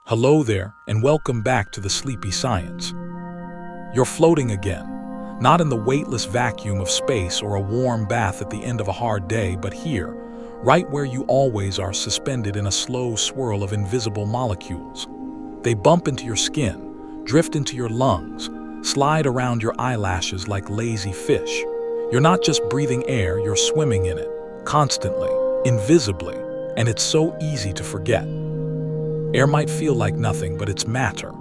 Hello there, and welcome back to the Sleepy Science. You're floating again, not in the weightless vacuum of space or a warm bath at the end of a hard day, but here, right where you always are, suspended in a slow swirl of invisible molecules. They bump into your skin, drift into your lungs, slide around your eyelashes like lazy fish. You're not just breathing air, you're swimming in it, constantly, invisibly, and it's so easy to forget. Air might feel like nothing, but it's matter.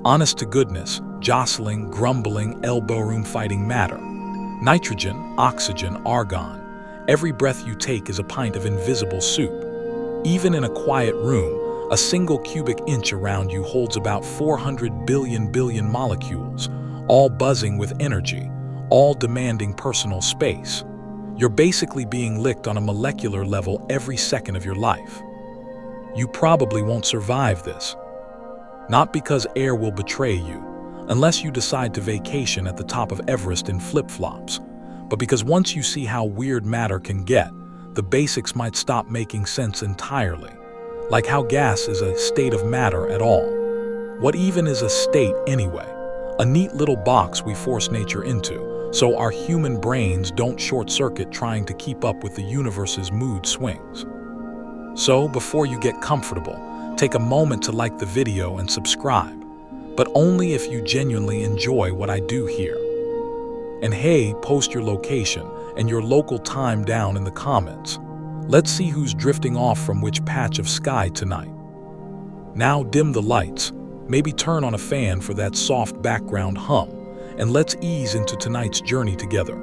Honest to goodness, jostling, grumbling, elbow room fighting matter. Nitrogen, oxygen, argon. Every breath you take is a pint of invisible soup. Even in a quiet room, a single cubic inch around you holds about 400 billion molecules, all buzzing with energy, all demanding personal space. You're basically being licked on a molecular level every second of your life. You probably won't survive this. Not because air will betray you, unless you decide to vacation at the top of Everest in flip-flops, but because once you see how weird matter can get, the basics might stop making sense entirely. Like how gas is a state of matter at all. What even is a state anyway? A neat little box we force nature into, so our human brains don't short-circuit trying to keep up with the universe's mood swings. So, before you get comfortable, take a moment to like the video and subscribe, but only if you genuinely enjoy what I do here. And hey, post your location and your local time down in the comments. Let's see who's drifting off from which patch of sky tonight. Now dim the lights, maybe turn on a fan for that soft background hum, and let's ease into tonight's journey together.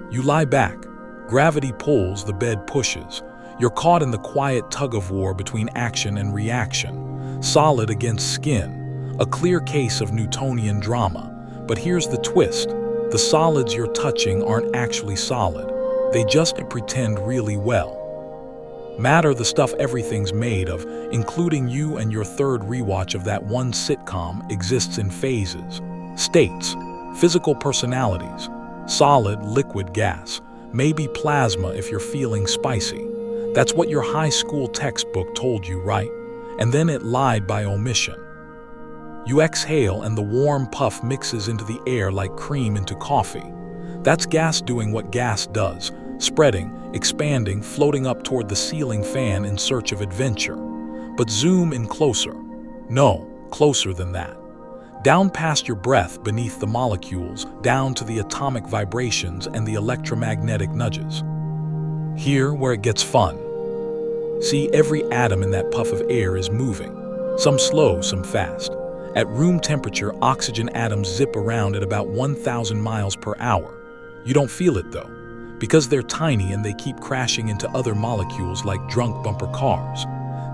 You lie back, gravity pulls, the bed pushes. You're caught in the quiet tug-of-war between action and reaction, solid against skin, a clear case of Newtonian drama. But here's the twist. The solids you're touching aren't actually solid. They just pretend really well. Matter, the stuff everything's made of, including you and your third rewatch of that one sitcom, exists in phases, states, physical personalities, solid, liquid, gas, maybe plasma if you're feeling spicy. That's what your high school textbook told you, right? And then it lied by omission. You exhale and the warm puff mixes into the air like cream into coffee. That's gas doing what gas does, spreading, expanding, floating up toward the ceiling fan in search of adventure. But zoom in closer. No, closer than that. Down past your breath, beneath the molecules, down to the atomic vibrations and the electromagnetic nudges. Here where it gets fun. See, every atom in that puff of air is moving, some slow, some fast. At room temperature, oxygen atoms zip around at about 1,000 miles per hour. You don't feel it though, because they're tiny and they keep crashing into other molecules like drunk bumper cars.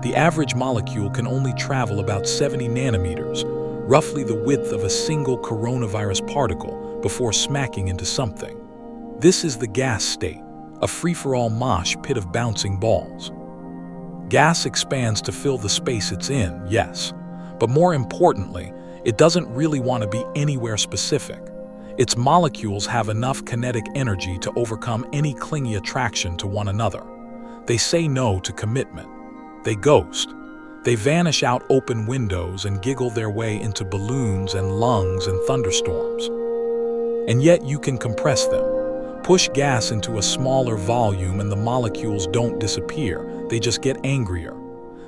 The average molecule can only travel about 70 nanometers, roughly the width of a single coronavirus particle, before smacking into something. This is the gas state. A free-for-all mosh pit of bouncing balls. Gas expands to fill the space it's in, yes, but more importantly, it doesn't really want to be anywhere specific. Its molecules have enough kinetic energy to overcome any clingy attraction to one another. They say no to commitment. They ghost. They vanish out open windows and giggle their way into balloons and lungs and thunderstorms. And yet you can compress them. Push gas into a smaller volume and the molecules don't disappear, they just get angrier.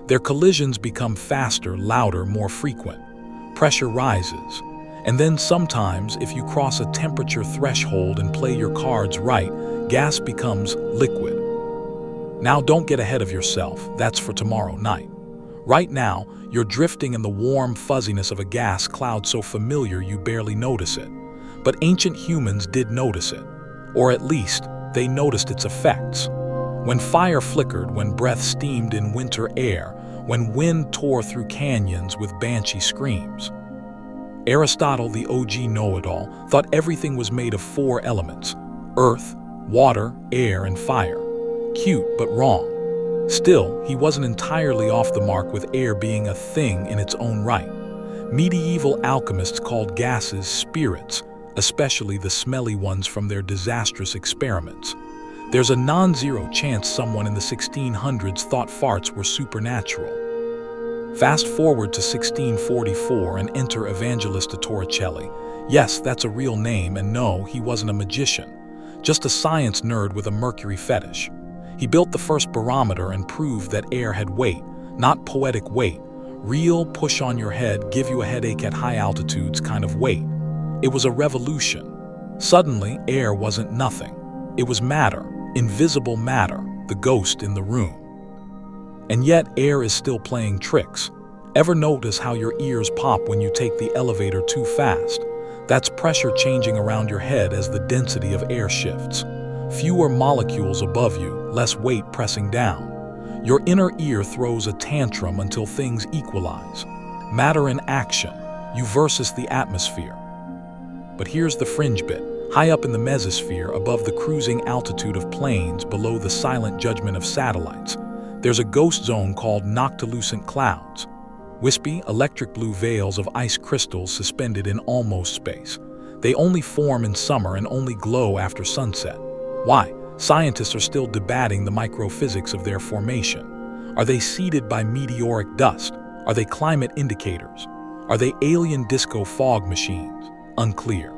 Their collisions become faster, louder, more frequent. Pressure rises. And then sometimes, if you cross a temperature threshold and play your cards right, gas becomes liquid. Now don't get ahead of yourself, that's for tomorrow night. Right now, you're drifting in the warm fuzziness of a gas cloud so familiar you barely notice it. But ancient humans did notice it. Or at least, they noticed its effects. When fire flickered, when breath steamed in winter air, when wind tore through canyons with banshee screams. Aristotle, the OG know-it-all, thought everything was made of 4 elements: earth, water, air, and fire. Cute, but wrong. Still, he wasn't entirely off the mark with air being a thing in its own right. Medieval alchemists called gases spirits, especially the smelly ones from their disastrous experiments. There's a non-zero chance someone in the 1600s thought farts were supernatural. Fast forward to 1644 and enter Evangelista Torricelli. Yes, that's a real name, and no, he wasn't a magician, just a science nerd with a mercury fetish. He built the first barometer and proved that air had weight, not poetic weight, real push on your head, give you a headache at high altitudes kind of weight. It was a revolution. Suddenly, air wasn't nothing. It was matter, invisible matter, the ghost in the room. And yet, air is still playing tricks. Ever notice how your ears pop when you take the elevator too fast? That's pressure changing around your head as the density of air shifts. Fewer molecules above you, less weight pressing down. Your inner ear throws a tantrum until things equalize. Matter in action, you versus the atmosphere. But here's the fringe bit. High up in the mesosphere, above the cruising altitude of planes, below the silent judgment of satellites, there's a ghost zone called noctilucent clouds. Wispy, electric blue veils of ice crystals suspended in almost space. They only form in summer and only glow after sunset. Why? Scientists are still debating the microphysics of their formation. Are they seeded by meteoric dust? Are they climate indicators? Are they alien disco fog machines? Unclear.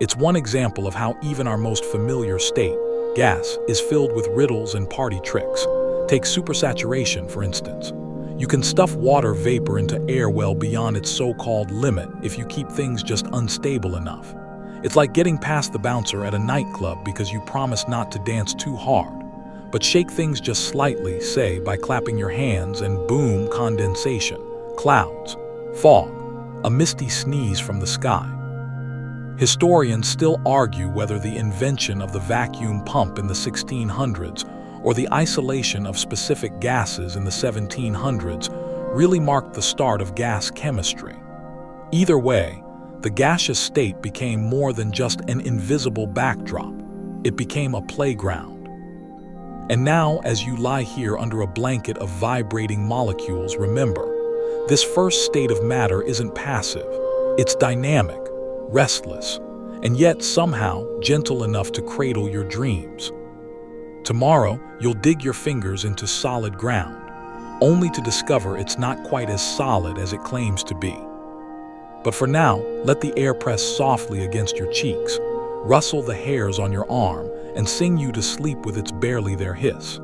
It's one example of how even our most familiar state, gas, is filled with riddles and party tricks. Take supersaturation, for instance. You can stuff water vapor into air well beyond its so-called limit if you keep things just unstable enough. It's like getting past the bouncer at a nightclub because you promise not to dance too hard. But shake things just slightly, say, by clapping your hands, and boom, condensation, clouds, fog, a misty sneeze from the sky. Historians still argue whether the invention of the vacuum pump in the 1600s or the isolation of specific gases in the 1700s really marked the start of gas chemistry. Either way, the gaseous state became more than just an invisible backdrop. It became a playground. And now, as you lie here under a blanket of vibrating molecules, remember, this first state of matter isn't passive. It's dynamic, restless, and yet somehow gentle enough to cradle your dreams. Tomorrow, you'll dig your fingers into solid ground, only to discover it's not quite as solid as it claims to be. But for now, let the air press softly against your cheeks, rustle the hairs on your arm, and sing you to sleep with its barely there hiss.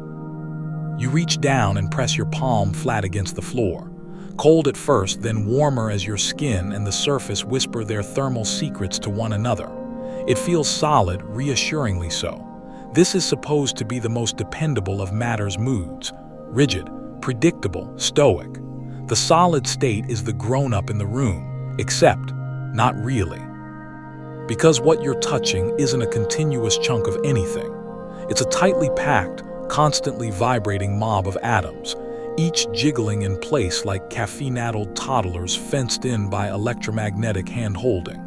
You reach down and press your palm flat against the floor, cold at first, then warmer as your skin and the surface whisper their thermal secrets to one another. It feels solid, reassuringly so. This is supposed to be the most dependable of matter's moods, rigid, predictable, stoic. The solid state is the grown-up in the room, except not really. Because what you're touching isn't a continuous chunk of anything. It's a tightly packed, constantly vibrating mob of atoms, each jiggling in place like caffeine-addled toddlers fenced in by electromagnetic hand-holding.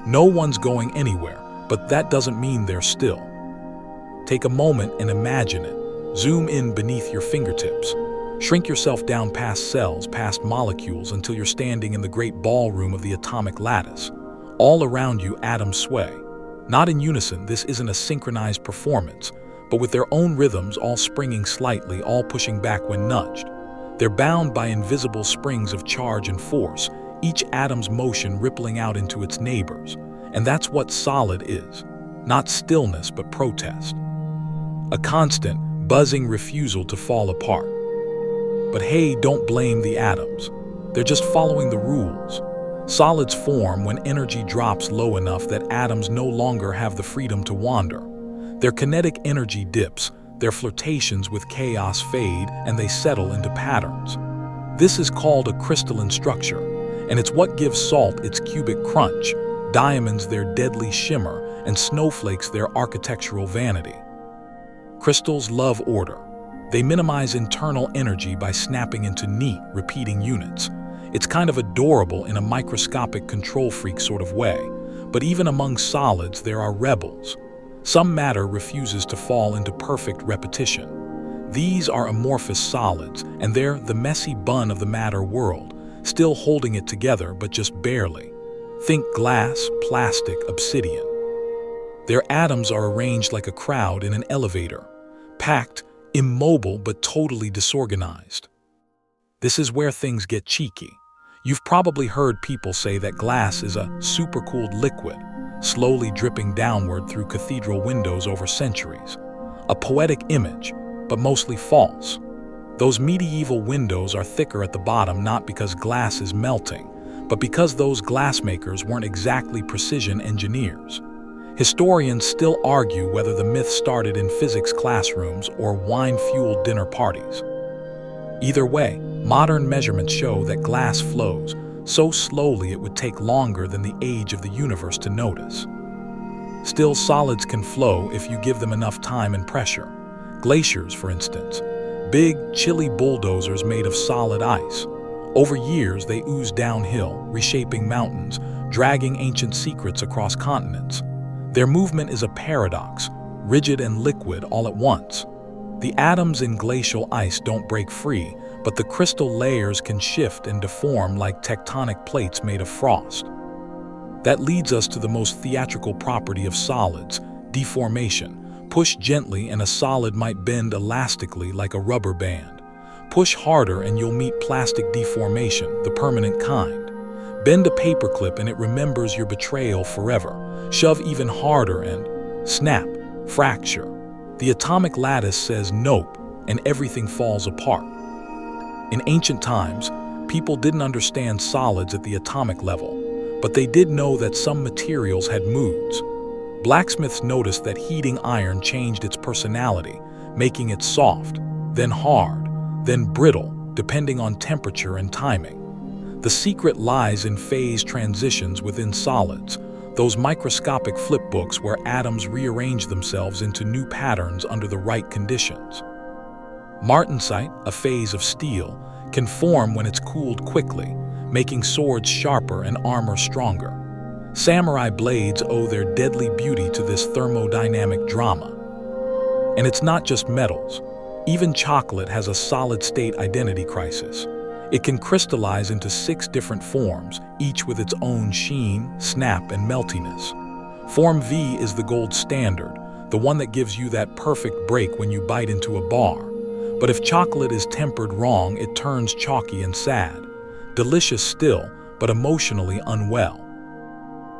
No one's going anywhere, but that doesn't mean they're still. Take a moment and imagine it. Zoom in beneath your fingertips. Shrink yourself down past cells, past molecules, until you're standing in the great ballroom of the atomic lattice. All around you, atoms sway. Not in unison, this isn't a synchronized performance, but with their own rhythms, all springing slightly, all pushing back when nudged. They're bound by invisible springs of charge and force, each atom's motion rippling out into its neighbors. And that's what solid is. Not stillness, but protest. A constant, buzzing refusal to fall apart. But hey, don't blame the atoms. They're just following the rules. Solids form when energy drops low enough that atoms no longer have the freedom to wander. Their kinetic energy dips, their flirtations with chaos fade, and they settle into patterns. This is called a crystalline structure, and it's what gives salt its cubic crunch, diamonds their deadly shimmer, and snowflakes their architectural vanity. Crystals love order. They minimize internal energy by snapping into neat, repeating units. It's kind of adorable in a microscopic control freak sort of way. But even among solids, there are rebels. Some matter refuses to fall into perfect repetition. These are amorphous solids, and they're the messy bun of the matter world, still holding it together, but just barely. Think glass, plastic, obsidian. Their atoms are arranged like a crowd in an elevator, packed, immobile, but totally disorganized. This is where things get cheeky. You've probably heard people say that glass is a supercooled liquid, slowly dripping downward through cathedral windows over centuries. A poetic image, but mostly false. Those medieval windows are thicker at the bottom not because glass is melting, but because those glassmakers weren't exactly precision engineers. Historians still argue whether the myth started in physics classrooms or wine-fueled dinner parties. Either way, modern measurements show that glass flows so slowly it would take longer than the age of the universe to notice. Still, solids can flow if you give them enough time and pressure. Glaciers, for instance, big, chilly bulldozers made of solid ice. Over years, they ooze downhill, reshaping mountains, dragging ancient secrets across continents. Their movement is a paradox, rigid and liquid all at once. The atoms in glacial ice don't break free, but the crystal layers can shift and deform like tectonic plates made of frost. That leads us to the most theatrical property of solids, deformation. Push gently and a solid might bend elastically like a rubber band. Push harder and you'll meet plastic deformation, the permanent kind. Bend a paperclip and it remembers your betrayal forever. Shove even harder and snap, fracture. The atomic lattice says nope, and everything falls apart. In ancient times, people didn't understand solids at the atomic level, but they did know that some materials had moods. Blacksmiths noticed that heating iron changed its personality, making it soft, then hard, then brittle, depending on temperature and timing. The secret lies in phase transitions within solids, those microscopic flipbooks where atoms rearrange themselves into new patterns under the right conditions. Martensite, a phase of steel, can form when it's cooled quickly, making swords sharper and armor stronger. Samurai blades owe their deadly beauty to this thermodynamic drama. And it's not just metals. Even chocolate has a solid-state identity crisis. It can crystallize into 6 different forms, each with its own sheen, snap, and meltiness. Form V is the gold standard, the one that gives you that perfect break when you bite into a bar. But if chocolate is tempered wrong, it turns chalky and sad. Delicious still, but emotionally unwell.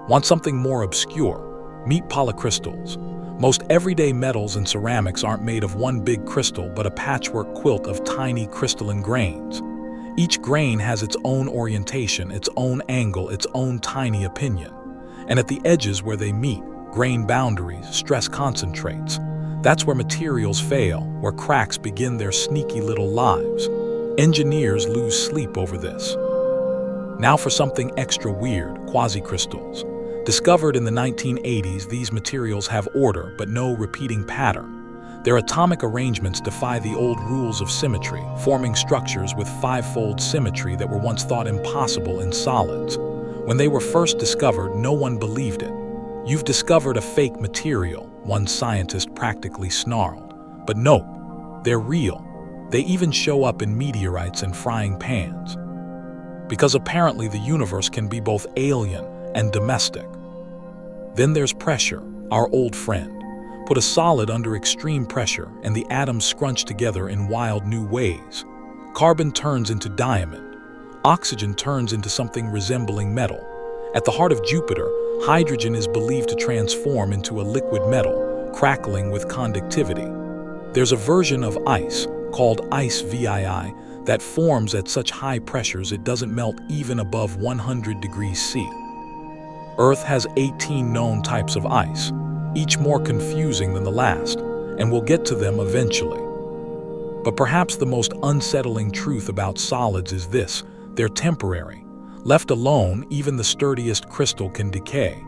Want something more obscure? Meet polycrystals. Most everyday metals and ceramics aren't made of one big crystal, but a patchwork quilt of tiny crystalline grains. Each grain has its own orientation, its own angle, its own tiny opinion. And at the edges where they meet, grain boundaries, stress concentrates. That's where materials fail, where cracks begin their sneaky little lives. Engineers lose sleep over this. Now for something extra weird, quasicrystals. Discovered in the 1980s, these materials have order but no repeating pattern. Their atomic arrangements defy the old rules of symmetry, forming structures with 5-fold symmetry that were once thought impossible in solids. When they were first discovered, no one believed it. "You've discovered a fake material," one scientist practically snarled. But nope, they're real. They even show up in meteorites and frying pans. Because apparently the universe can be both alien and domestic. Then there's pressure, our old friend. Put a solid under extreme pressure and the atoms scrunch together in wild new ways. Carbon turns into diamond. Oxygen turns into something resembling metal. At the heart of Jupiter, hydrogen is believed to transform into a liquid metal, crackling with conductivity. There's a version of ice, called ice VII, that forms at such high pressures it doesn't melt even above 100 degrees C. Earth has 18 known types of ice, each more confusing than the last, and we'll get to them eventually. But perhaps the most unsettling truth about solids is this: they're temporary. Left alone, even the sturdiest crystal can decay.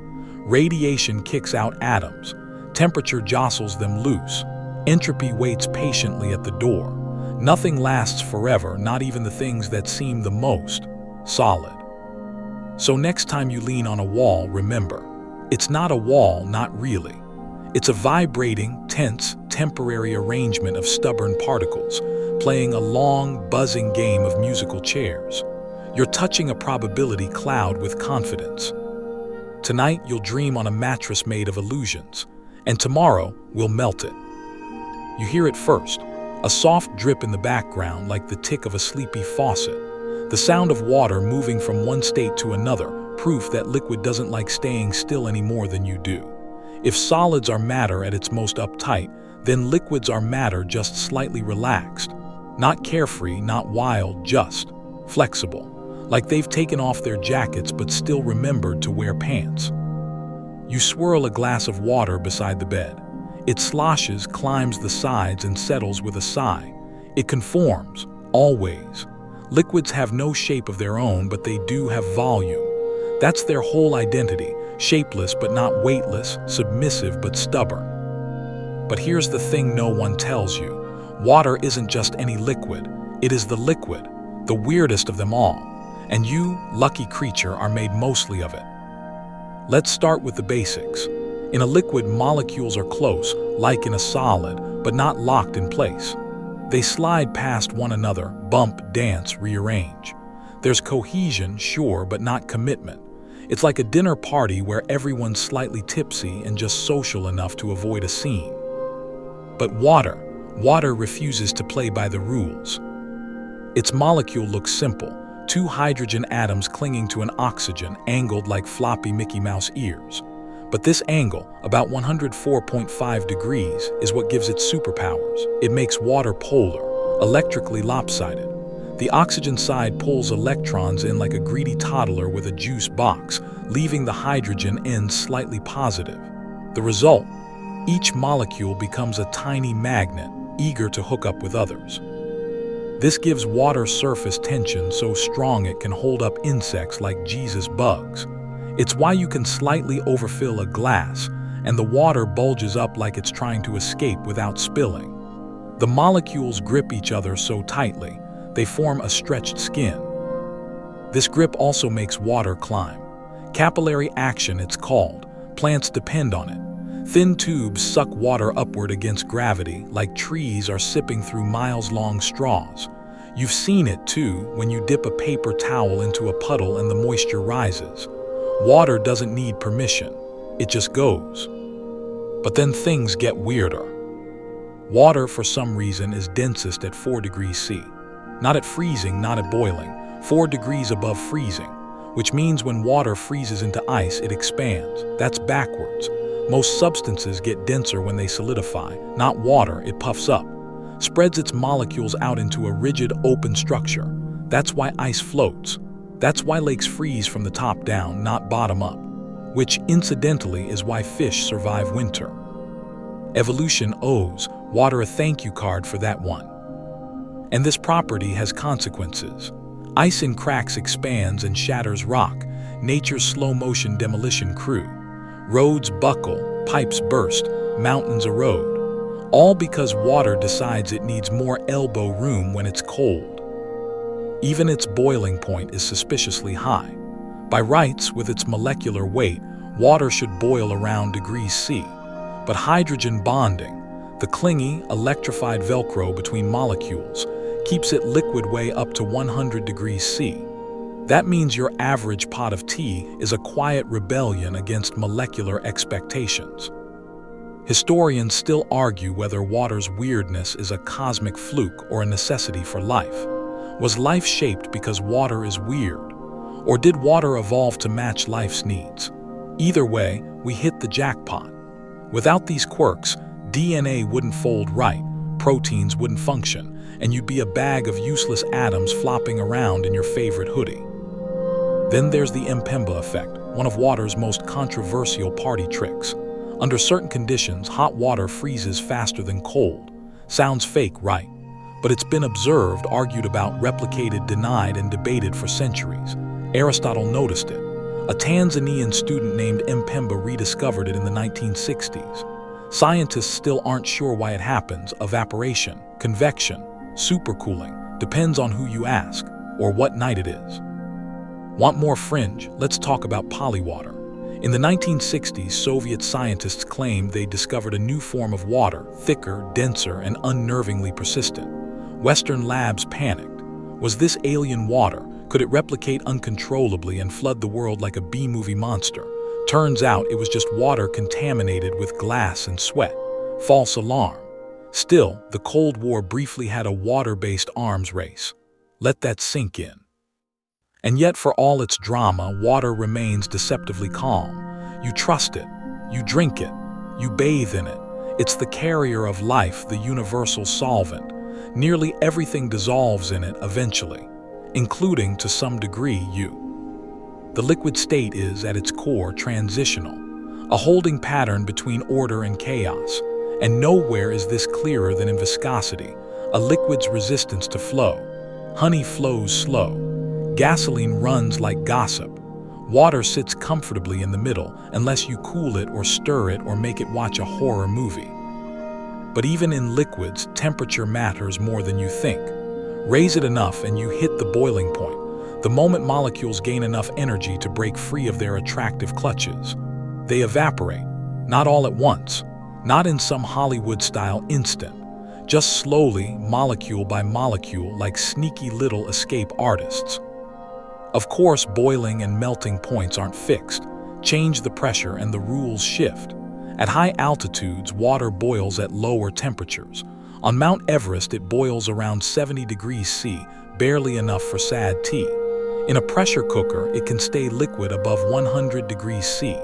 Radiation kicks out atoms. Temperature jostles them loose. Entropy waits patiently at the door. Nothing lasts forever, not even the things that seem the most solid. So next time you lean on a wall, remember, it's not a wall, not really. It's a vibrating, tense, temporary arrangement of stubborn particles, playing a long, buzzing game of musical chairs. You're touching a probability cloud with confidence. Tonight, you'll dream on a mattress made of illusions, and tomorrow, we'll melt it. You hear it first. A soft drip in the background like the tick of a sleepy faucet. The sound of water moving from one state to another, proof that liquid doesn't like staying still any more than you do. If solids are matter at its most uptight, then liquids are matter just slightly relaxed. Not carefree, not wild, just flexible. Like they've taken off their jackets but still remembered to wear pants. You swirl a glass of water beside the bed. It sloshes, climbs the sides, and settles with a sigh. It conforms, always. Liquids have no shape of their own, but they do have volume. That's their whole identity, shapeless but not weightless, submissive but stubborn. But here's the thing no one tells you. Water isn't just any liquid. It is the liquid, the weirdest of them all. And you, lucky creature, are made mostly of it. Let's start with the basics. In a liquid, molecules are close, like in a solid, but not locked in place. They slide past one another, bump, dance, rearrange. There's cohesion, sure, but not commitment. It's like a dinner party where everyone's slightly tipsy and just social enough to avoid a scene. But water refuses to play by the rules. Its molecule looks simple. Two hydrogen atoms clinging to an oxygen, angled like floppy Mickey Mouse ears. But this angle, about 104.5 degrees, is what gives it superpowers. It makes water polar, electrically lopsided. The oxygen side pulls electrons in like a greedy toddler with a juice box, leaving the hydrogen end slightly positive. The result? Each molecule becomes a tiny magnet, eager to hook up with others. This gives water surface tension so strong it can hold up insects like Jesus bugs. It's why you can slightly overfill a glass, and the water bulges up like it's trying to escape without spilling. The molecules grip each other so tightly, they form a stretched skin. This grip also makes water climb. Capillary action, it's called. Plants depend on it. Thin tubes suck water upward against gravity, like trees are sipping through miles-long straws. You've seen it, too, when you dip a paper towel into a puddle and the moisture rises. Water doesn't need permission. It just goes. But then things get weirder. Water, for some reason, is densest at 4 degrees C. Not at freezing, not at boiling. 4 degrees above freezing, which means when water freezes into ice, it expands. That's backwards. Most substances get denser when they solidify. Not water, it puffs up. Spreads its molecules out into a rigid, open structure. That's why ice floats. That's why lakes freeze from the top down, not bottom up. Which, incidentally, is why fish survive winter. Evolution owes water a thank you card for that one. And this property has consequences. Ice in cracks expands and shatters rock, nature's slow-motion demolition crew. Roads buckle, pipes burst, mountains erode. All because water decides it needs more elbow room when it's cold. Even its boiling point is suspiciously high. By rights, with its molecular weight, water should boil around degrees C. But hydrogen bonding, the clingy, electrified Velcro between molecules, keeps it liquid way up to 100 degrees C. That means your average pot of tea is a quiet rebellion against molecular expectations. Historians still argue whether water's weirdness is a cosmic fluke or a necessity for life. Was life shaped because water is weird? Or did water evolve to match life's needs? Either way, we hit the jackpot. Without these quirks, DNA wouldn't fold right, proteins wouldn't function, and you'd be a bag of useless atoms flopping around in your favorite hoodie. Then there's the Mpemba effect, one of water's most controversial party tricks. Under certain conditions, hot water freezes faster than cold. Sounds fake, right? But it's been observed, argued about, replicated, denied, and debated for centuries. Aristotle noticed it. A Tanzanian student named Mpemba rediscovered it in the 1960s. Scientists still aren't sure why it happens. Evaporation, convection, supercooling, depends on who you ask, or what night it is. Want more fringe? Let's talk about polywater. In the 1960s, Soviet scientists claimed they discovered a new form of water, thicker, denser, and unnervingly persistent. Western labs panicked. Was this alien water? Could it replicate uncontrollably and flood the world like a B-movie monster? Turns out it was just water contaminated with glass and sweat. False alarm. Still, the Cold War briefly had a water-based arms race. Let that sink in. And yet, for all its drama, water remains deceptively calm. You trust it, you drink it, you bathe in it. It's the carrier of life, the universal solvent. Nearly everything dissolves in it eventually, including, to some degree, you. The liquid state is, at its core, transitional, a holding pattern between order and chaos. And nowhere is this clearer than in viscosity, a liquid's resistance to flow. Honey flows slow. Gasoline runs like gossip. Water sits comfortably in the middle, unless you cool it or stir it or make it watch a horror movie. But even in liquids, temperature matters more than you think. Raise it enough and you hit the boiling point, the moment molecules gain enough energy to break free of their attractive clutches. They evaporate, not all at once, not in some Hollywood-style instant, just slowly, molecule by molecule, like sneaky little escape artists. Of course, boiling and melting points aren't fixed. Change the pressure and the rules shift. At high altitudes, water boils at lower temperatures. On Mount Everest, it boils around 70 degrees C, barely enough for sad tea. In a pressure cooker, it can stay liquid above 100 degrees C.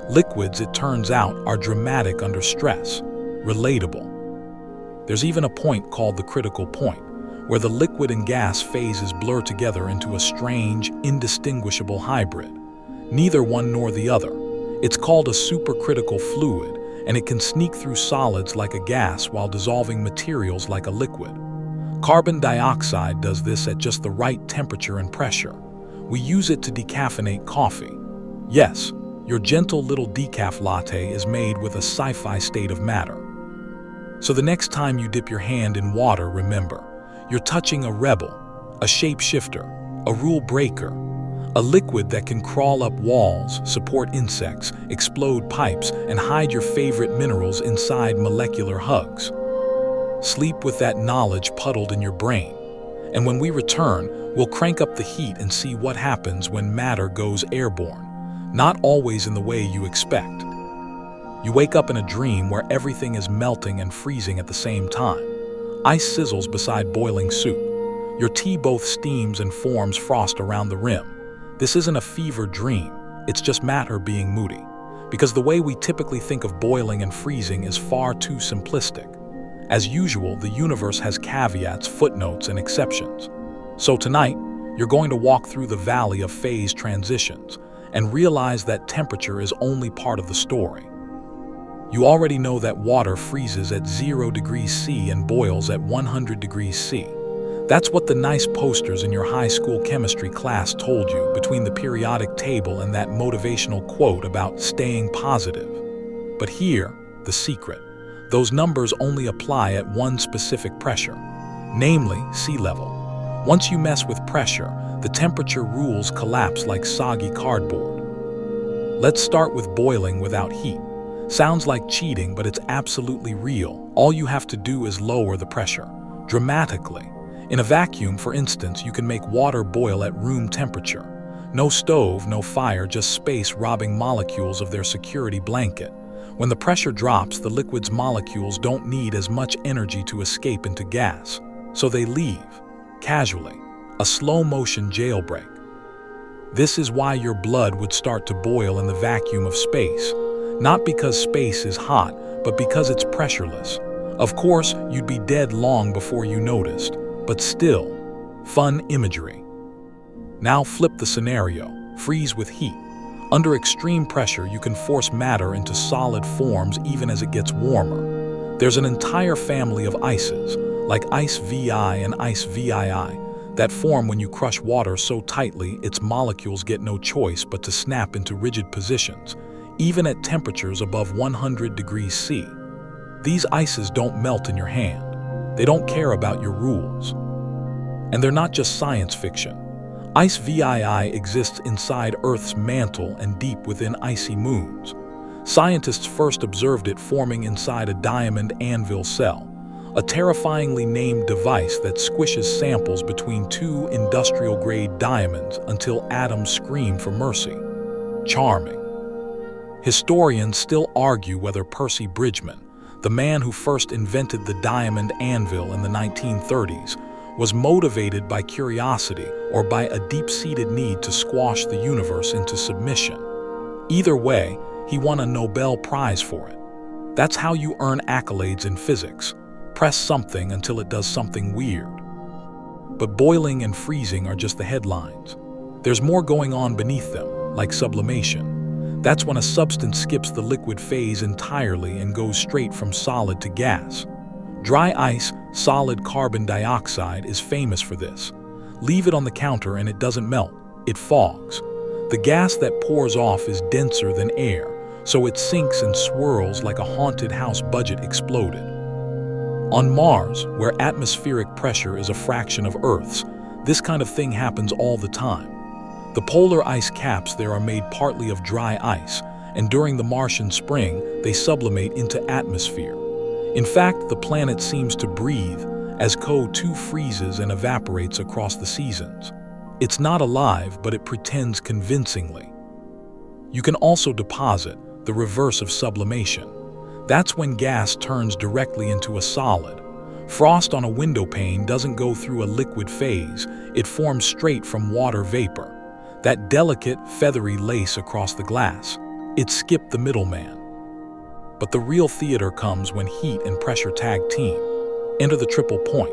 Liquids, it turns out, are dramatic under stress, relatable. There's even a point called the critical point, where the liquid and gas phases blur together into a strange, indistinguishable hybrid. Neither one nor the other. It's called a supercritical fluid, and it can sneak through solids like a gas while dissolving materials like a liquid. Carbon dioxide does this at just the right temperature and pressure. We use it to decaffeinate coffee. Yes, your gentle little decaf latte is made with a sci-fi state of matter. So the next time you dip your hand in water, remember, you're touching a rebel, a shapeshifter, a rule breaker, a liquid that can crawl up walls, support insects, explode pipes, and hide your favorite minerals inside molecular hugs. Sleep with that knowledge puddled in your brain. And when we return, we'll crank up the heat and see what happens when matter goes airborne. Not always in the way you expect. You wake up in a dream where everything is melting and freezing at the same time. Ice sizzles beside boiling soup. Your tea both steams and forms frost around the rim. This isn't a fever dream, it's just matter being moody. Because the way we typically think of boiling and freezing is far too simplistic. As usual, the universe has caveats, footnotes, and exceptions. So tonight, you're going to walk through the valley of phase transitions and realize that temperature is only part of the story. You already know that water freezes at 0 degrees C and boils at 100 degrees C. That's what the nice posters in your high school chemistry class told you between the periodic table and that motivational quote about staying positive. But here, the secret. Those numbers only apply at one specific pressure, namely sea level. Once you mess with pressure, the temperature rules collapse like soggy cardboard. Let's start with boiling without heat. Sounds like cheating, but it's absolutely real. All you have to do is lower the pressure, dramatically. In a vacuum, for instance, you can make water boil at room temperature. No stove, no fire, just space robbing molecules of their security blanket. When the pressure drops, the liquid's molecules don't need as much energy to escape into gas, so they leave, casually, a slow-motion jailbreak. This is why your blood would start to boil in the vacuum of space, not because space is hot, but because it's pressureless. Of course, you'd be dead long before you noticed, but still, fun imagery. Now flip the scenario, freeze with heat. Under extreme pressure, you can force matter into solid forms even as it gets warmer. There's an entire family of ices, like ice VI and ice VII, that form when you crush water so tightly its molecules get no choice but to snap into rigid positions, even at temperatures above 100 degrees C. These ices don't melt in your hand. They don't care about your rules. And they're not just science fiction. Ice VII exists inside Earth's mantle and deep within icy moons. Scientists first observed it forming inside a diamond anvil cell, a terrifyingly named device that squishes samples between two industrial-grade diamonds until atoms scream for mercy. Charming. Historians still argue whether Percy Bridgman, the man who first invented the diamond anvil in the 1930s, was motivated by curiosity or by a deep-seated need to squash the universe into submission. Either way, he won a Nobel Prize for it. That's how you earn accolades in physics. Press something until it does something weird. But boiling and freezing are just the headlines. There's more going on beneath them, like sublimation. That's when a substance skips the liquid phase entirely and goes straight from solid to gas. Dry ice, solid carbon dioxide, is famous for this. Leave it on the counter and it doesn't melt, it fogs. The gas that pours off is denser than air, so it sinks and swirls like a haunted house budget exploded. On Mars, where atmospheric pressure is a fraction of Earth's, this kind of thing happens all the time. The polar ice caps there are made partly of dry ice, and during the Martian spring, they sublimate into atmosphere. In fact, the planet seems to breathe as CO2 freezes and evaporates across the seasons. It's not alive, but it pretends convincingly. You can also deposit, the reverse of sublimation. That's when gas turns directly into a solid. Frost on a window pane doesn't go through a liquid phase, it forms straight from water vapor. That delicate, feathery lace across the glass. It skipped the middleman. But the real theater comes when heat and pressure tag team. Enter the triple point.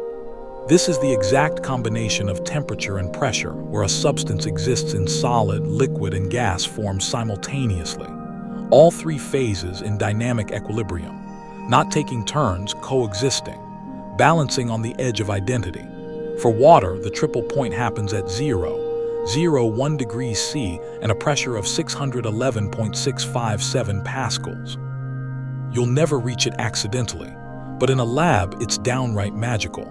This is the exact combination of temperature and pressure where a substance exists in solid, liquid, and gas forms simultaneously. All three phases in dynamic equilibrium, not taking turns, coexisting, balancing on the edge of identity. For water, the triple point happens at 1 degrees C and a pressure of 611.657 pascals. You'll never reach it accidentally, but in a lab, it's downright magical.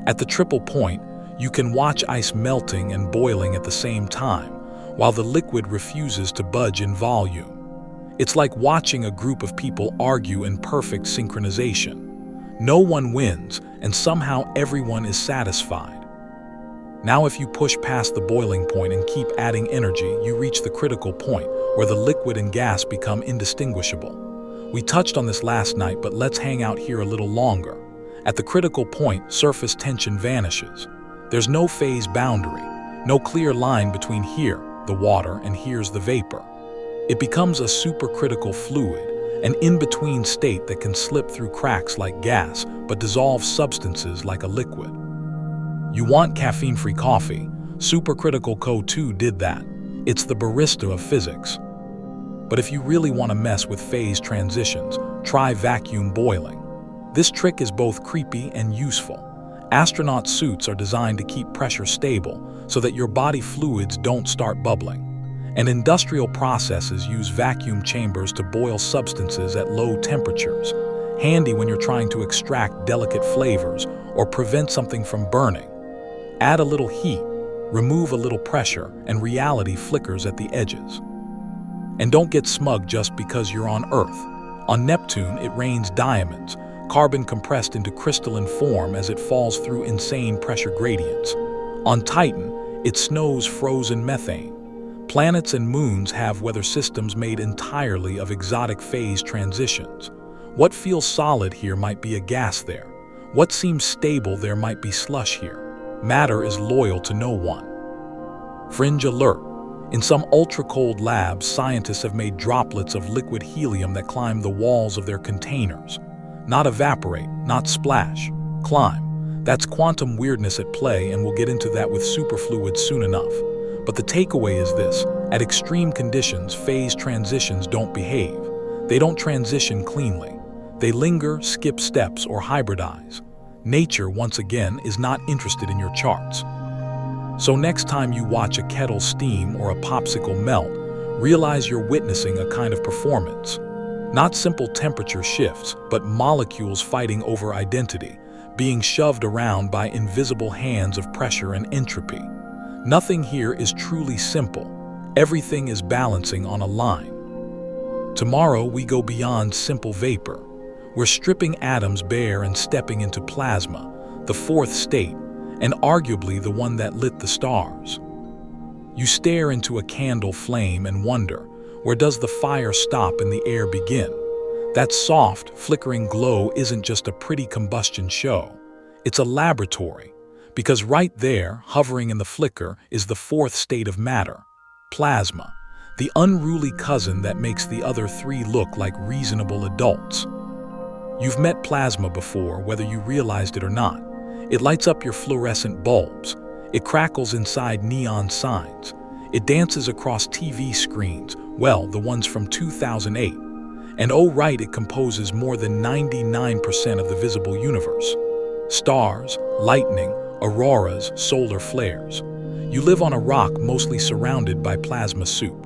At the triple point, you can watch ice melting and boiling at the same time, while the liquid refuses to budge in volume. It's like watching a group of people argue in perfect synchronization. No one wins, and somehow everyone is satisfied. Now if you push past the boiling point and keep adding energy, you reach the critical point, where the liquid and gas become indistinguishable. We touched on this last night, but let's hang out here a little longer. At the critical point, surface tension vanishes. There's no phase boundary, no clear line between here, the water, and here's the vapor. It becomes a supercritical fluid, an in-between state that can slip through cracks like gas, but dissolve substances like a liquid. You want caffeine-free coffee? Supercritical CO2 did that. It's the barista of physics. But if you really want to mess with phase transitions, try vacuum boiling. This trick is both creepy and useful. Astronaut suits are designed to keep pressure stable so that your body fluids don't start bubbling. And industrial processes use vacuum chambers to boil substances at low temperatures, handy when you're trying to extract delicate flavors or prevent something from burning. Add a little heat, remove a little pressure, and reality flickers at the edges. And don't get smug just because you're on Earth. On Neptune, it rains diamonds, carbon compressed into crystalline form as it falls through insane pressure gradients. On Titan, it snows frozen methane. Planets and moons have weather systems made entirely of exotic phase transitions. What feels solid here might be a gas there. What seems stable there might be slush here. Matter is loyal to no one. Fringe alert. In some ultra-cold labs, scientists have made droplets of liquid helium that climb the walls of their containers. Not evaporate, not splash, climb. That's quantum weirdness at play, and we'll get into that with superfluids soon enough. But the takeaway is this: at extreme conditions, phase transitions don't behave. They don't transition cleanly. They linger, skip steps, or hybridize. Nature, once again, is not interested in your charts. So next time you watch a kettle steam or a popsicle melt, realize you're witnessing a kind of performance. Not simple temperature shifts, but molecules fighting over identity, being shoved around by invisible hands of pressure and entropy. Nothing here is truly simple. Everything is balancing on a line. Tomorrow we go beyond simple vapor. We're stripping atoms bare and stepping into plasma, the fourth state, and arguably the one that lit the stars. You stare into a candle flame and wonder, where does the fire stop and the air begin? That soft, flickering glow isn't just a pretty combustion show. It's a laboratory, because right there, hovering in the flicker, is the fourth state of matter, plasma, the unruly cousin that makes the other three look like reasonable adults. You've met plasma before, whether you realized it or not. It lights up your fluorescent bulbs. It crackles inside neon signs. It dances across TV screens, well, the ones from 2008. And oh right, it composes more than 99% of the visible universe. Stars, lightning, auroras, solar flares. You live on a rock mostly surrounded by plasma soup.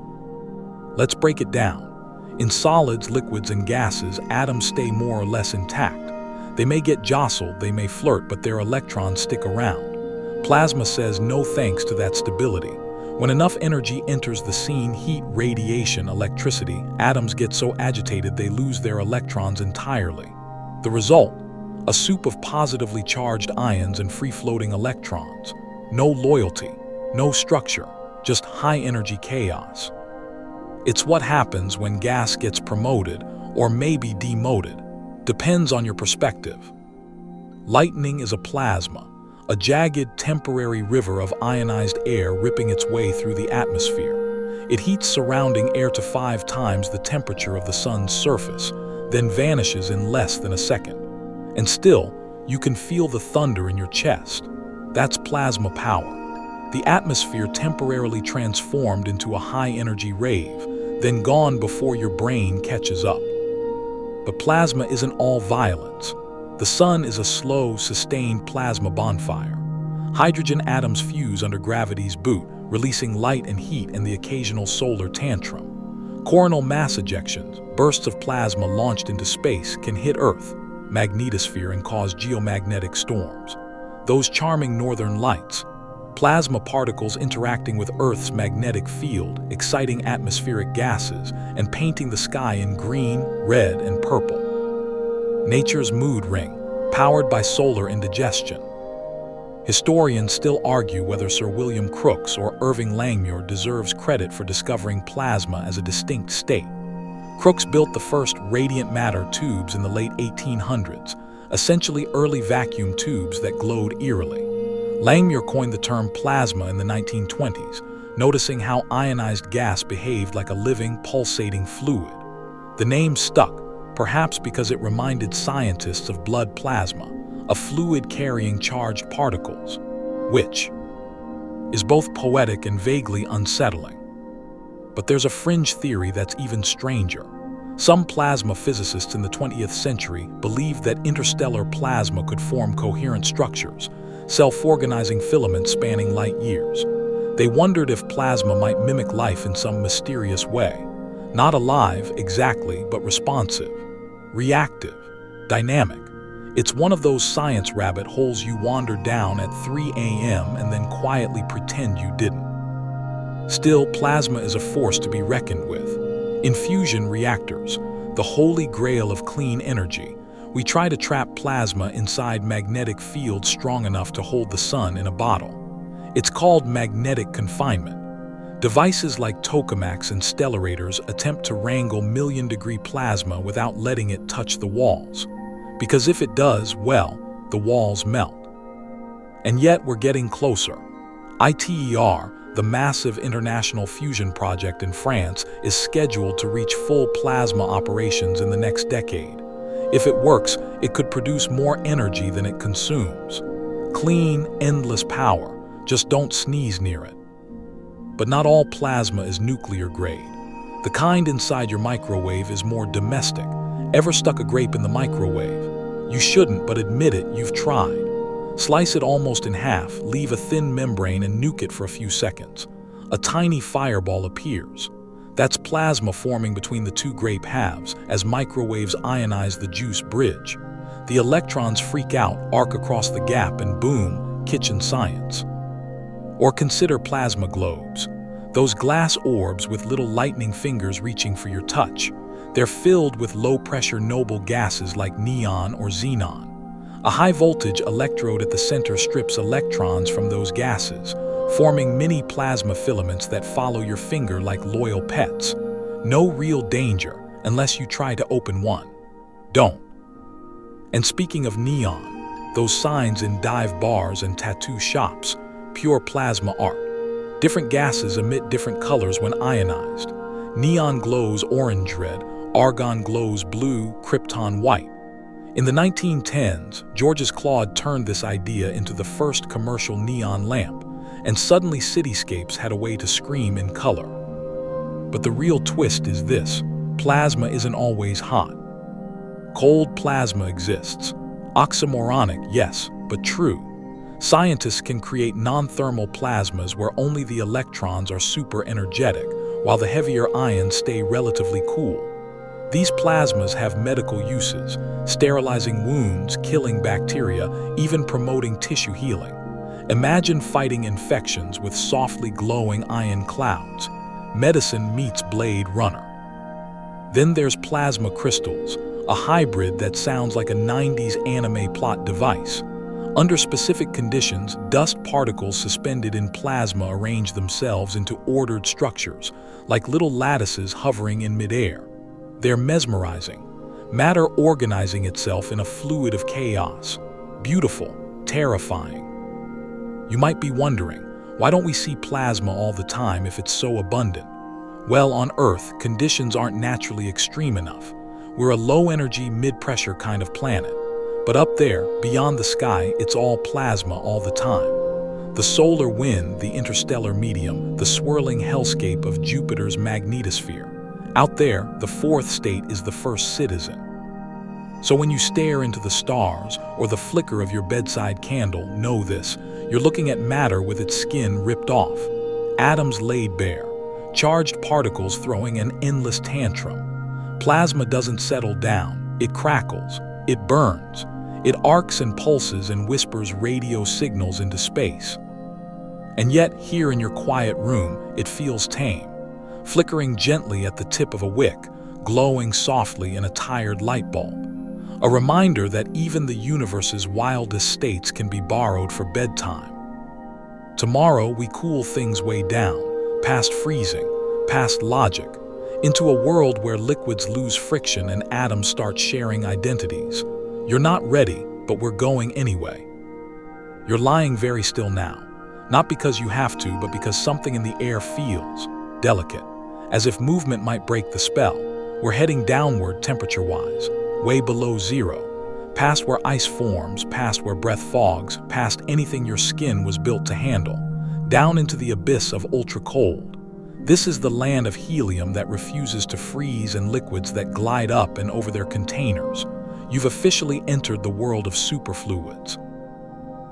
Let's break it down. In solids, liquids, and gases, atoms stay more or less intact. They may get jostled, they may flirt, but their electrons stick around. Plasma says no thanks to that stability. When enough energy enters the scene, heat, radiation, electricity, atoms get so agitated they lose their electrons entirely. The result? A soup of positively charged ions and free-floating electrons. No loyalty, no structure, just high-energy chaos. It's what happens when gas gets promoted, or maybe demoted. Depends on your perspective. Lightning is a plasma, a jagged, temporary river of ionized air ripping its way through the atmosphere. It heats surrounding air to 5 times the temperature of the sun's surface, then vanishes in less than a second. And still, you can feel the thunder in your chest. That's plasma power. The atmosphere temporarily transformed into a high-energy rave, then gone before your brain catches up. But plasma isn't all violence. The sun is a slow, sustained plasma bonfire. Hydrogen atoms fuse under gravity's boot, releasing light and heat and the occasional solar tantrum. Coronal mass ejections, bursts of plasma launched into space, can hit Earth, magnetosphere, and cause geomagnetic storms. Those charming northern lights, plasma particles interacting with Earth's magnetic field, exciting atmospheric gases, and painting the sky in green, red, and purple. Nature's mood ring, powered by solar indigestion. Historians still argue whether Sir William Crookes or Irving Langmuir deserves credit for discovering plasma as a distinct state. Crookes built the first radiant matter tubes in the late 1800s, essentially early vacuum tubes that glowed eerily. Langmuir coined the term plasma in the 1920s, noticing how ionized gas behaved like a living, pulsating fluid. The name stuck, perhaps because it reminded scientists of blood plasma, a fluid carrying charged particles, which is both poetic and vaguely unsettling. But there's a fringe theory that's even stranger. Some plasma physicists in the 20th century believed that interstellar plasma could form coherent structures, self-organizing filaments spanning light years. They wondered if plasma might mimic life in some mysterious way. Not alive, exactly, but responsive, reactive, dynamic. It's one of those science rabbit holes you wander down at 3 a.m. and then quietly pretend you didn't. Still, plasma is a force to be reckoned with. In fusion reactors, the holy grail of clean energy, we try to trap plasma inside magnetic fields strong enough to hold the sun in a bottle. It's called magnetic confinement. Devices like tokamaks and stellarators attempt to wrangle million-degree plasma without letting it touch the walls. Because if it does, well, the walls melt. And yet we're getting closer. ITER, the massive international fusion project in France, is scheduled to reach full plasma operations in the next decade. If it works, it could produce more energy than it consumes. Clean, endless power. Just don't sneeze near it. But not all plasma is nuclear grade. The kind inside your microwave is more domestic. Ever stuck a grape in the microwave? You shouldn't, but admit it, you've tried. Slice it almost in half, leave a thin membrane and nuke it for a few seconds. A tiny fireball appears. That's plasma forming between the two grape halves as microwaves ionize the juice bridge. The electrons freak out, arc across the gap, and boom, kitchen science. Or consider plasma globes. Those glass orbs with little lightning fingers reaching for your touch. They're filled with low-pressure noble gases like neon or xenon. A high-voltage electrode at the center strips electrons from those gases, forming mini plasma filaments that follow your finger like loyal pets. No real danger unless you try to open one. Don't. And speaking of neon, those signs in dive bars and tattoo shops, pure plasma art. Different gases emit different colors when ionized. Neon glows orange red, argon glows blue, krypton white. In the 1910s, Georges Claude turned this idea into the first commercial neon lamp, and suddenly cityscapes had a way to scream in color. But the real twist is this: plasma isn't always hot. Cold plasma exists. Oxymoronic, yes, but true. Scientists can create non-thermal plasmas where only the electrons are super energetic, while the heavier ions stay relatively cool. These plasmas have medical uses, sterilizing wounds, killing bacteria, even promoting tissue healing. Imagine fighting infections with softly glowing ion clouds. Medicine meets Blade Runner. Then there's plasma crystals, a hybrid that sounds like a 90s anime plot device. Under specific conditions, dust particles suspended in plasma arrange themselves into ordered structures, like little lattices hovering in midair. They're mesmerizing, matter organizing itself in a fluid of chaos. Beautiful, terrifying. You might be wondering, why don't we see plasma all the time if it's so abundant? Well, on Earth, conditions aren't naturally extreme enough. We're a low-energy, mid-pressure kind of planet. But up there, beyond the sky, it's all plasma all the time. The solar wind, the interstellar medium, the swirling hellscape of Jupiter's magnetosphere. Out there, the fourth state is the first citizen. So when you stare into the stars or the flicker of your bedside candle, know this: you're looking at matter with its skin ripped off, atoms laid bare, charged particles throwing an endless tantrum. Plasma doesn't settle down, it crackles, it burns, it arcs and pulses and whispers radio signals into space. And yet, here in your quiet room, it feels tame, flickering gently at the tip of a wick, glowing softly in a tired light bulb. A reminder that even the universe's wildest states can be borrowed for bedtime. Tomorrow, we cool things way down, past freezing, past logic, into a world where liquids lose friction and atoms start sharing identities. You're not ready, but we're going anyway. You're lying very still now, not because you have to, but because something in the air feels delicate, as if movement might break the spell. We're heading downward temperature-wise, way below zero, past where ice forms, past where breath fogs, past anything your skin was built to handle, down into the abyss of ultra-cold. This is the land of helium that refuses to freeze and liquids that glide up and over their containers. You've officially entered the world of superfluids.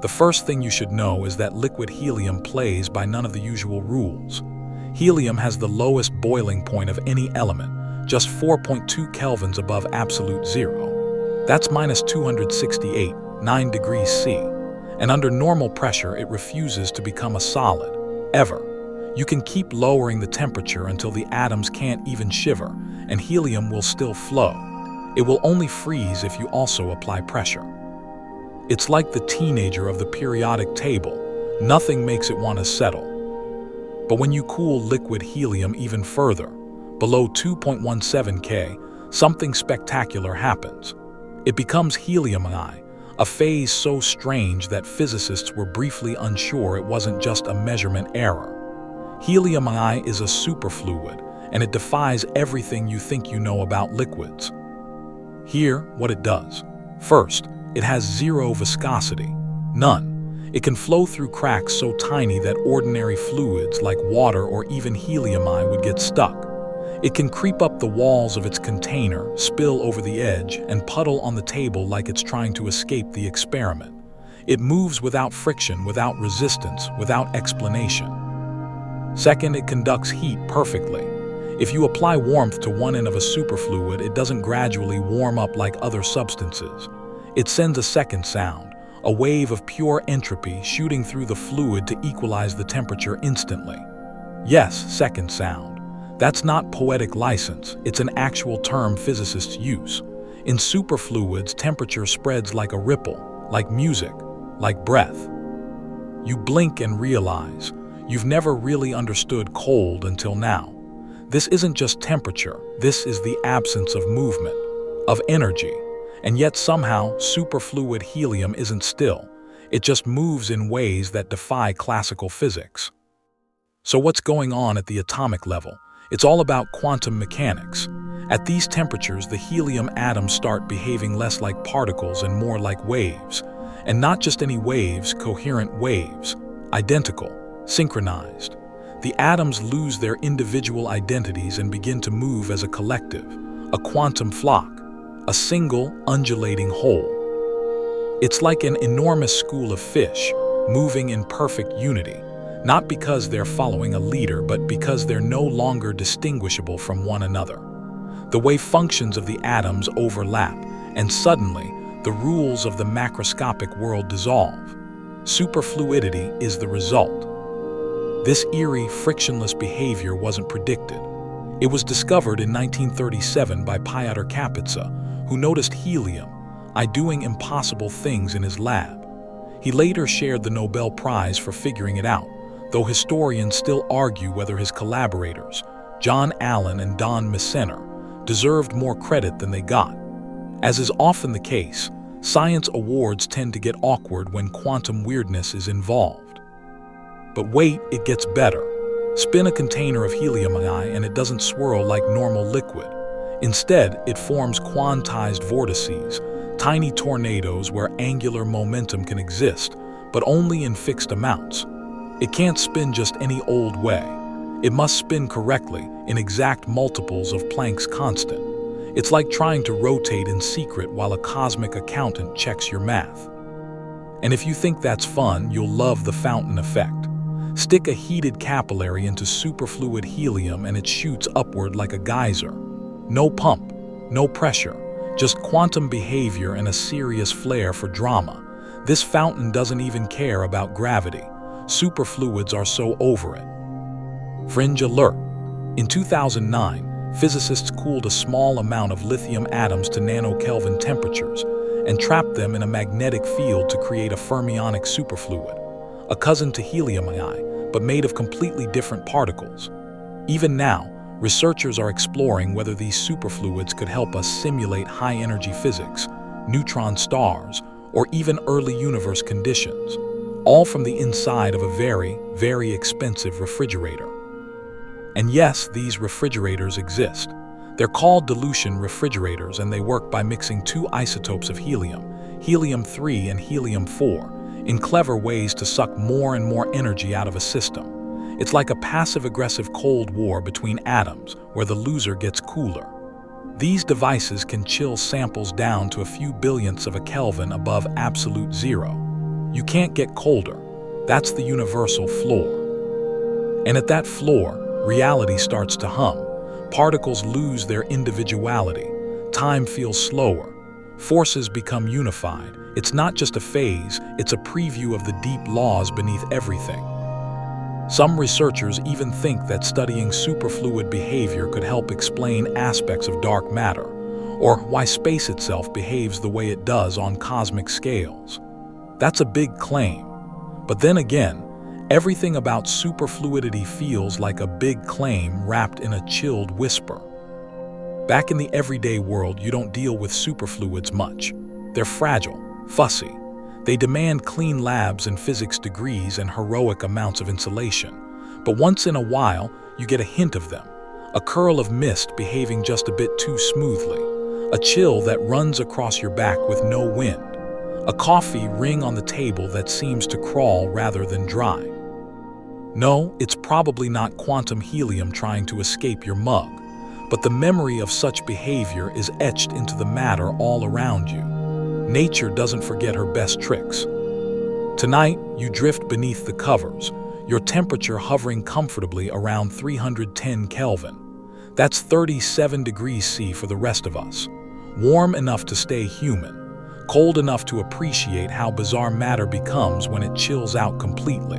The first thing you should know is that liquid helium plays by none of the usual rules. Helium has the lowest boiling point of any element, just 4.2 kelvins above absolute zero. That's minus 268, 9 degrees C. And under normal pressure, it refuses to become a solid, ever. You can keep lowering the temperature until the atoms can't even shiver, and helium will still flow. It will only freeze if you also apply pressure. It's like the teenager of the periodic table. Nothing makes it want to settle. But when you cool liquid helium even further, below 2.17 K, something spectacular happens. It becomes helium I, a phase so strange that physicists were briefly unsure it wasn't just a measurement error. Helium I is a superfluid, and it defies everything you think you know about liquids. Here, what it does. First, it has zero viscosity. None. It can flow through cracks so tiny that ordinary fluids like water or even helium I would get stuck. It can creep up the walls of its container, spill over the edge, and puddle on the table like it's trying to escape the experiment. It moves without friction, without resistance, without explanation. Second, it conducts heat perfectly. If you apply warmth to one end of a superfluid, it doesn't gradually warm up like other substances. It sends a second sound, a wave of pure entropy shooting through the fluid to equalize the temperature instantly. Yes, second sound. That's not poetic license, it's an actual term physicists use. In superfluids, temperature spreads like a ripple, like music, like breath. You blink and realize, you've never really understood cold until now. This isn't just temperature, this is the absence of movement, of energy. And yet somehow, superfluid helium isn't still. It just moves in ways that defy classical physics. So what's going on at the atomic level? It's all about quantum mechanics. At these temperatures, the helium atoms start behaving less like particles and more like waves. And not just any waves, coherent waves. Identical, synchronized. The atoms lose their individual identities and begin to move as a collective, a quantum flock, a single, undulating whole. It's like an enormous school of fish, moving in perfect unity, not because they're following a leader, but because they're no longer distinguishable from one another. The wave functions of the atoms overlap, and suddenly, the rules of the macroscopic world dissolve. Superfluidity is the result. This eerie, frictionless behavior wasn't predicted. It was discovered in 1937 by Piotr Kapitsa, who noticed helium doing impossible things in his lab. He later shared the Nobel Prize for figuring it out, though historians still argue whether his collaborators, John Allen and Don Messener, deserved more credit than they got. As is often the case, science awards tend to get awkward when quantum weirdness is involved. But wait, it gets better. Spin a container of helium and it doesn't swirl like normal liquid. Instead, it forms quantized vortices, tiny tornadoes where angular momentum can exist, but only in fixed amounts. It can't spin just any old way. It must spin correctly, in exact multiples of Planck's constant. It's like trying to rotate in secret while a cosmic accountant checks your math. And if you think that's fun, you'll love the fountain effect. Stick a heated capillary into superfluid helium and it shoots upward like a geyser. No pump, no pressure, just quantum behavior and a serious flair for drama. This fountain doesn't even care about gravity. Superfluids are so over it. Fringe alert. In 2009, physicists cooled a small amount of lithium atoms to nanokelvin temperatures and trapped them in a magnetic field to create a fermionic superfluid, a cousin to helium, but made of completely different particles. Even now, researchers are exploring whether these superfluids could help us simulate high-energy physics, neutron stars, or even early universe conditions, all from the inside of a very, very expensive refrigerator. And yes, these refrigerators exist. They're called dilution refrigerators, and they work by mixing two isotopes of helium, helium-3 and helium-4, in clever ways to suck more and more energy out of a system. It's like a passive-aggressive Cold War between atoms, where the loser gets cooler. These devices can chill samples down to a few billionths of a Kelvin above absolute zero. You can't get colder. That's the universal floor. And at that floor, reality starts to hum. Particles lose their individuality. Time feels slower. Forces become unified. It's not just a phase, it's a preview of the deep laws beneath everything. Some researchers even think that studying superfluid behavior could help explain aspects of dark matter, or why space itself behaves the way it does on cosmic scales. That's a big claim. But then again, everything about superfluidity feels like a big claim wrapped in a chilled whisper. Back in the everyday world, you don't deal with superfluids much. They're fragile, fussy. They demand clean labs and physics degrees and heroic amounts of insulation. But once in a while, you get a hint of them. A curl of mist behaving just a bit too smoothly. A chill that runs across your back with no wind. A coffee ring on the table that seems to crawl rather than dry. No, it's probably not quantum helium trying to escape your mug, but the memory of such behavior is etched into the matter all around you. Nature doesn't forget her best tricks. Tonight, you drift beneath the covers, your temperature hovering comfortably around 310 Kelvin. That's 37 degrees C for the rest of us. Warm enough to stay human, cold enough to appreciate how bizarre matter becomes when it chills out completely.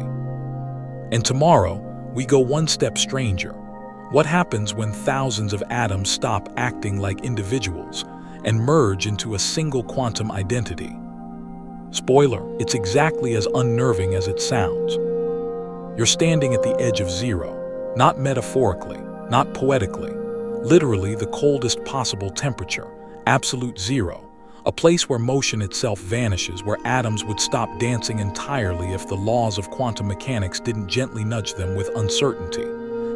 And tomorrow, we go one step stranger. What happens when thousands of atoms stop acting like individuals and merge into a single quantum identity? Spoiler, it's exactly as unnerving as it sounds. You're standing at the edge of zero, not metaphorically, not poetically, literally the coldest possible temperature, absolute zero, a place where motion itself vanishes, where atoms would stop dancing entirely if the laws of quantum mechanics didn't gently nudge them with uncertainty.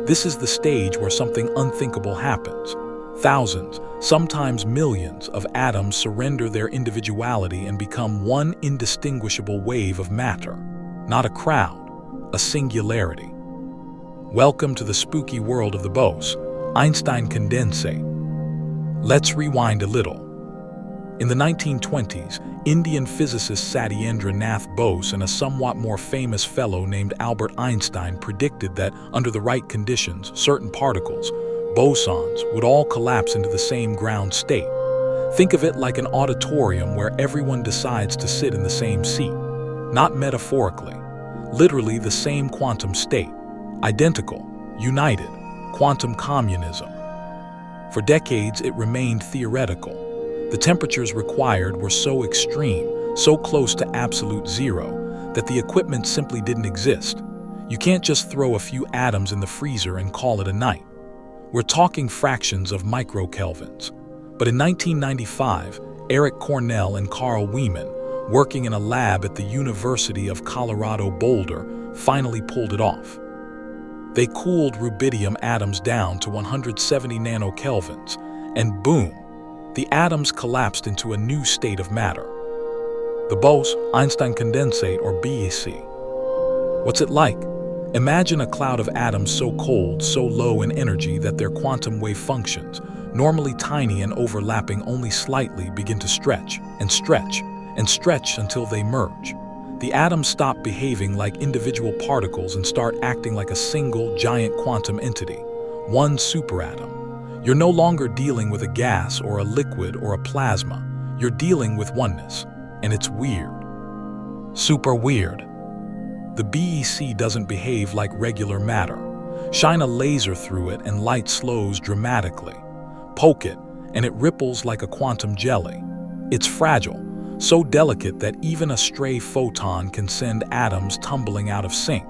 This is the stage where something unthinkable happens. Thousands, sometimes millions, of atoms surrender their individuality and become one indistinguishable wave of matter. Not a crowd, a singularity. Welcome to the spooky world of the Bose-Einstein condensate. Let's rewind a little. In the 1920s, Indian physicist Satyendra Nath Bose and a somewhat more famous fellow named Albert Einstein predicted that, under the right conditions, certain particles, bosons, would all collapse into the same ground state. Think of it like an auditorium where everyone decides to sit in the same seat. Not metaphorically. Literally the same quantum state. Identical, united, quantum communism. For decades, it remained theoretical. The temperatures required were so extreme, so close to absolute zero, that the equipment simply didn't exist. You can't just throw a few atoms in the freezer and call it a night. We're talking fractions of microkelvins. But in 1995, Eric Cornell and Carl Wieman, working in a lab at the University of Colorado Boulder, finally pulled it off. They cooled rubidium atoms down to 170 nanokelvins, and boom, the atoms collapsed into a new state of matter. The Bose-Einstein condensate, or BEC. What's it like? Imagine a cloud of atoms so cold, so low in energy that their quantum wave functions, normally tiny and overlapping only slightly, begin to stretch and stretch and stretch until they merge. The atoms stop behaving like individual particles and start acting like a single, giant quantum entity, one superatom. You're no longer dealing with a gas or a liquid or a plasma. You're dealing with oneness, and it's weird. Super weird. The BEC doesn't behave like regular matter. Shine a laser through it and light slows dramatically. Poke it, and it ripples like a quantum jelly. It's fragile, so delicate that even a stray photon can send atoms tumbling out of sync.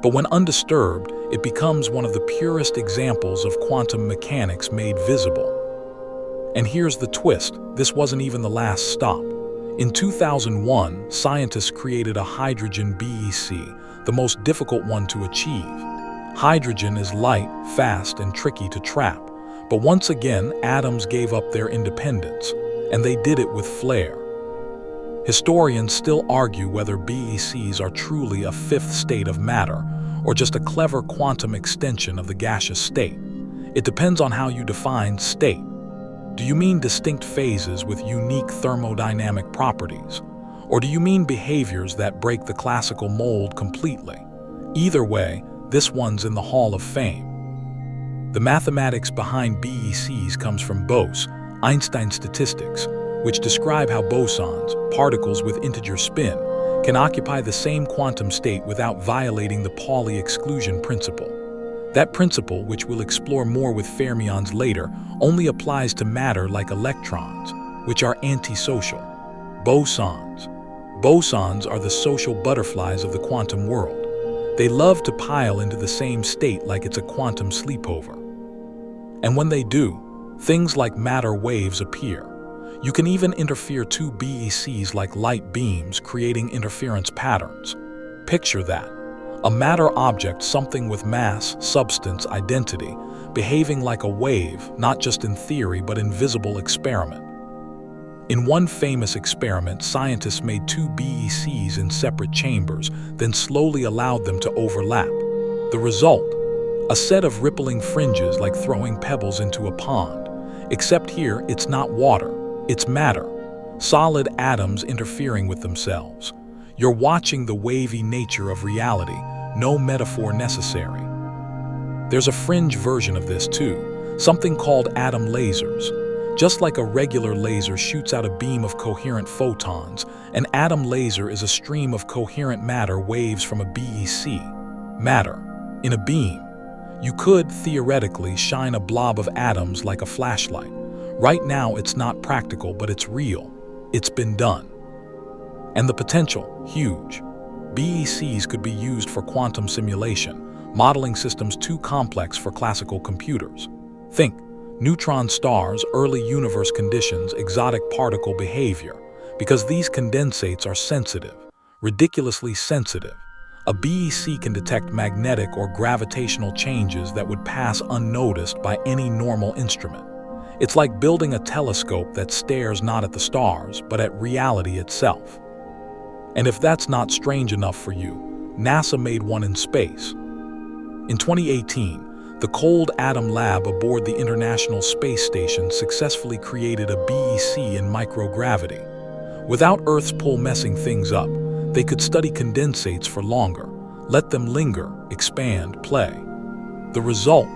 But when undisturbed, it becomes one of the purest examples of quantum mechanics made visible. And here's the twist, this wasn't even the last stop. In 2001, scientists created a hydrogen BEC, the most difficult one to achieve. Hydrogen is light, fast, and tricky to trap. But once again, atoms gave up their independence, and they did it with flair. Historians still argue whether BECs are truly a fifth state of matter, or just a clever quantum extension of the gaseous state. It depends on how you define state. Do you mean distinct phases with unique thermodynamic properties? Or do you mean behaviors that break the classical mold completely? Either way, this one's in the Hall of Fame. The mathematics behind BECs comes from Bose-Einstein statistics, which describe how bosons, particles with integer spin, can occupy the same quantum state without violating the Pauli exclusion principle. That principle, which we'll explore more with fermions later, only applies to matter like electrons, which are antisocial. Bosons. Bosons are the social butterflies of the quantum world. They love to pile into the same state like it's a quantum sleepover. And when they do, things like matter waves appear. You can even interfere two BECs like light beams, creating interference patterns. Picture that. A matter object, something with mass, substance, identity, behaving like a wave, not just in theory but in visible experiment. In one famous experiment, scientists made two BECs in separate chambers, then slowly allowed them to overlap. The result? A set of rippling fringes like throwing pebbles into a pond. Except here, it's not water. It's matter, solid atoms interfering with themselves. You're watching the wavy nature of reality, no metaphor necessary. There's a fringe version of this too, something called atom lasers. Just like a regular laser shoots out a beam of coherent photons, an atom laser is a stream of coherent matter waves from a BEC. Matter, in a beam. You could, theoretically, shine a blob of atoms like a flashlight. Right now, it's not practical, but it's real. It's been done. And the potential, huge. BECs could be used for quantum simulation, modeling systems too complex for classical computers. Think, neutron stars, early universe conditions, exotic particle behavior, because these condensates are sensitive, ridiculously sensitive. A BEC can detect magnetic or gravitational changes that would pass unnoticed by any normal instrument. It's like building a telescope that stares not at the stars, but at reality itself. And if that's not strange enough for you, NASA made one in space. In 2018, the Cold Atom Lab aboard the International Space Station successfully created a BEC in microgravity. Without Earth's pull messing things up, they could study condensates for longer, let them linger, expand, play. The result?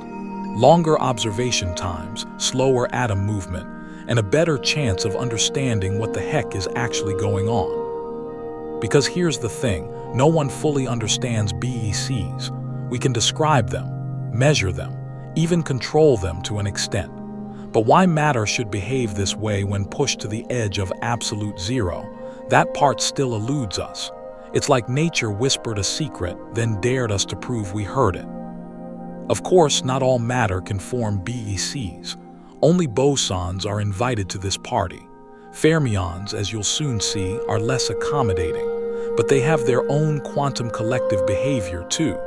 Longer observation times, slower atom movement, and a better chance of understanding what the heck is actually going on. Because here's the thing, no one fully understands BECs. We can describe them, measure them, even control them to an extent. But why matter should behave this way when pushed to the edge of absolute zero? That part still eludes us. It's like nature whispered a secret, then dared us to prove we heard it. Of course, not all matter can form BECs. Only bosons are invited to this party. Fermions, as you'll soon see, are less accommodating, but they have their own quantum collective behavior too,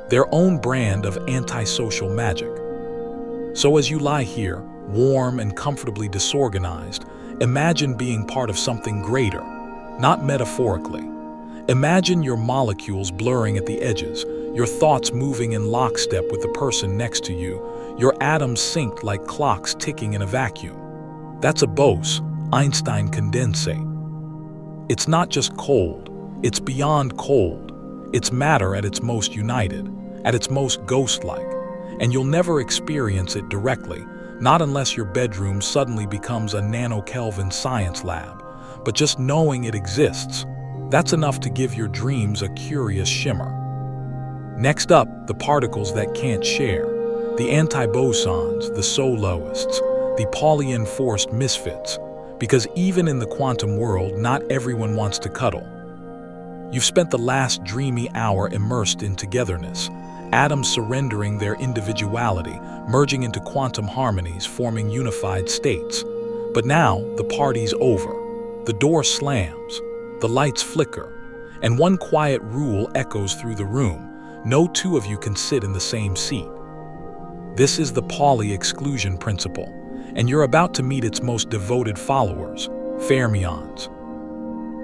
their own brand of antisocial magic. So as you lie here, warm and comfortably disorganized, imagine being part of something greater, not metaphorically. Imagine your molecules blurring at the edges, your thoughts moving in lockstep with the person next to you, your atoms synced like clocks ticking in a vacuum. That's a Bose-Einstein condensate. It's not just cold, it's beyond cold. It's matter at its most united, at its most ghost-like, and you'll never experience it directly, not unless your bedroom suddenly becomes a nano-Kelvin science lab. But just knowing it exists, that's enough to give your dreams a curious shimmer. Next up, the particles that can't share, the antibosons, the soloists, the Pauli-enforced misfits, because even in the quantum world, not everyone wants to cuddle. You've spent the last dreamy hour immersed in togetherness, atoms surrendering their individuality, merging into quantum harmonies, forming unified states. But now, the party's over. The door slams, the lights flicker, and one quiet rule echoes through the room: no two of you can sit in the same seat. This is the Pauli exclusion principle, and you're about to meet its most devoted followers, fermions.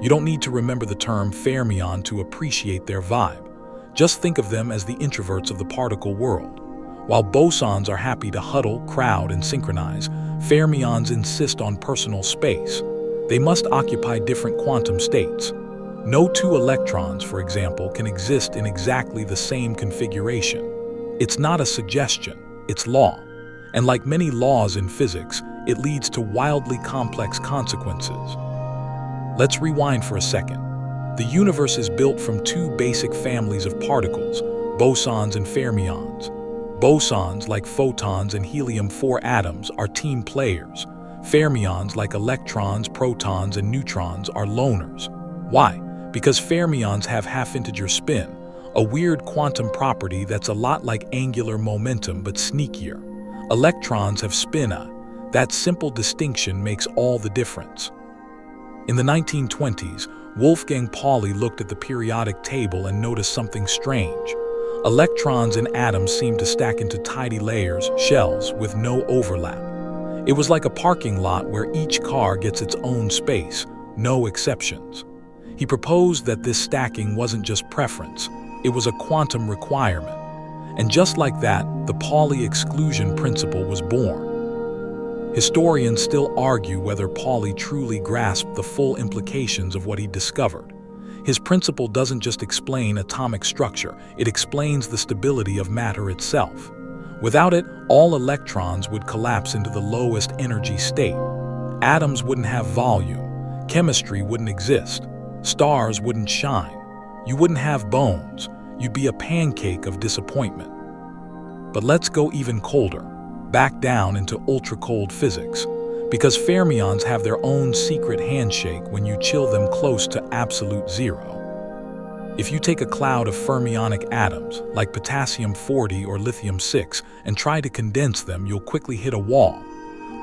You don't need to remember the term fermion to appreciate their vibe. Just think of them as the introverts of the particle world. While bosons are happy to huddle, crowd, and synchronize, fermions insist on personal space. They must occupy different quantum states. No two electrons, for example, can exist in exactly the same configuration. It's not a suggestion, it's law. And like many laws in physics, it leads to wildly complex consequences. Let's rewind for a second. The universe is built from two basic families of particles, bosons and fermions. Bosons, like photons and helium-4 atoms, are team players. Fermions, like electrons, protons, and neutrons, are loners. Why? Because fermions have half-integer spin, a weird quantum property that's a lot like angular momentum but sneakier. Electrons have spin-a. That simple distinction makes all the difference. In the 1920s, Wolfgang Pauli looked at the periodic table and noticed something strange. Electrons and atoms seemed to stack into tidy layers, shells, with no overlap. It was like a parking lot where each car gets its own space, no exceptions. He proposed that this stacking wasn't just preference, it was a quantum requirement. And just like that, the Pauli exclusion principle was born. Historians still argue whether Pauli truly grasped the full implications of what he discovered. His principle doesn't just explain atomic structure, it explains the stability of matter itself. Without it, all electrons would collapse into the lowest energy state. Atoms wouldn't have volume, chemistry wouldn't exist, stars wouldn't shine. You wouldn't have bones, you'd be a pancake of disappointment. But let's go even colder, back down into ultra-cold physics, because fermions have their own secret handshake when you chill them close to absolute zero. If you take a cloud of fermionic atoms, like potassium-40 or lithium-6, and try to condense them, you'll quickly hit a wall.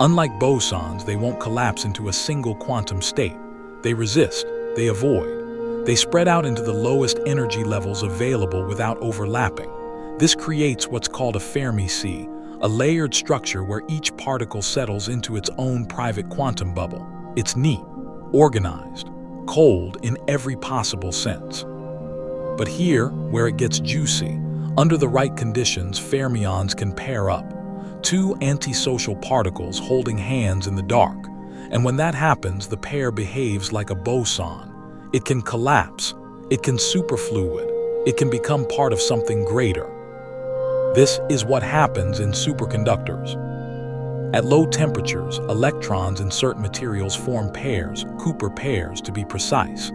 Unlike bosons, they won't collapse into a single quantum state. They resist, they avoid. They spread out into the lowest energy levels available without overlapping. This creates what's called a Fermi sea, a layered structure where each particle settles into its own private quantum bubble. It's neat, organized, cold in every possible sense. But here, where it gets juicy, under the right conditions, fermions can pair up. Two antisocial particles holding hands in the dark. And when that happens, the pair behaves like a boson. It can collapse, it can superfluid, it can become part of something greater. This is what happens in superconductors. At low temperatures, electrons in certain materials form pairs, Cooper pairs to be precise.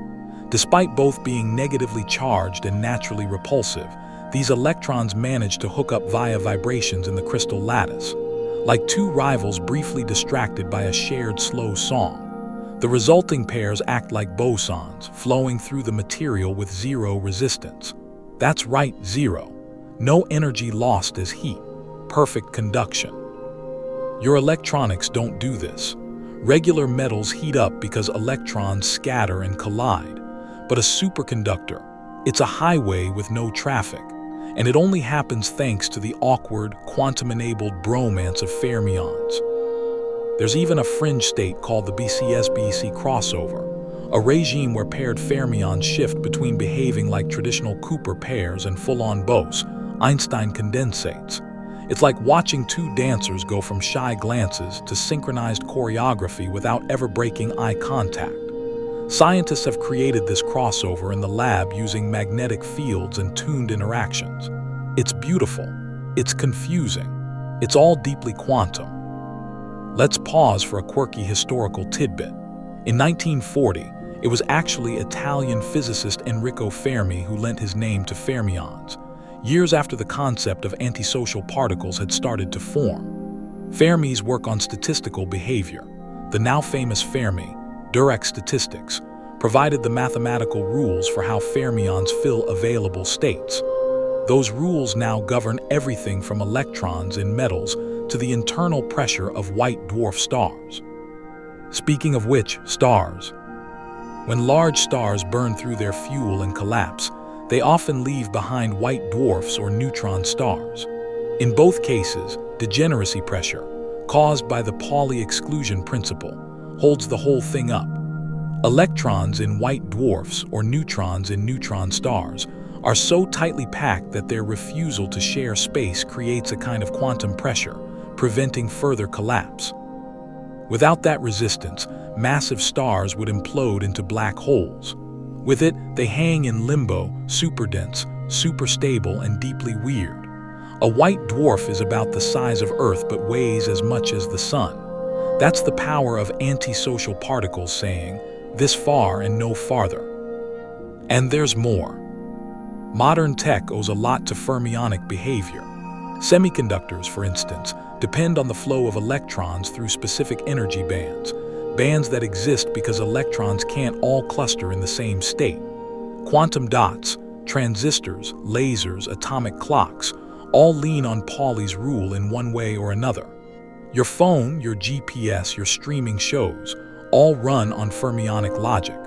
Despite both being negatively charged and naturally repulsive, these electrons manage to hook up via vibrations in the crystal lattice, like two rivals briefly distracted by a shared slow song. The resulting pairs act like bosons, flowing through the material with zero resistance. That's right, zero. No energy lost as heat. Perfect conduction. Your electronics don't do this. Regular metals heat up because electrons scatter and collide. But a superconductor, it's a highway with no traffic. And it only happens thanks to the awkward, quantum-enabled bromance of fermions. There's even a fringe state called the BCS-BEC crossover, a regime where paired fermions shift between behaving like traditional Cooper pairs and full-on Bose-Einstein condensates. It's like watching two dancers go from shy glances to synchronized choreography without ever breaking eye contact. Scientists have created this crossover in the lab using magnetic fields and tuned interactions. It's beautiful. It's confusing. It's all deeply quantum. Let's pause for a quirky historical tidbit. In 1940, it was actually Italian physicist Enrico Fermi who lent his name to fermions, years after the concept of antisocial particles had started to form. Fermi's work on statistical behavior, the now famous Fermi, Dirac statistics, provided the mathematical rules for how fermions fill available states. Those rules now govern everything from electrons in metals to the internal pressure of white dwarf stars. Speaking of which, stars. When large stars burn through their fuel and collapse, they often leave behind white dwarfs or neutron stars. In both cases, degeneracy pressure, caused by the Pauli exclusion principle, holds the whole thing up. Electrons in white dwarfs or neutrons in neutron stars are so tightly packed that their refusal to share space creates a kind of quantum pressure, preventing further collapse. Without that resistance, massive stars would implode into black holes. With it, they hang in limbo, superdense, superstable, and deeply weird. A white dwarf is about the size of Earth but weighs as much as the Sun. That's the power of antisocial particles saying, this far and no farther. And there's more. Modern tech owes a lot to fermionic behavior. Semiconductors, for instance, depend on the flow of electrons through specific energy bands, bands that exist because electrons can't all cluster in the same state. Quantum dots, transistors, lasers, atomic clocks, all lean on Pauli's rule in one way or another. Your phone, your GPS, your streaming shows, all run on fermionic logic.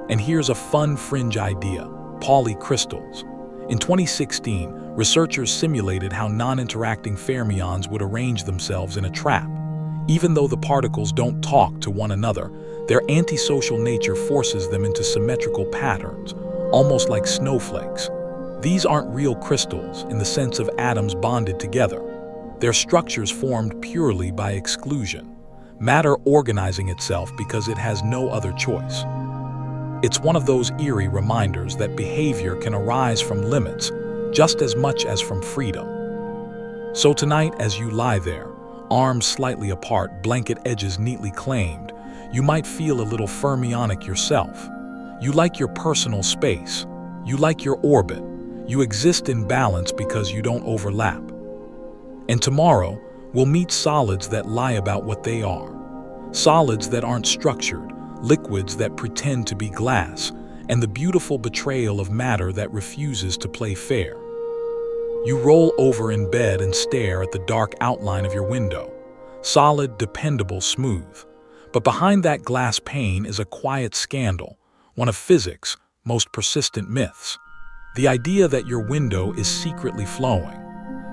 And here's a fun fringe idea, Pauli crystals. In 2016, researchers simulated how non-interacting fermions would arrange themselves in a trap. Even though the particles don't talk to one another, their antisocial nature forces them into symmetrical patterns, almost like snowflakes. These aren't real crystals in the sense of atoms bonded together. They're structures formed purely by exclusion, matter organizing itself because it has no other choice. It's one of those eerie reminders that behavior can arise from limits just as much as from freedom. So tonight, as you lie there, arms slightly apart, blanket edges neatly claimed, you might feel a little fermionic yourself. You like your personal space. You like your orbit. You exist in balance because you don't overlap. And tomorrow, we'll meet solids that lie about what they are. Solids that aren't structured, liquids that pretend to be glass, and the beautiful betrayal of matter that refuses to play fair. You roll over in bed and stare at the dark outline of your window. Solid, dependable, smooth. But behind that glass pane is a quiet scandal, one of physics' most persistent myths. The idea that your window is secretly flowing.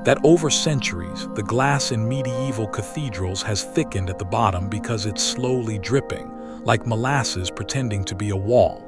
That over centuries, the glass in medieval cathedrals has thickened at the bottom because it's slowly dripping, like molasses pretending to be a wall.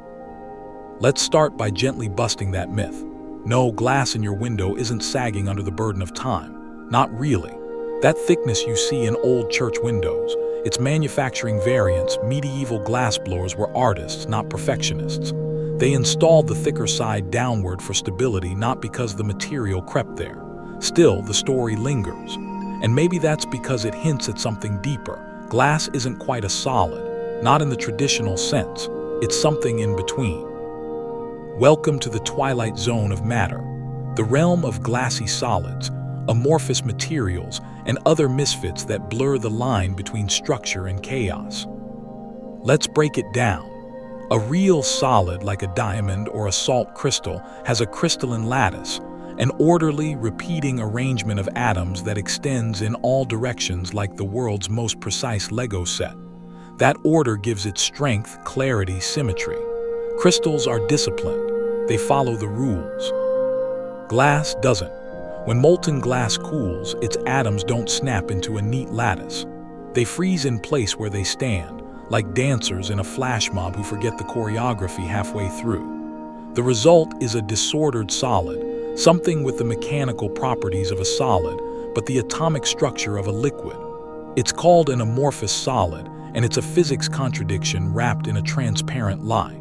Let's start by gently busting that myth. No, glass in your window isn't sagging under the burden of time. Not really. That thickness you see in old church windows, its manufacturing variants, medieval glassblowers were artists, not perfectionists. They installed the thicker side downward for stability, not because the material crept there. Still, the story lingers. And maybe that's because it hints at something deeper. Glass isn't quite a solid, not in the traditional sense. It's something in between. Welcome to the twilight zone of matter, the realm of glassy solids, amorphous materials, and other misfits that blur the line between structure and chaos. Let's break it down. A real solid, like a diamond or a salt crystal, has a crystalline lattice, an orderly, repeating arrangement of atoms that extends in all directions like the world's most precise Lego set. That order gives it strength, clarity, symmetry. Crystals are disciplined. They follow the rules. Glass doesn't. When molten glass cools, its atoms don't snap into a neat lattice. They freeze in place where they stand, like dancers in a flash mob who forget the choreography halfway through. The result is a disordered solid, something with the mechanical properties of a solid, but the atomic structure of a liquid. It's called an amorphous solid, and it's a physics contradiction wrapped in a transparent lie.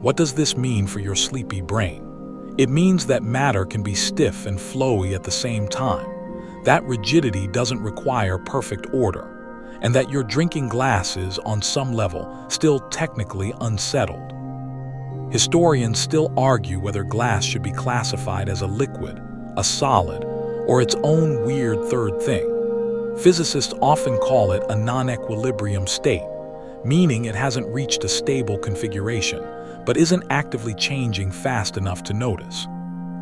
What does this mean for your sleepy brain? It means that matter can be stiff and flowy at the same time. That rigidity doesn't require perfect order, and that your drinking glass is, on some level, still technically unsettled. Historians still argue whether glass should be classified as a liquid, a solid, or its own weird third thing. Physicists often call it a non-equilibrium state, meaning it hasn't reached a stable configuration, but isn't actively changing fast enough to notice.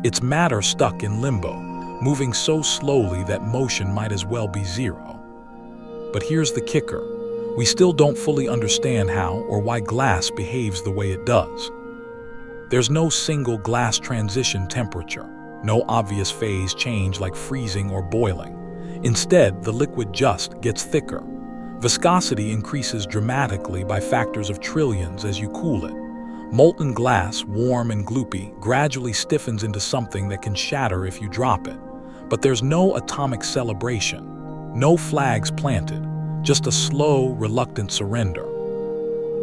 It's matter stuck in limbo, moving so slowly that motion might as well be zero. But here's the kicker. We still don't fully understand how or why glass behaves the way it does. There's no single glass transition temperature, no obvious phase change like freezing or boiling. Instead, the liquid just gets thicker. Viscosity increases dramatically by factors of trillions as you cool it. Molten glass, warm and gloopy, gradually stiffens into something that can shatter if you drop it. But there's no atomic celebration, no flags planted, just a slow, reluctant surrender.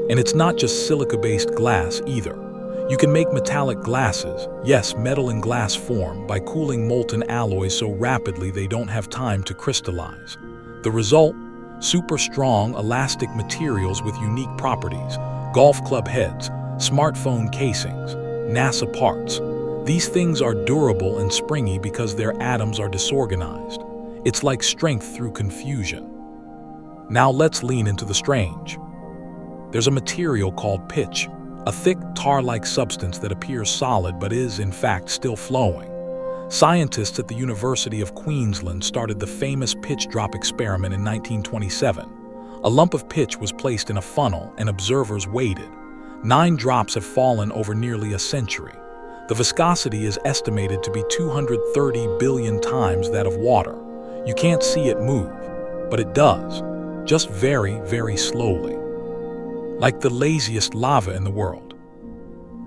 And it's not just silica-based glass either. You can make metallic glasses, yes, metal in glass form, by cooling molten alloys so rapidly they don't have time to crystallize. The result? Super strong, elastic materials with unique properties, golf club heads, smartphone casings, NASA parts. These things are durable and springy because their atoms are disorganized. It's like strength through confusion. Now let's lean into the strange. There's a material called pitch, a thick, tar-like substance that appears solid but is, in fact, still flowing. Scientists at the University of Queensland started the famous pitch drop experiment in 1927. A lump of pitch was placed in a funnel and observers waited. 9 drops have fallen over nearly a century. The viscosity is estimated to be 230 billion times that of water. You can't see it move, but it does, just very, very slowly. Like the laziest lava in the world.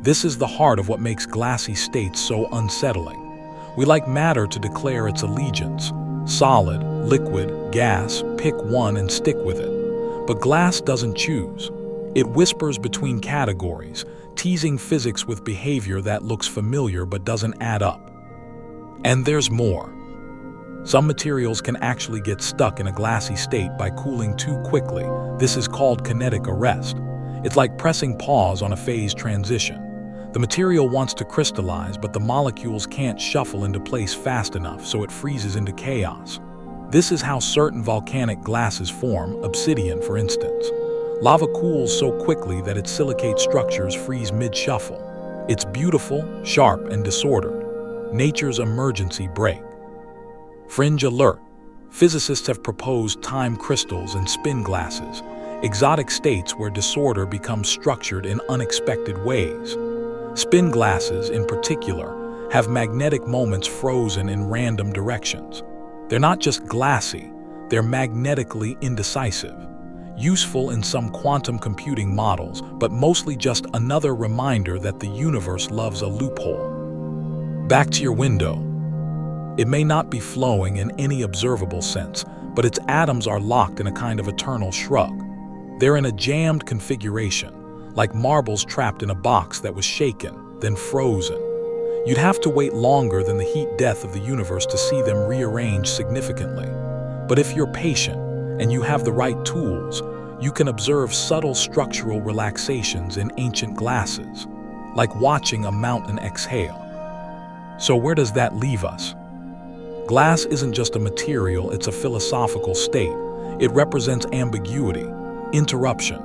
This is the heart of what makes glassy states so unsettling. We like matter to declare its allegiance. Solid, liquid, gas, pick one and stick with it. But glass doesn't choose. It whispers between categories, teasing physics with behavior that looks familiar but doesn't add up. And there's more. Some materials can actually get stuck in a glassy state by cooling too quickly. This is called kinetic arrest. It's like pressing pause on a phase transition. The material wants to crystallize, but the molecules can't shuffle into place fast enough, so it freezes into chaos. This is how certain volcanic glasses form, obsidian for instance. Lava cools so quickly that its silicate structures freeze mid-shuffle. It's beautiful, sharp, and disordered. Nature's emergency brake. Fringe alert. Physicists have proposed time crystals and spin glasses, exotic states where disorder becomes structured in unexpected ways. Spin glasses, in particular, have magnetic moments frozen in random directions. They're not just glassy, they're magnetically indecisive. Useful in some quantum computing models, but mostly just another reminder that the universe loves a loophole. Back to your window. It may not be flowing in any observable sense, but its atoms are locked in a kind of eternal shrug. They're in a jammed configuration, like marbles trapped in a box that was shaken, then frozen. You'd have to wait longer than the heat death of the universe to see them rearrange significantly. But if you're patient, and you have the right tools, you can observe subtle structural relaxations in ancient glasses, like watching a mountain exhale. So where does that leave us? Glass isn't just a material, it's a philosophical state. It represents ambiguity, interruption,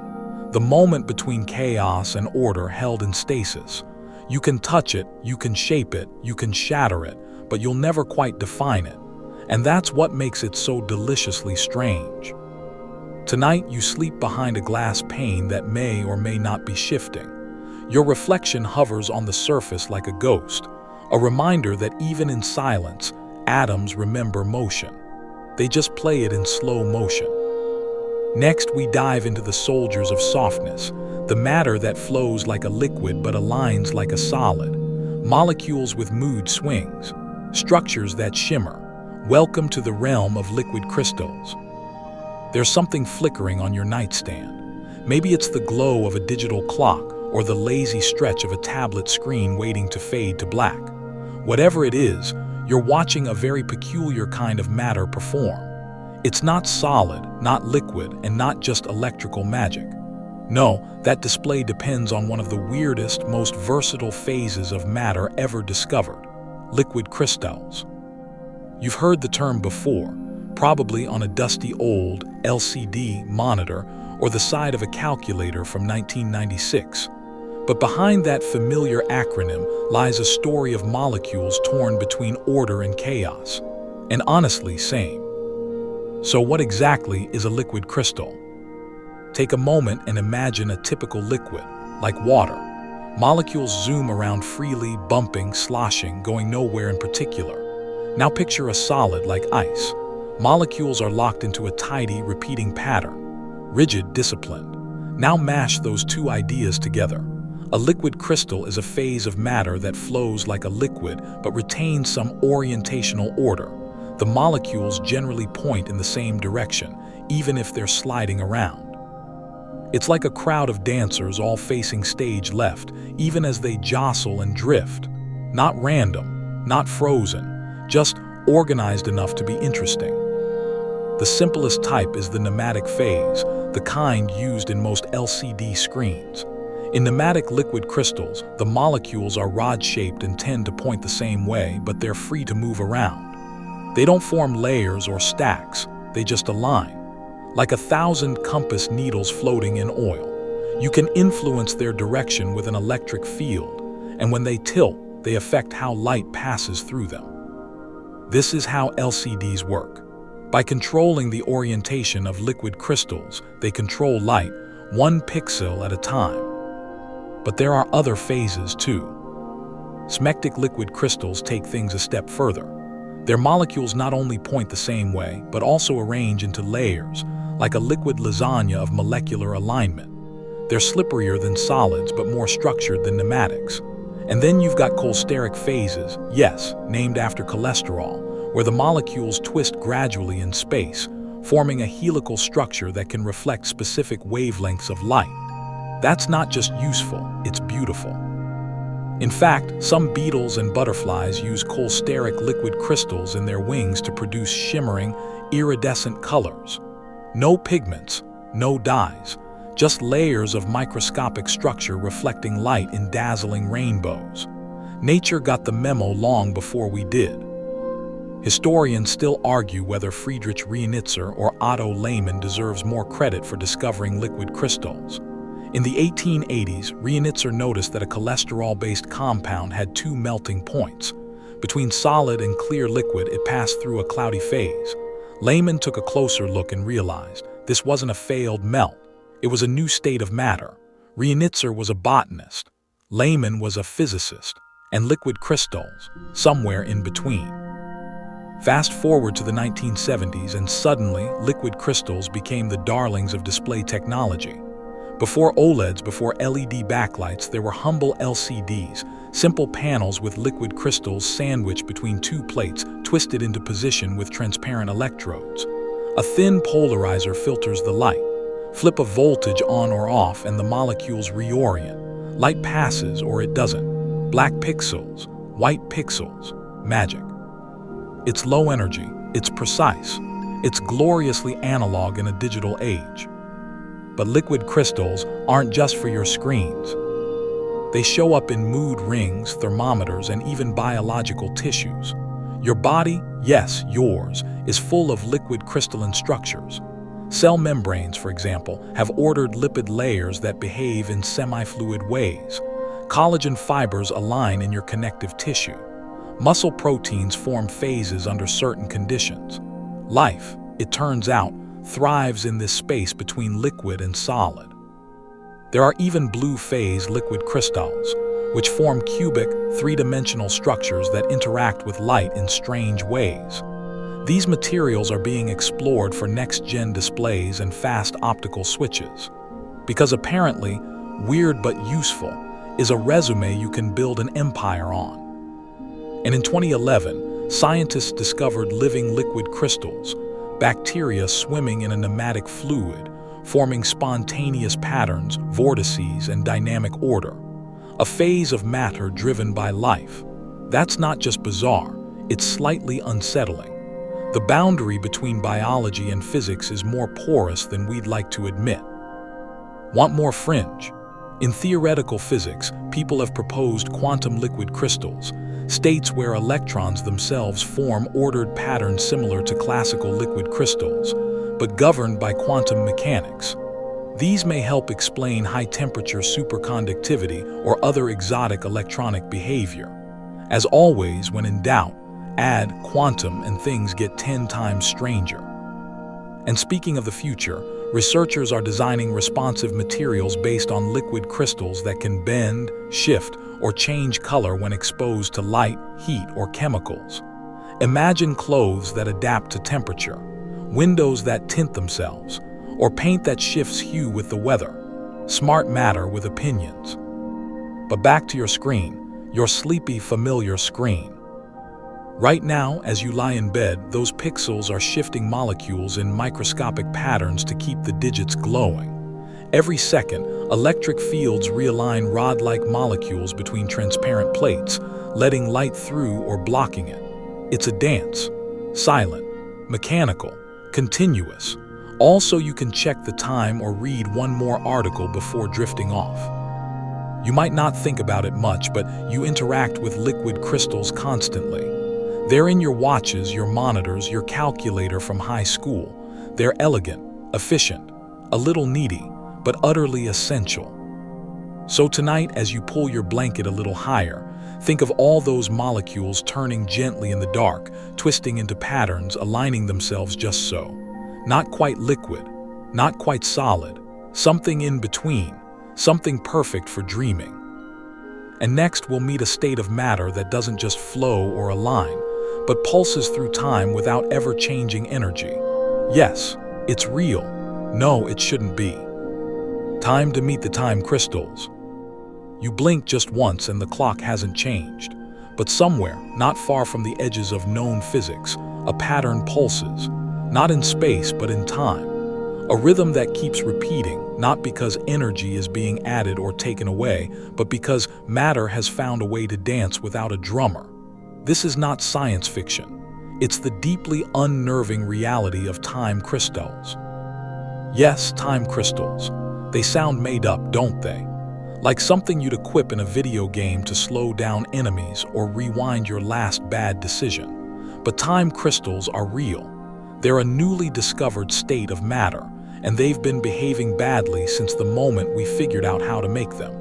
the moment between chaos and order held in stasis. You can touch it, you can shape it, you can shatter it, but you'll never quite define it. And that's what makes it so deliciously strange. Tonight, you sleep behind a glass pane that may or may not be shifting. Your reflection hovers on the surface like a ghost, a reminder that even in silence, atoms remember motion. They just play it in slow motion. Next, we dive into the soldiers of softness, the matter that flows like a liquid but aligns like a solid, molecules with mood swings, structures that shimmer. Welcome to the realm of liquid crystals. There's something flickering on your nightstand. Maybe it's the glow of a digital clock or the lazy stretch of a tablet screen waiting to fade to black. Whatever it is, you're watching a very peculiar kind of matter perform. It's not solid, not liquid, and not just electrical magic. No, that display depends on one of the weirdest, most versatile phases of matter ever discovered: liquid crystals. You've heard the term before, probably on a dusty old LCD monitor or the side of a calculator from 1996. But behind that familiar acronym lies a story of molecules torn between order and chaos. And honestly, same. So what exactly is a liquid crystal? Take a moment and imagine a typical liquid, like water. Molecules zoom around freely, bumping, sloshing, going nowhere in particular. Now picture a solid like ice. Molecules are locked into a tidy, repeating pattern. Rigid, disciplined. Now mash those two ideas together. A liquid crystal is a phase of matter that flows like a liquid but retains some orientational order. The molecules generally point in the same direction, even if they're sliding around. It's like a crowd of dancers all facing stage left, even as they jostle and drift. Not random, not frozen, just organized enough to be interesting. The simplest type is the nematic phase, the kind used in most LCD screens. In nematic liquid crystals, the molecules are rod-shaped and tend to point the same way, but they're free to move around. They don't form layers or stacks, they just align. Like 1,000 compass needles floating in oil. You can influence their direction with an electric field, and when they tilt, they affect how light passes through them. This is how LCDs work. By controlling the orientation of liquid crystals, they control light, one pixel at a time. But there are other phases too. Smectic liquid crystals take things a step further. Their molecules not only point the same way, but also arrange into layers, like a liquid lasagna of molecular alignment. They're slipperier than solids, but more structured than nematics. And then you've got cholesteric phases, yes, named after cholesterol, where the molecules twist gradually in space, forming a helical structure that can reflect specific wavelengths of light. That's not just useful, it's beautiful. In fact, some beetles and butterflies use cholesteric liquid crystals in their wings to produce shimmering, iridescent colors. No pigments, no dyes, just layers of microscopic structure reflecting light in dazzling rainbows. Nature got the memo long before we did. Historians still argue whether Friedrich Rienitzer or Otto Lehmann deserves more credit for discovering liquid crystals. In the 1880s, Rienitzer noticed that a cholesterol-based compound had two melting points. Between solid and clear liquid, it passed through a cloudy phase. Lehmann took a closer look and realized this wasn't a failed melt. It was a new state of matter. Rienitzer was a botanist. Lehmann was a physicist. And liquid crystals, somewhere in between. Fast forward to the 1970s, and suddenly, liquid crystals became the darlings of display technology. Before OLEDs, before LED backlights, there were humble LCDs, simple panels with liquid crystals sandwiched between two plates, twisted into position with transparent electrodes. A thin polarizer filters the light. Flip a voltage on or off and the molecules reorient. Light passes or it doesn't. Black pixels, white pixels, magic. It's low energy, it's precise, it's gloriously analog in a digital age. But liquid crystals aren't just for your screens. They show up in mood rings, thermometers, and even biological tissues. Your body, yes, yours, is full of liquid crystalline structures. Cell membranes, for example, have ordered lipid layers that behave in semi-fluid ways. Collagen fibers align in your connective tissue. Muscle proteins form phases under certain conditions. Life, it turns out, thrives in this space between liquid and solid. There are even blue-phase liquid crystals, which form cubic, three-dimensional structures that interact with light in strange ways. These materials are being explored for next-gen displays and fast optical switches. Because apparently, weird but useful is a resume you can build an empire on. And in 2011, scientists discovered living liquid crystals, bacteria swimming in a pneumatic fluid, forming spontaneous patterns, vortices, and dynamic order. A phase of matter driven by life. That's not just bizarre, it's slightly unsettling. The boundary between biology and physics is more porous than we'd like to admit. Want more fringe? In theoretical physics, people have proposed quantum liquid crystals, states where electrons themselves form ordered patterns similar to classical liquid crystals, but governed by quantum mechanics. These may help explain high-temperature superconductivity or other exotic electronic behavior. As always, when in doubt, add quantum and things get 10 times stranger. And speaking of the future, researchers are designing responsive materials based on liquid crystals that can bend, shift, or change color when exposed to light, heat, or chemicals. Imagine clothes that adapt to temperature, windows that tint themselves, or paint that shifts hue with the weather. Smart matter with opinions. But back to your screen, your sleepy, familiar screen. Right now, as you lie in bed, those pixels are shifting molecules in microscopic patterns to keep the digits glowing. Every second, electric fields realign rod-like molecules between transparent plates, letting light through or blocking it. It's a dance. Silent, mechanical, continuous. Also, you can check the time or read one more article before drifting off. You might not think about it much, but you interact with liquid crystals constantly. They're in your watches, your monitors, your calculator from high school. They're elegant, efficient, a little needy, but utterly essential. So tonight, as you pull your blanket a little higher, think of all those molecules turning gently in the dark, twisting into patterns, aligning themselves just so. Not quite liquid, not quite solid, something in between, something perfect for dreaming. And next, we'll meet a state of matter that doesn't just flow or align, but pulses through time without ever changing energy. Yes, it's real. No, it shouldn't be. Time to meet the time crystals. You blink just once and the clock hasn't changed. But somewhere, not far from the edges of known physics, a pattern pulses. Not in space, but in time. A rhythm that keeps repeating, not because energy is being added or taken away, but because matter has found a way to dance without a drummer. This is not science fiction. It's the deeply unnerving reality of time crystals. Yes, time crystals. They sound made up, don't they? Like something you'd equip in a video game to slow down enemies or rewind your last bad decision. But time crystals are real. They're a newly discovered state of matter, and they've been behaving badly since the moment we figured out how to make them.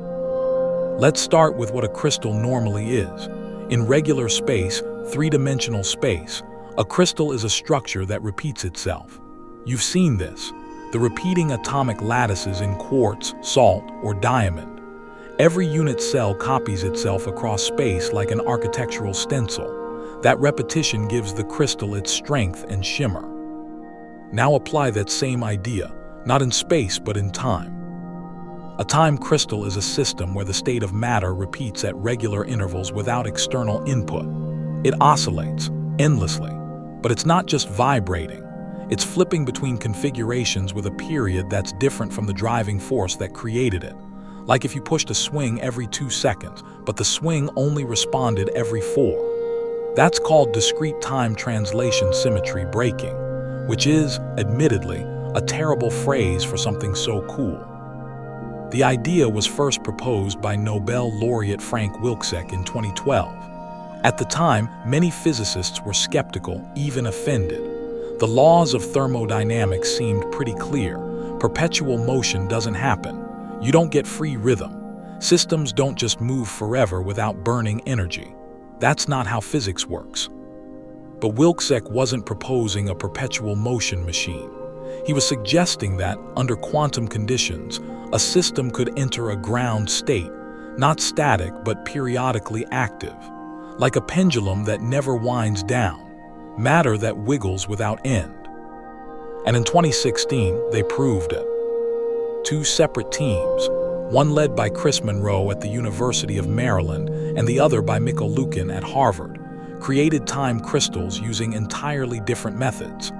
Let's start with what a crystal normally is. In regular space, three-dimensional space, a crystal is a structure that repeats itself. You've seen this, the repeating atomic lattices in quartz, salt, or diamond. Every unit cell copies itself across space like an architectural stencil. That repetition gives the crystal its strength and shimmer. Now apply that same idea, not in space but in time. A time crystal is a system where the state of matter repeats at regular intervals without external input. It oscillates endlessly, but it's not just vibrating. It's flipping between configurations with a period that's different from the driving force that created it. Like if you pushed a swing every 2 seconds, but the swing only responded every 4. That's called discrete time translation symmetry breaking, which is, admittedly, a terrible phrase for something so cool. The idea was first proposed by Nobel laureate Frank Wilczek in 2012. At the time, many physicists were skeptical, even offended. The laws of thermodynamics seemed pretty clear. Perpetual motion doesn't happen. You don't get free rhythm. Systems don't just move forever without burning energy. That's not how physics works. But Wilczek wasn't proposing a perpetual motion machine. He was suggesting that, under quantum conditions, a system could enter a ground state, not static but periodically active, like a pendulum that never winds down, matter that wiggles without end. And in 2016, they proved it. 2 separate teams, one led by Chris Monroe at the University of Maryland and the other by Mikhail Lukin at Harvard, created time crystals using entirely different methods.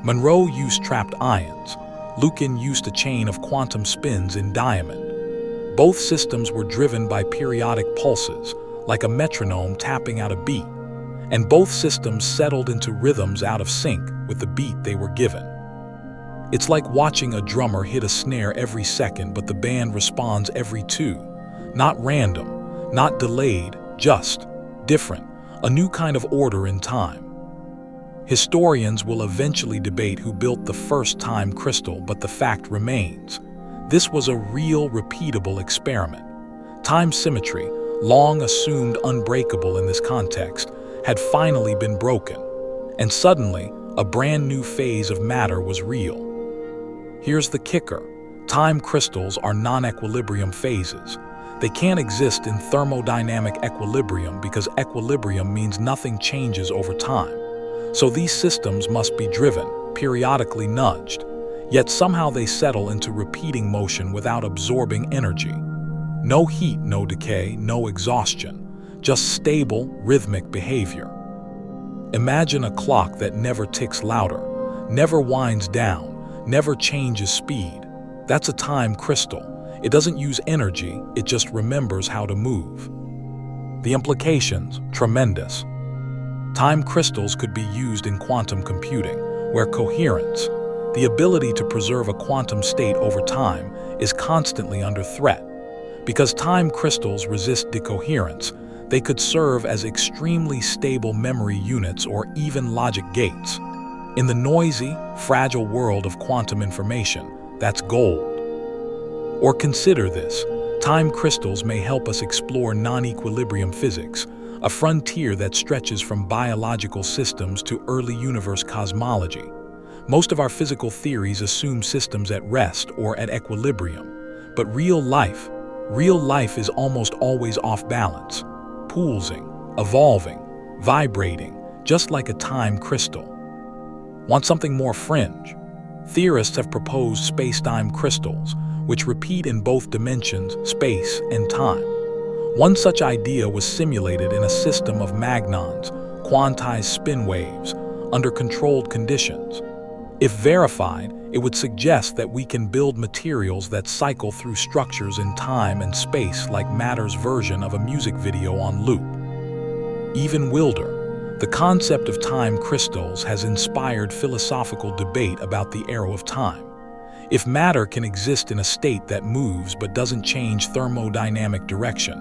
Monroe used trapped ions. Lukin used a chain of quantum spins in diamond. Both systems were driven by periodic pulses, like a metronome tapping out a beat, and both systems settled into rhythms out of sync with the beat they were given. It's like watching a drummer hit a snare every second, but the band responds every 2. Not random, not delayed, just different, a new kind of order in time. Historians will eventually debate who built the first time crystal, but the fact remains. This was a real, repeatable experiment. Time symmetry, long assumed unbreakable in this context, had finally been broken, and suddenly, a brand new phase of matter was real. Here's the kicker. Time crystals are non-equilibrium phases. They can't exist in thermodynamic equilibrium because equilibrium means nothing changes over time. So these systems must be driven, periodically nudged, yet somehow they settle into repeating motion without absorbing energy. No heat, no decay, no exhaustion, just stable, rhythmic behavior. Imagine a clock that never ticks louder, never winds down, never changes speed. That's a time crystal. It doesn't use energy, it just remembers how to move. The implications, tremendous. Time crystals could be used in quantum computing, where coherence, the ability to preserve a quantum state over time, is constantly under threat. Because time crystals resist decoherence, they could serve as extremely stable memory units or even logic gates. In the noisy, fragile world of quantum information, that's gold. Or consider this, time crystals may help us explore non-equilibrium physics, a frontier that stretches from biological systems to early universe cosmology. Most of our physical theories assume systems at rest or at equilibrium, but real life is almost always off balance, pulsing, evolving, vibrating, just like a time crystal. Want something more fringe? Theorists have proposed space-time crystals, which repeat in both dimensions, space and time. One such idea was simulated in a system of magnons, quantized spin waves, under controlled conditions. If verified, it would suggest that we can build materials that cycle through structures in time and space like matter's version of a music video on loop. Even wilder, the concept of time crystals has inspired philosophical debate about the arrow of time. If matter can exist in a state that moves but doesn't change thermodynamic direction,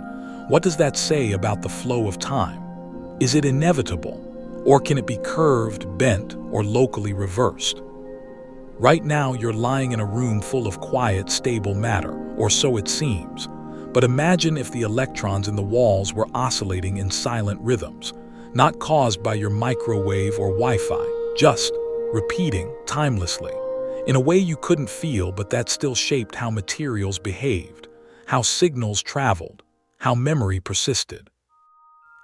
what does that say about the flow of time? Is it inevitable? Or can it be curved, bent, or locally reversed? Right now, you're lying in a room full of quiet, stable matter, or so it seems. But imagine if the electrons in the walls were oscillating in silent rhythms, not caused by your microwave or Wi-Fi, just repeating timelessly, in a way you couldn't feel, but that still shaped how materials behaved, how signals traveled, how memory persisted.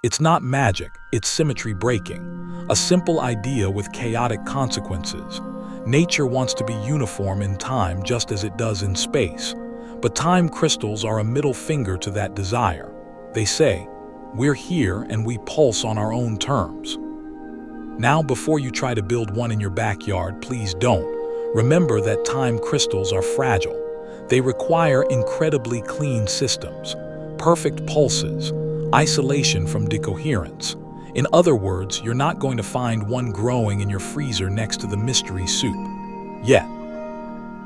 It's not magic, it's symmetry breaking, a simple idea with chaotic consequences. Nature wants to be uniform in time just as it does in space, but time crystals are a middle finger to that desire. They say, we're here and we pulse on our own terms. Now, before you try to build one in your backyard, please don't. Remember that time crystals are fragile. They require incredibly clean systems, perfect pulses, isolation from decoherence. In other words, you're not going to find one growing in your freezer next to the mystery soup. Yet.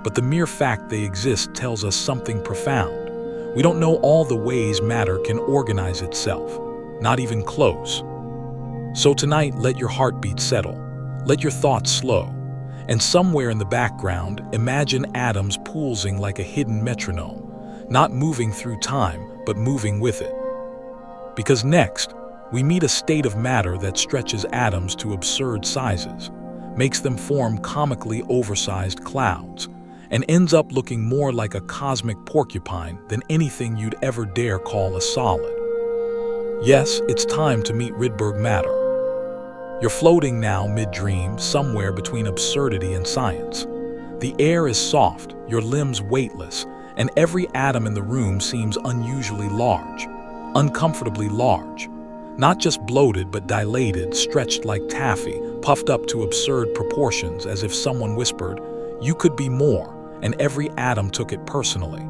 But the mere fact they exist tells us something profound. We don't know all the ways matter can organize itself, not even close. So tonight, let your heartbeat settle, let your thoughts slow, and somewhere in the background, imagine atoms pulsing like a hidden metronome, not moving through time, but moving with it. Because next, we meet a state of matter that stretches atoms to absurd sizes, makes them form comically oversized clouds, and ends up looking more like a cosmic porcupine than anything you'd ever dare call a solid. Yes, it's time to meet Rydberg matter. You're floating now mid-dream, somewhere between absurdity and science. The air is soft, your limbs weightless, and every atom in the room seems unusually large, uncomfortably large. Not just bloated, but dilated, stretched like taffy, puffed up to absurd proportions as if someone whispered, "You could be more," and every atom took it personally.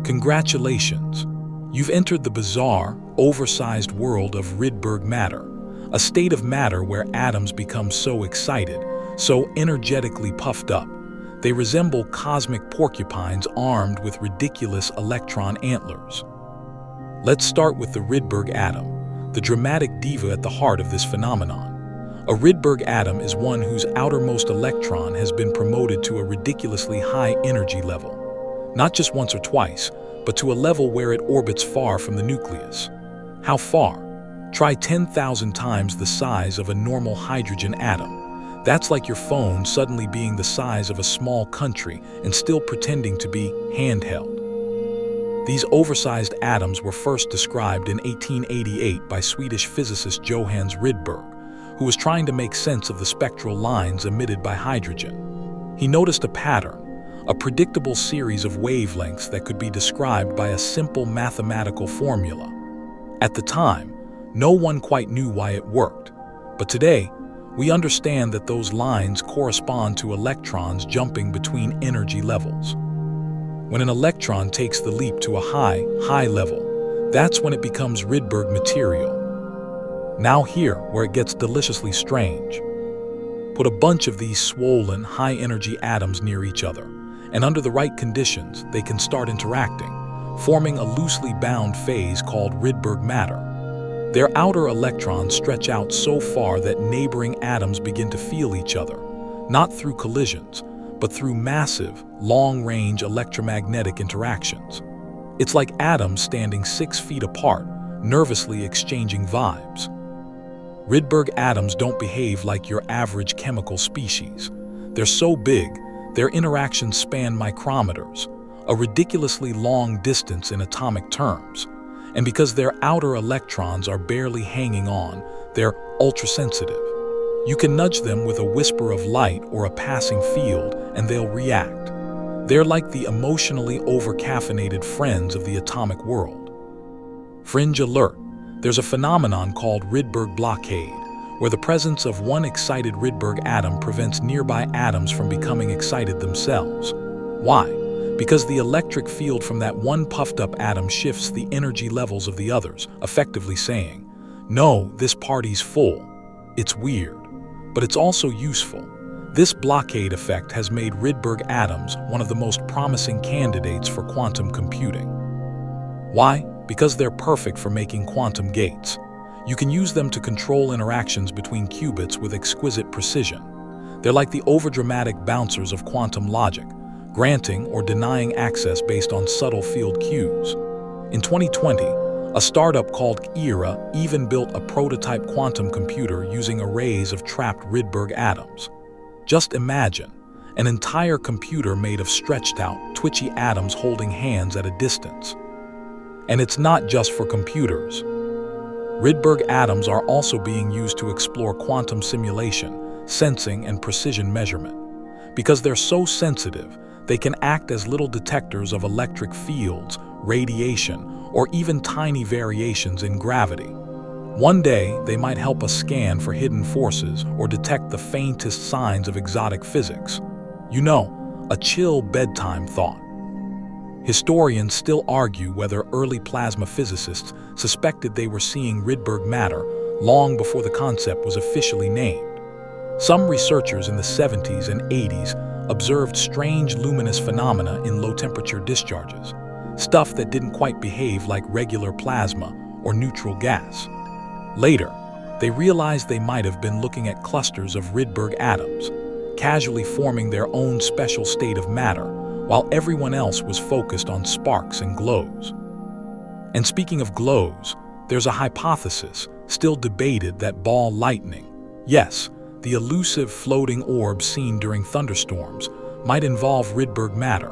Congratulations! You've entered the bizarre, oversized world of Rydberg matter, a state of matter where atoms become so excited, so energetically puffed up. They resemble cosmic porcupines armed with ridiculous electron antlers. Let's start with the Rydberg atom, the dramatic diva at the heart of this phenomenon. A Rydberg atom is one whose outermost electron has been promoted to a ridiculously high energy level. Not just once or twice, but to a level where it orbits far from the nucleus. How far? Try 10,000 times the size of a normal hydrogen atom. That's like your phone suddenly being the size of a small country and still pretending to be handheld. These oversized atoms were first described in 1888 by Swedish physicist Johannes Rydberg, who was trying to make sense of the spectral lines emitted by hydrogen. He noticed a pattern, a predictable series of wavelengths that could be described by a simple mathematical formula. At the time, no one quite knew why it worked, but today, we understand that those lines correspond to electrons jumping between energy levels. When an electron takes the leap to a high level, that's when it becomes Rydberg material. Now here, where it gets deliciously strange. Put a bunch of these swollen, high-energy atoms near each other, and under the right conditions, they can start interacting, forming a loosely bound phase called Rydberg matter. Their outer electrons stretch out so far that neighboring atoms begin to feel each other, not through collisions, but through massive, long-range electromagnetic interactions. It's like atoms standing 6 feet apart, nervously exchanging vibes. Rydberg atoms don't behave like your average chemical species. They're so big, their interactions span micrometers, a ridiculously long distance in atomic terms. And because their outer electrons are barely hanging on, they're ultrasensitive. You can nudge them with a whisper of light or a passing field, and they'll react. They're like the emotionally over-caffeinated friends of the atomic world. Fringe alert. There's a phenomenon called Rydberg blockade, where the presence of one excited Rydberg atom prevents nearby atoms from becoming excited themselves. Why? Because the electric field from that one puffed-up atom shifts the energy levels of the others, effectively saying, "No, this party's full." It's weird, but it's also useful. This blockade effect has made Rydberg atoms one of the most promising candidates for quantum computing. Why? Because they're perfect for making quantum gates. You can use them to control interactions between qubits with exquisite precision. They're like the overdramatic bouncers of quantum logic, granting or denying access based on subtle field cues. In 2020, a startup called Era even built a prototype quantum computer using arrays of trapped Rydberg atoms. Just imagine, an entire computer made of stretched-out, twitchy atoms holding hands at a distance. And it's not just for computers. Rydberg atoms are also being used to explore quantum simulation, sensing, and precision measurement. Because they're so sensitive, they can act as little detectors of electric fields, radiation, or even tiny variations in gravity. One day, they might help us scan for hidden forces or detect the faintest signs of exotic physics. You know, a chill bedtime thought. Historians still argue whether early plasma physicists suspected they were seeing Rydberg matter long before the concept was officially named. Some researchers in the 70s and 80s observed strange luminous phenomena in low-temperature discharges, stuff that didn't quite behave like regular plasma or neutral gas. Later, they realized they might have been looking at clusters of Rydberg atoms, casually forming their own special state of matter, while everyone else was focused on sparks and glows. And speaking of glows, there's a hypothesis, still debated, that ball lightning, yes, the elusive floating orb seen during thunderstorms, might involve Rydberg matter.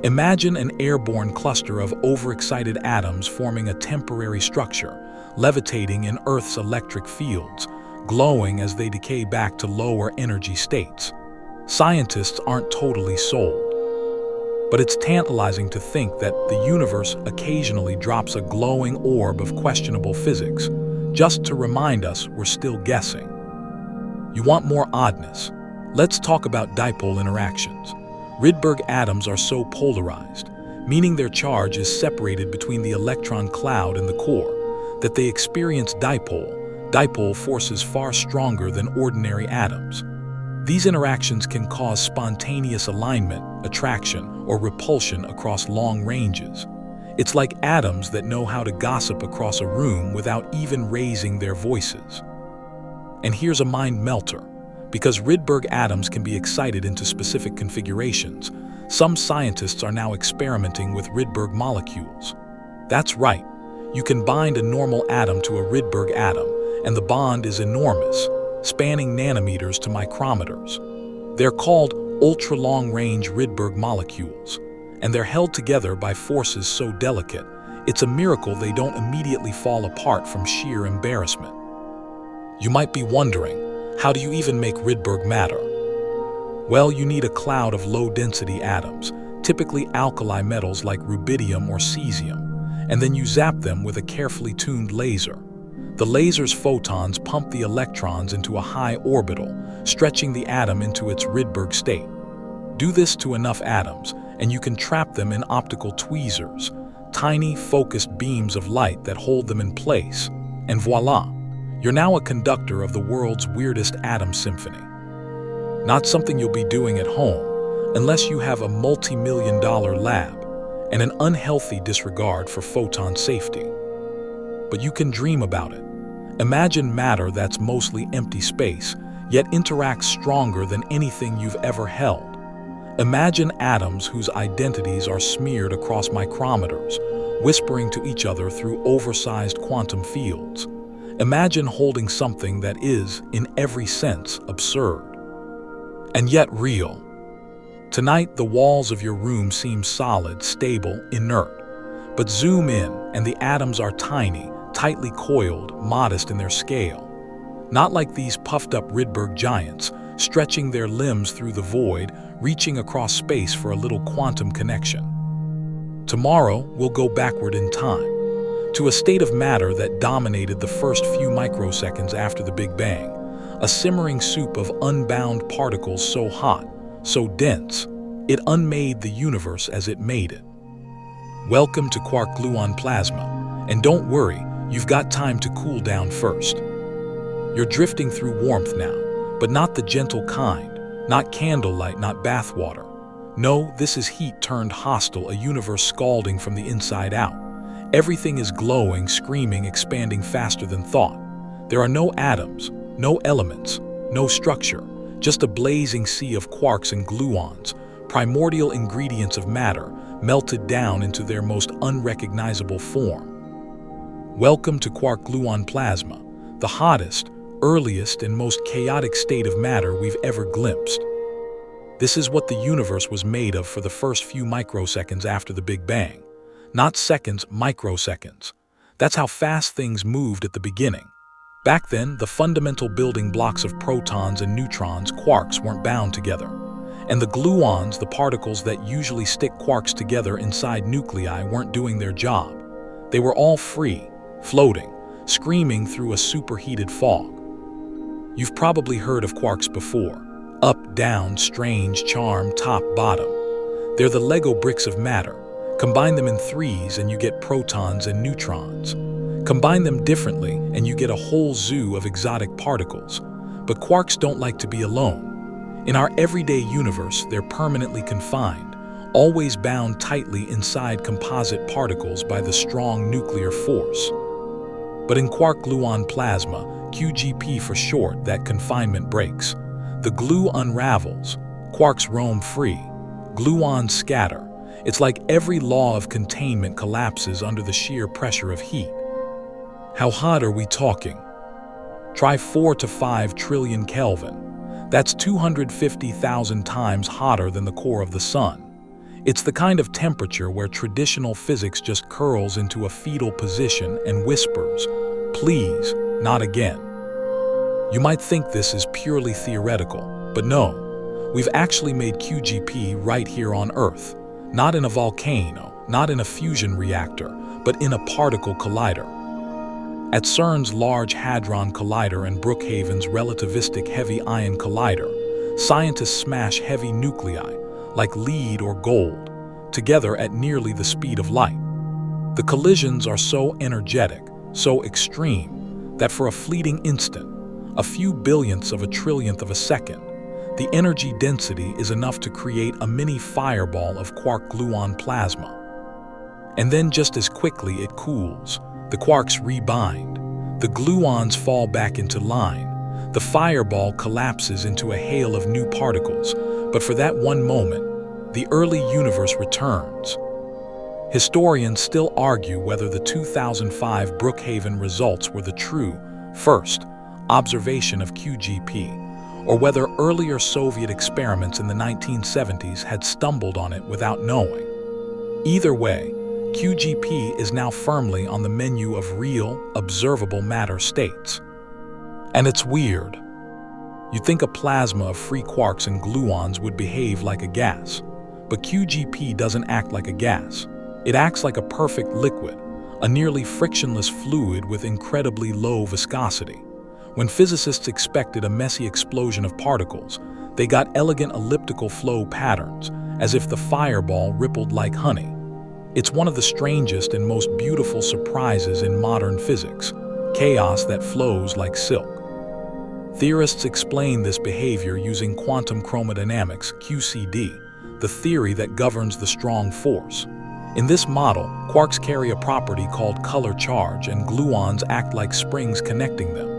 Imagine an airborne cluster of overexcited atoms forming a temporary structure, levitating in Earth's electric fields, glowing as they decay back to lower energy states. Scientists aren't totally sold. But it's tantalizing to think that the universe occasionally drops a glowing orb of questionable physics, just to remind us we're still guessing. You want more oddness? Let's talk about dipole interactions. Rydberg atoms are so polarized, meaning their charge is separated between the electron cloud and the core, that they experience dipole forces far stronger than ordinary atoms. These interactions can cause spontaneous alignment, attraction, or repulsion across long ranges. It's like atoms that know how to gossip across a room without even raising their voices. And here's a mind melter. Because Rydberg atoms can be excited into specific configurations, some scientists are now experimenting with Rydberg molecules. That's right, you can bind a normal atom to a Rydberg atom, and the bond is enormous, spanning nanometers to micrometers. They're called ultra-long-range Rydberg molecules, and they're held together by forces so delicate, it's a miracle they don't immediately fall apart from sheer embarrassment. You might be wondering, how do you even make Rydberg matter? Well, you need a cloud of low-density atoms, typically alkali metals like rubidium or cesium, and then you zap them with a carefully tuned laser. The laser's photons pump the electrons into a high orbital, stretching the atom into its Rydberg state. Do this to enough atoms, and you can trap them in optical tweezers, tiny focused beams of light that hold them in place, and voila! You're now a conductor of the world's weirdest atom symphony. Not something you'll be doing at home, unless you have a multi-million-dollar lab and an unhealthy disregard for photon safety. But you can dream about it. Imagine matter that's mostly empty space, yet interacts stronger than anything you've ever held. Imagine atoms whose identities are smeared across micrometers, whispering to each other through oversized quantum fields. Imagine holding something that is, in every sense, absurd, and yet real. Tonight, the walls of your room seem solid, stable, inert. But zoom in, and the atoms are tiny, tightly coiled, modest in their scale. Not like these puffed-up Rydberg giants, stretching their limbs through the void, reaching across space for a little quantum connection. Tomorrow, we'll go backward in time, to a state of matter that dominated the first few microseconds after the Big Bang, a simmering soup of unbound particles so hot, so dense, it unmade the universe as it made it. Welcome to quark-gluon plasma, and don't worry, you've got time to cool down first. You're drifting through warmth now, but not the gentle kind, not candlelight, not bathwater. No, this is heat turned hostile, a universe scalding from the inside out. Everything is glowing, screaming, expanding faster than thought. There are no atoms, no elements, no structure, just a blazing sea of quarks and gluons, primordial ingredients of matter, melted down into their most unrecognizable form. Welcome to quark-gluon plasma, the hottest, earliest, and most chaotic state of matter we've ever glimpsed. This is what the universe was made of for the first few microseconds after the Big Bang. Not seconds, microseconds. That's how fast things moved at the beginning. Back then, the fundamental building blocks of protons and neutrons, quarks, weren't bound together. And the gluons, the particles that usually stick quarks together inside nuclei, weren't doing their job. They were all free, floating, screaming through a superheated fog. You've probably heard of quarks before. Up, down, strange, charm, top, bottom. They're the Lego bricks of matter. Combine them in threes and you get protons and neutrons. Combine them differently and you get a whole zoo of exotic particles. But quarks don't like to be alone. In our everyday universe, they're permanently confined, always bound tightly inside composite particles by the strong nuclear force. But in quark-gluon plasma, QGP for short, that confinement breaks. The glue unravels, quarks roam free, gluons scatter. It's like every law of containment collapses under the sheer pressure of heat. How hot are we talking? Try 4 to 5 trillion Kelvin. That's 250,000 times hotter than the core of the sun. It's the kind of temperature where traditional physics just curls into a fetal position and whispers, "Please, not again." You might think this is purely theoretical, but no. We've actually made QGP right here on Earth. Not in a volcano, not in a fusion reactor, but in a particle collider. At CERN's Large Hadron Collider and Brookhaven's Relativistic Heavy Ion Collider, scientists smash heavy nuclei, like lead or gold, together at nearly the speed of light. The collisions are so energetic, so extreme, that for a fleeting instant, a few billionths of a trillionth of a second, the energy density is enough to create a mini fireball of quark-gluon plasma. And then just as quickly it cools, the quarks rebind, the gluons fall back into line, the fireball collapses into a hail of new particles, but for that one moment, the early universe returns. Historians still argue whether the 2005 Brookhaven results were the true, first, observation of QGP, or whether earlier Soviet experiments in the 1970s had stumbled on it without knowing. Either way, QGP is now firmly on the menu of real, observable matter states. And it's weird. You'd think a plasma of free quarks and gluons would behave like a gas, but QGP doesn't act like a gas. It acts like a perfect liquid, a nearly frictionless fluid with incredibly low viscosity. When physicists expected a messy explosion of particles, they got elegant elliptical flow patterns, as if the fireball rippled like honey. It's one of the strangest and most beautiful surprises in modern physics, chaos that flows like silk. Theorists explain this behavior using quantum chromodynamics, QCD, the theory that governs the strong force. In this model, quarks carry a property called color charge, and gluons act like springs connecting them.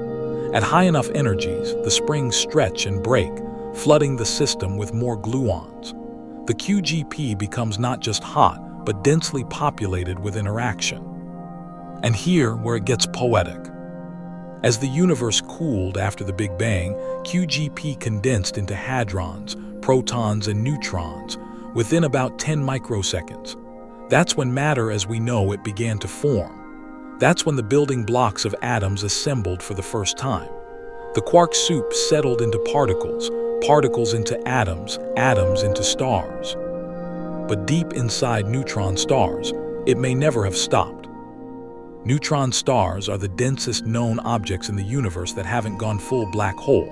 At high enough energies, the springs stretch and break, flooding the system with more gluons. The QGP becomes not just hot, but densely populated with interaction. And here where it gets poetic. As the universe cooled after the Big Bang, QGP condensed into hadrons, protons, and neutrons within about 10 microseconds. That's when matter as we know it began to form. That's when the building blocks of atoms assembled for the first time. The quark soup settled into particles, particles into atoms, atoms into stars. But deep inside neutron stars, it may never have stopped. Neutron stars are the densest known objects in the universe that haven't gone full black hole.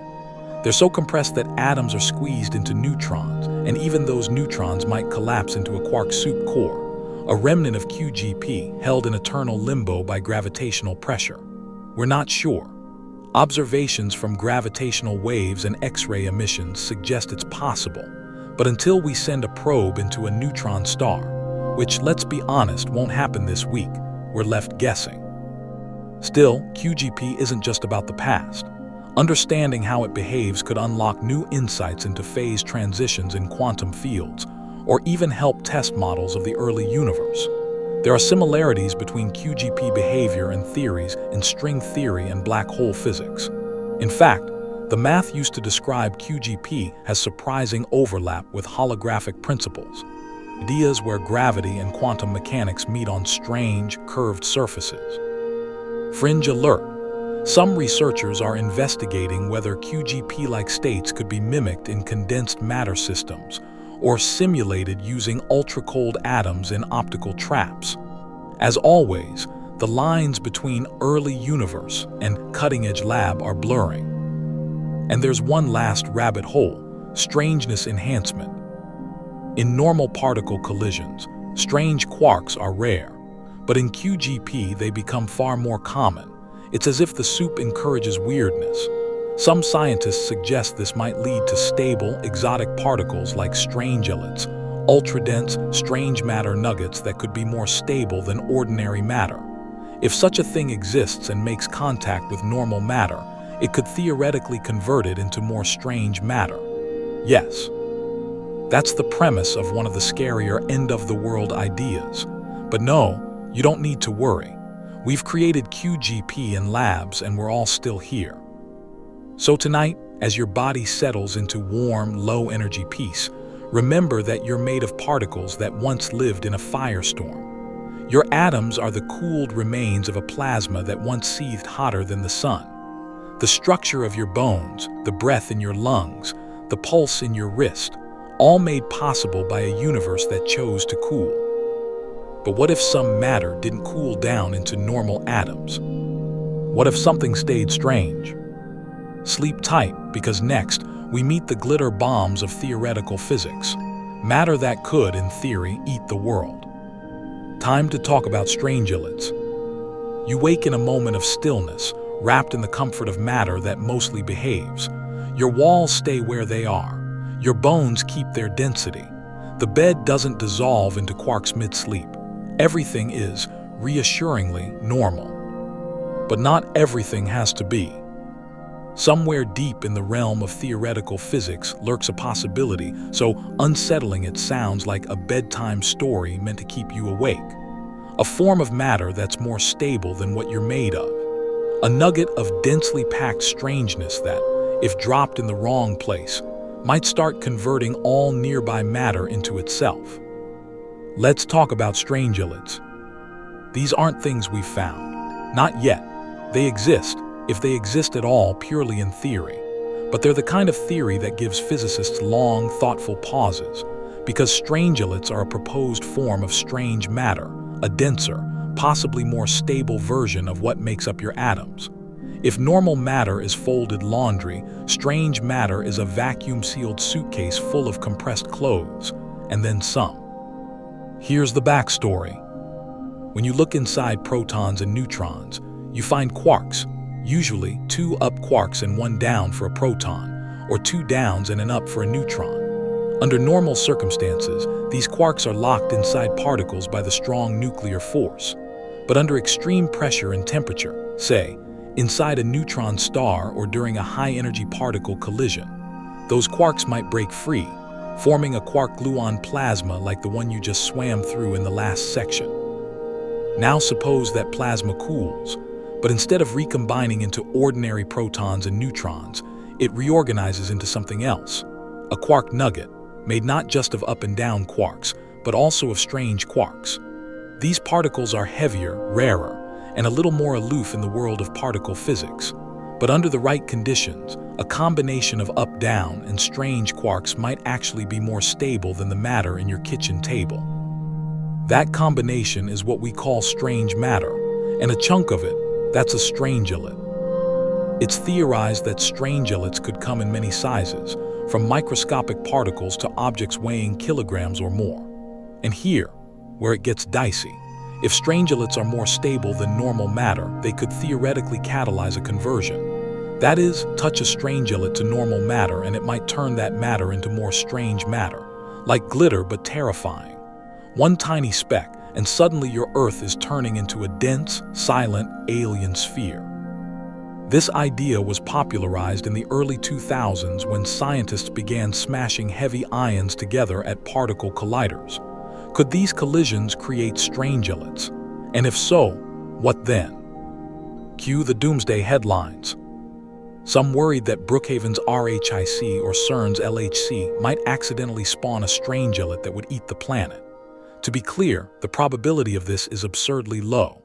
They're so compressed that atoms are squeezed into neutrons, and even those neutrons might collapse into a quark soup core, a remnant of QGP held in eternal limbo by gravitational pressure. We're not sure. Observations from gravitational waves and X-ray emissions suggest it's possible, but until we send a probe into a neutron star, which, let's be honest, won't happen this week, we're left guessing. Still, QGP isn't just about the past. Understanding how it behaves could unlock new insights into phase transitions in quantum fields, or even help test models of the early universe. There are similarities between QGP behavior and theories in string theory and black hole physics. In fact, the math used to describe QGP has surprising overlap with holographic principles, ideas where gravity and quantum mechanics meet on strange, curved surfaces. Fringe alert. Some researchers are investigating whether QGP-like states could be mimicked in condensed matter systems or simulated using ultra-cold atoms in optical traps. As always, the lines between early universe and cutting-edge lab are blurring. And there's one last rabbit hole: strangeness enhancement. In normal particle collisions, strange quarks are rare, but in QGP they become far more common. It's as if the soup encourages weirdness. Some scientists suggest this might lead to stable, exotic particles like strangelets, ultra-dense, strange matter nuggets that could be more stable than ordinary matter. If such a thing exists and makes contact with normal matter, it could theoretically convert it into more strange matter. Yes, that's the premise of one of the scarier end-of-the-world ideas. But no, you don't need to worry. We've created QGP in labs and we're all still here. So tonight, as your body settles into warm, low-energy peace, remember that you're made of particles that once lived in a firestorm. Your atoms are the cooled remains of a plasma that once seethed hotter than the sun. The structure of your bones, the breath in your lungs, the pulse in your wrist, all made possible by a universe that chose to cool. But what if some matter didn't cool down into normal atoms? What if something stayed strange? Sleep tight, because next, we meet the glitter bombs of theoretical physics, matter that could, in theory, eat the world. Time to talk about strangelets. You wake in a moment of stillness, wrapped in the comfort of matter that mostly behaves. Your walls stay where they are. Your bones keep their density. The bed doesn't dissolve into quarks mid-sleep. Everything is, reassuringly, normal. But not everything has to be. Somewhere deep in the realm of theoretical physics lurks a possibility so unsettling it sounds like a bedtime story meant to keep you awake. A form of matter that's more stable than what you're made of. A nugget of densely packed strangeness that, if dropped in the wrong place, might start converting all nearby matter into itself. Let's talk about strangelets. These aren't things we've found. Not yet. They exist, if they exist at all, purely in theory. But they're the kind of theory that gives physicists long, thoughtful pauses, because strangelets are a proposed form of strange matter, a denser, possibly more stable version of what makes up your atoms. If normal matter is folded laundry, strange matter is a vacuum-sealed suitcase full of compressed clothes, and then some. Here's the backstory. When you look inside protons and neutrons, you find quarks, usually 2 up quarks and 1 down for a proton, or 2 downs and an up for a neutron. Under normal circumstances, these quarks are locked inside particles by the strong nuclear force. But under extreme pressure and temperature, say, inside a neutron star or during a high-energy particle collision, those quarks might break free, forming a quark-gluon plasma like the one you just swam through in the last section. Now suppose that plasma cools, but instead of recombining into ordinary protons and neutrons, it reorganizes into something else, a quark nugget, made not just of up and down quarks, but also of strange quarks. These particles are heavier, rarer, and a little more aloof in the world of particle physics. But under the right conditions, a combination of up-down and strange quarks might actually be more stable than the matter in your kitchen table. That combination is what we call strange matter, and a chunk of it, that's a strangelet. It's theorized that strangelets could come in many sizes, from microscopic particles to objects weighing kilograms or more. And here, where it gets dicey, if strangelets are more stable than normal matter, they could theoretically catalyze a conversion. That is, touch a strangelet to normal matter and it might turn that matter into more strange matter, like glitter but terrifying. One tiny speck, and suddenly your Earth is turning into a dense, silent, alien sphere. This idea was popularized in the early 2000s when scientists began smashing heavy ions together at particle colliders. Could these collisions create strangelets? And if so, what then? Cue the doomsday headlines. Some worried that Brookhaven's RHIC or CERN's LHC might accidentally spawn a strangelet that would eat the planet. To be clear, the probability of this is absurdly low.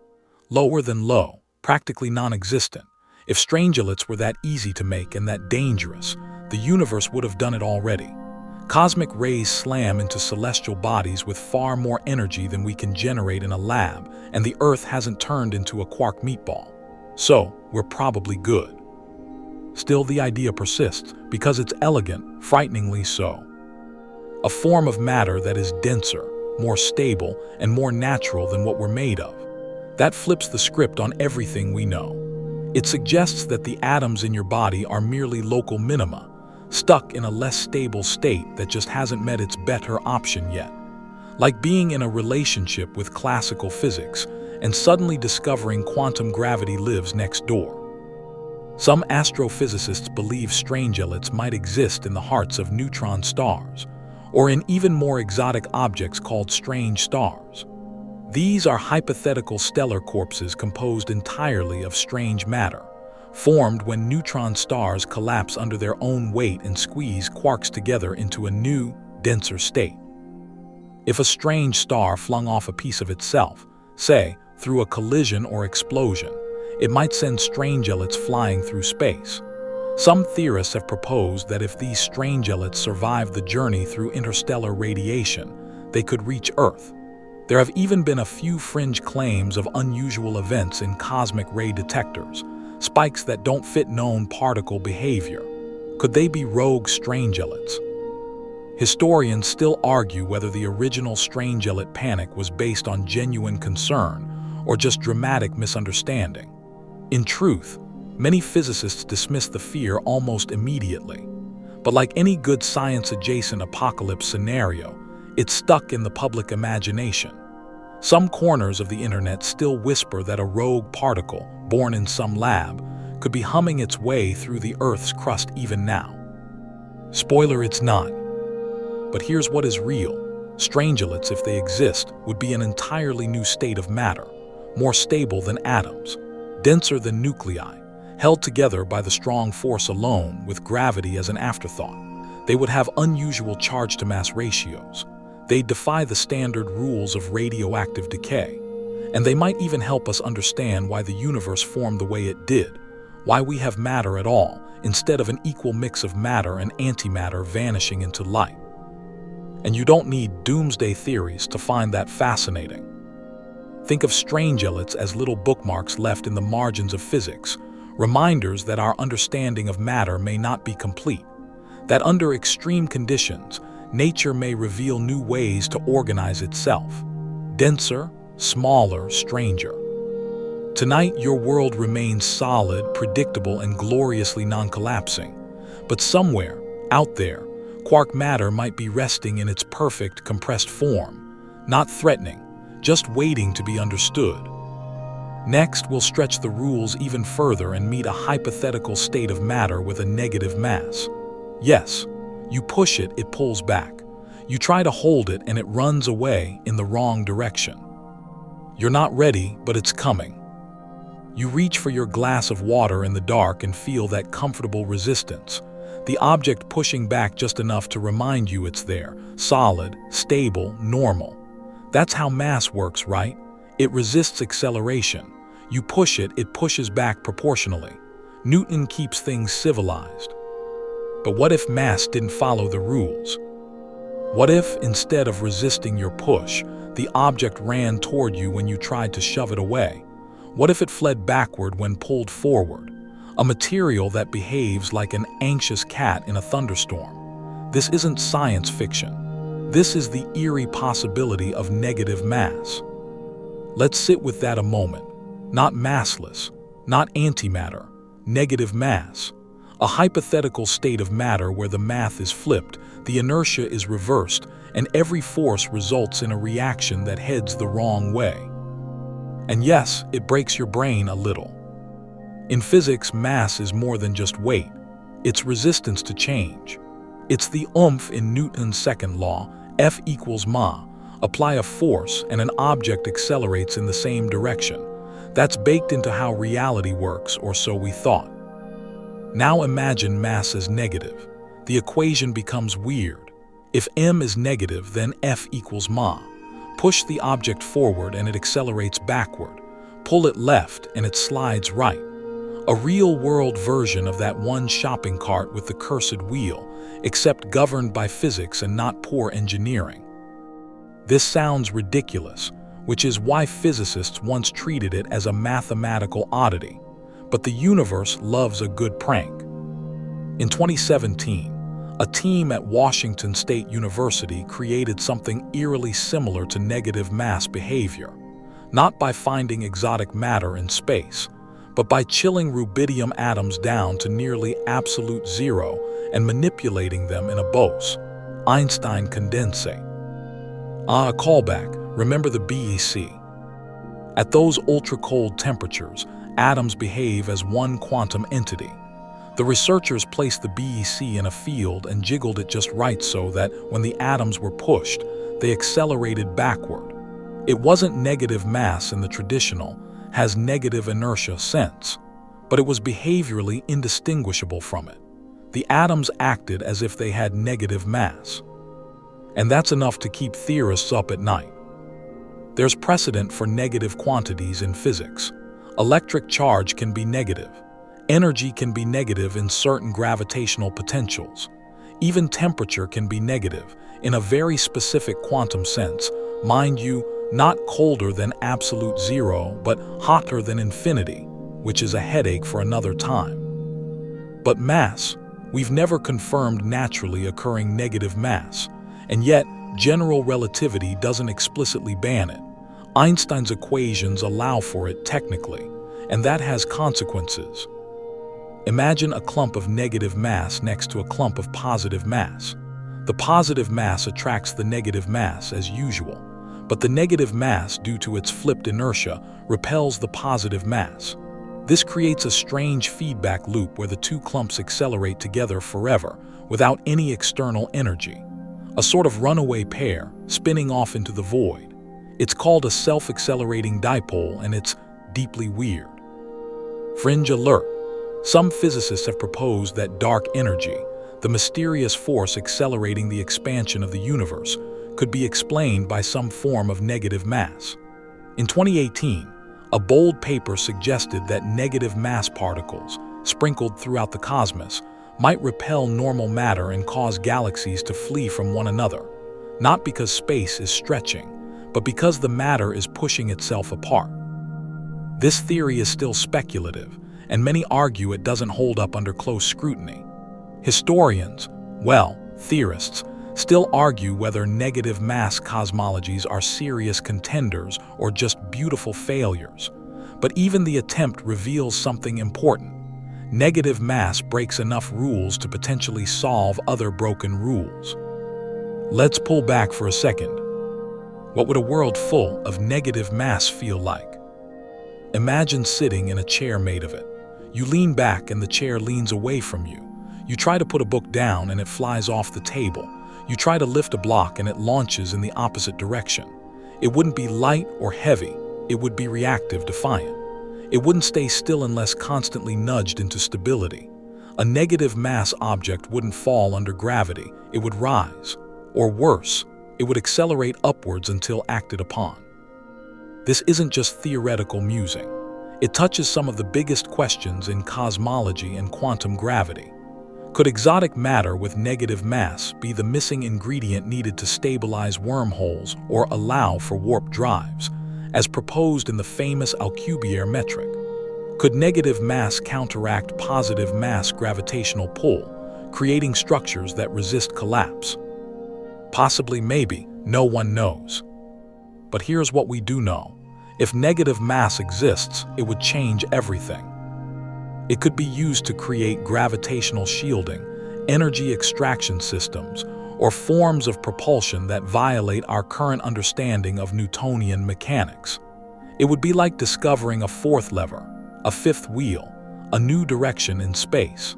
Lower than low, practically non-existent. If strangelets were that easy to make and that dangerous, the universe would have done it already. Cosmic rays slam into celestial bodies with far more energy than we can generate in a lab, and the Earth hasn't turned into a quark meatball. So, we're probably good. Still, the idea persists because it's elegant, frighteningly so. A form of matter that is denser, more stable, and more natural than what we're made of. That flips the script on everything we know. It suggests that the atoms in your body are merely local minima, stuck in a less stable state that just hasn't met its better option yet. Like being in a relationship with classical physics and suddenly discovering quantum gravity lives next door. Some astrophysicists believe strangelets might exist in the hearts of neutron stars, or in even more exotic objects called strange stars. These are hypothetical stellar corpses composed entirely of strange matter, formed when neutron stars collapse under their own weight and squeeze quarks together into a new, denser state. If a strange star flung off a piece of itself, say, through a collision or explosion, it might send strangelets flying through space. Some theorists have proposed that if these strangelets survive the journey through interstellar radiation, they could reach Earth. There have even been a few fringe claims of unusual events in cosmic ray detectors, spikes that don't fit known particle behavior. Could they be rogue strangelets? Historians still argue whether the original strangelet panic was based on genuine concern or just dramatic misunderstanding. In truth, many physicists dismiss the fear almost immediately. But like any good science-adjacent apocalypse scenario, it's stuck in the public imagination. Some corners of the internet still whisper that a rogue particle, born in some lab, could be humming its way through the Earth's crust even now. Spoiler, it's not. But here's what is real. Strangelets, if they exist, would be an entirely new state of matter, more stable than atoms, denser than nuclei, held together by the strong force alone with gravity as an afterthought. They would have unusual charge-to-mass ratios. They'd defy the standard rules of radioactive decay. And they might even help us understand why the universe formed the way it did, why we have matter at all, instead of an equal mix of matter and antimatter vanishing into light. And you don't need doomsday theories to find that fascinating. Think of strangelets as little bookmarks left in the margins of physics, reminders that our understanding of matter may not be complete, that under extreme conditions, nature may reveal new ways to organize itself. Denser, smaller, stranger. Tonight, your world remains solid, predictable, and gloriously non-collapsing. But somewhere, out there, quark matter might be resting in its perfect, compressed form, not threatening, just waiting to be understood. Next, we'll stretch the rules even further and meet a hypothetical state of matter with a negative mass. Yes, you push it, it pulls back. You try to hold it, and it runs away in the wrong direction. You're not ready, but it's coming. You reach for your glass of water in the dark and feel that comfortable resistance, the object pushing back just enough to remind you it's there, solid, stable, normal. That's how mass works, right? It resists acceleration. You push it, it pushes back proportionally. Newton keeps things civilized. But what if mass didn't follow the rules? What if, instead of resisting your push, the object ran toward you when you tried to shove it away? What if it fled backward when pulled forward? A material that behaves like an anxious cat in a thunderstorm. This isn't science fiction. This is the eerie possibility of negative mass. Let's sit with that a moment. Not massless, not antimatter, negative mass. A hypothetical state of matter where the math is flipped, the inertia is reversed, and every force results in a reaction that heads the wrong way. And yes, it breaks your brain a little. In physics, mass is more than just weight. It's resistance to change. It's the oomph in Newton's second law, F equals ma. Apply a force and an object accelerates in the same direction. That's baked into how reality works, or so we thought. Now imagine mass as negative. The equation becomes weird. If m is negative, then F equals ma. Push the object forward and it accelerates backward. Pull it left and it slides right. A real-world version of that one shopping cart with the cursed wheel, except governed by physics and not poor engineering. This sounds ridiculous, which is why physicists once treated it as a mathematical oddity. But the universe loves a good prank. In 2017, a team at Washington State University created something eerily similar to negative mass behavior, not by finding exotic matter in space, but by chilling rubidium atoms down to nearly absolute zero and manipulating them in a Bose, Einstein condensate. A callback, remember the BEC. At those ultra-cold temperatures, atoms behave as one quantum entity. The researchers placed the BEC in a field and jiggled it just right so that when the atoms were pushed, they accelerated backward. It wasn't negative mass in the traditional, has negative inertia sense, but it was behaviorally indistinguishable from it. The atoms acted as if they had negative mass. And that's enough to keep theorists up at night. There's precedent for negative quantities in physics. Electric charge can be negative. Energy can be negative in certain gravitational potentials. Even temperature can be negative, in a very specific quantum sense, mind you, not colder than absolute zero, but hotter than infinity, which is a headache for another time. But mass, we've never confirmed naturally occurring negative mass, and yet general relativity doesn't explicitly ban it. Einstein's equations allow for it technically, and that has consequences. Imagine a clump of negative mass next to a clump of positive mass. The positive mass attracts the negative mass as usual, but the negative mass, due to its flipped inertia, repels the positive mass. This creates a strange feedback loop where the two clumps accelerate together forever without any external energy. A sort of runaway pair, spinning off into the void. It's called a self-accelerating dipole, and it's deeply weird. Fringe alert. Some physicists have proposed that dark energy, the mysterious force accelerating the expansion of the universe, could be explained by some form of negative mass. In 2018, a bold paper suggested that negative mass particles, sprinkled throughout the cosmos, might repel normal matter and cause galaxies to flee from one another, not because space is stretching, but because the matter is pushing itself apart. This theory is still speculative, and many argue it doesn't hold up under close scrutiny. Historians, theorists, still argue whether negative mass cosmologies are serious contenders or just beautiful failures. But even the attempt reveals something important. Negative mass breaks enough rules to potentially solve other broken rules. Let's pull back for a second. What would a world full of negative mass feel like? Imagine sitting in a chair made of it. You lean back and the chair leans away from you. You try to put a book down and it flies off the table. You try to lift a block and it launches in the opposite direction. It wouldn't be light or heavy. It would be reactive, defiant. It wouldn't stay still unless constantly nudged into stability. A negative mass object wouldn't fall under gravity. It would rise. Or worse, it would accelerate upwards until acted upon. This isn't just theoretical musing. It touches some of the biggest questions in cosmology and quantum gravity. Could exotic matter with negative mass be the missing ingredient needed to stabilize wormholes or allow for warp drives, as proposed in the famous Alcubierre metric? Could negative mass counteract positive mass gravitational pull, creating structures that resist collapse? Possibly, maybe, no one knows. But here's what we do know. If negative mass exists, it would change everything. It could be used to create gravitational shielding, energy extraction systems, or forms of propulsion that violate our current understanding of Newtonian mechanics. It would be like discovering a fourth lever, a fifth wheel, a new direction in space.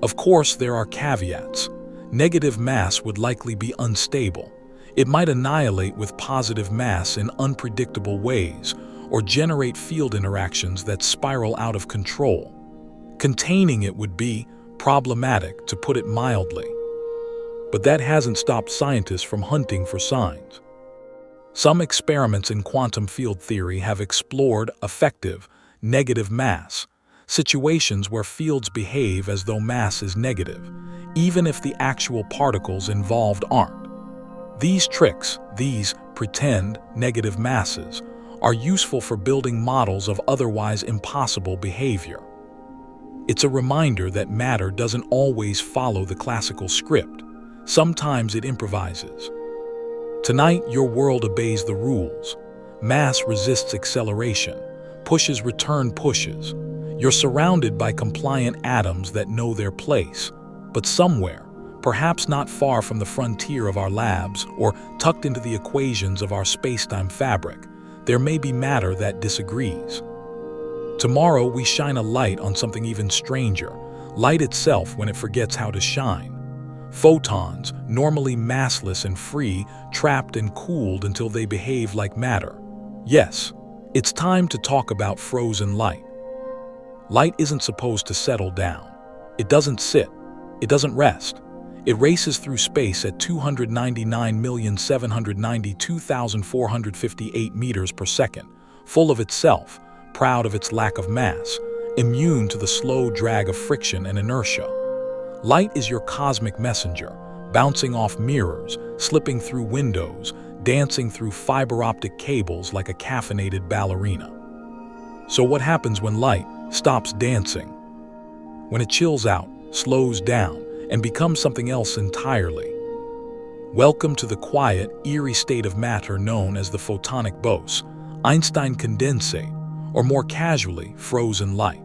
Of course, there are caveats. Negative mass would likely be unstable. It might annihilate with positive mass in unpredictable ways, or generate field interactions that spiral out of control. Containing it would be problematic, to put it mildly. But that hasn't stopped scientists from hunting for signs. Some experiments in quantum field theory have explored effective negative mass, situations where fields behave as though mass is negative, even if the actual particles involved aren't. These tricks, these pretend negative masses, are useful for building models of otherwise impossible behavior. It's a reminder that matter doesn't always follow the classical script. Sometimes it improvises. Tonight, your world obeys the rules. Mass resists acceleration, pushes return pushes. You're surrounded by compliant atoms that know their place. But somewhere, perhaps not far from the frontier of our labs or tucked into the equations of our space-time fabric, there may be matter that disagrees. Tomorrow, we shine a light on something even stranger, light itself when it forgets how to shine. Photons, normally massless and free, trapped and cooled until they behave like matter. Yes, it's time to talk about frozen light. Light isn't supposed to settle down. It doesn't sit. It doesn't rest. It races through space at 299,792,458 meters per second, full of itself, proud of its lack of mass, immune to the slow drag of friction and inertia. Light is your cosmic messenger, bouncing off mirrors, slipping through windows, dancing through fiber optic cables like a caffeinated ballerina. So what happens when light stops dancing? When it chills out, slows down, and becomes something else entirely. Welcome to the quiet, eerie state of matter known as the photonic BOS, Einstein condensate, or more casually, frozen light.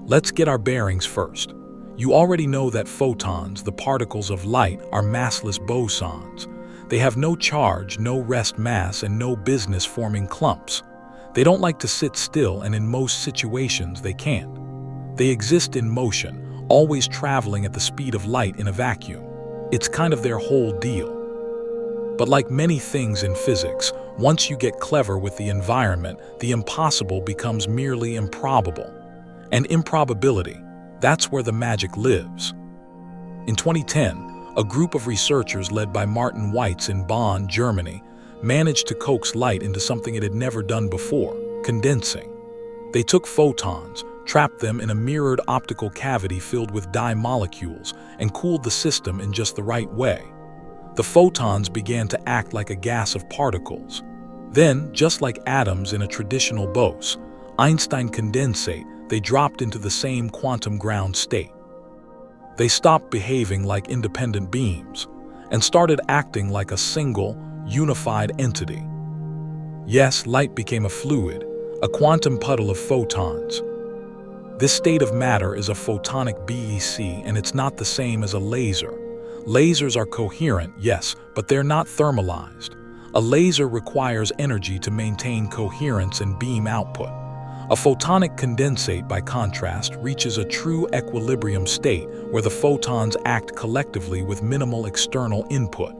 Let's get our bearings first. You already know that photons, the particles of light, are massless bosons. They have no charge, no rest mass, and no business forming clumps. They don't like to sit still, and in most situations they can't. They exist in motion, always traveling at the speed of light in a vacuum. It's kind of their whole deal. But like many things in physics, once you get clever with the environment, the impossible becomes merely improbable. And improbability, that's where the magic lives. In 2010, a group of researchers led by Martin Weitz in Bonn, Germany, managed to coax light into something it had never done before, condensing. They took photons, trapped them in a mirrored optical cavity filled with dye molecules, and cooled the system in just the right way. The photons began to act like a gas of particles. Then, just like atoms in a traditional BOS, Einstein condensate, they dropped into the same quantum ground state. They stopped behaving like independent beams and started acting like a single, unified entity. Yes, light became a fluid, a quantum puddle of photons. This state of matter is a photonic BEC, and it's not the same as a laser. Lasers are coherent, yes, but they're not thermalized. A laser requires energy to maintain coherence and beam output. A photonic condensate, by contrast, reaches a true equilibrium state where the photons act collectively with minimal external input.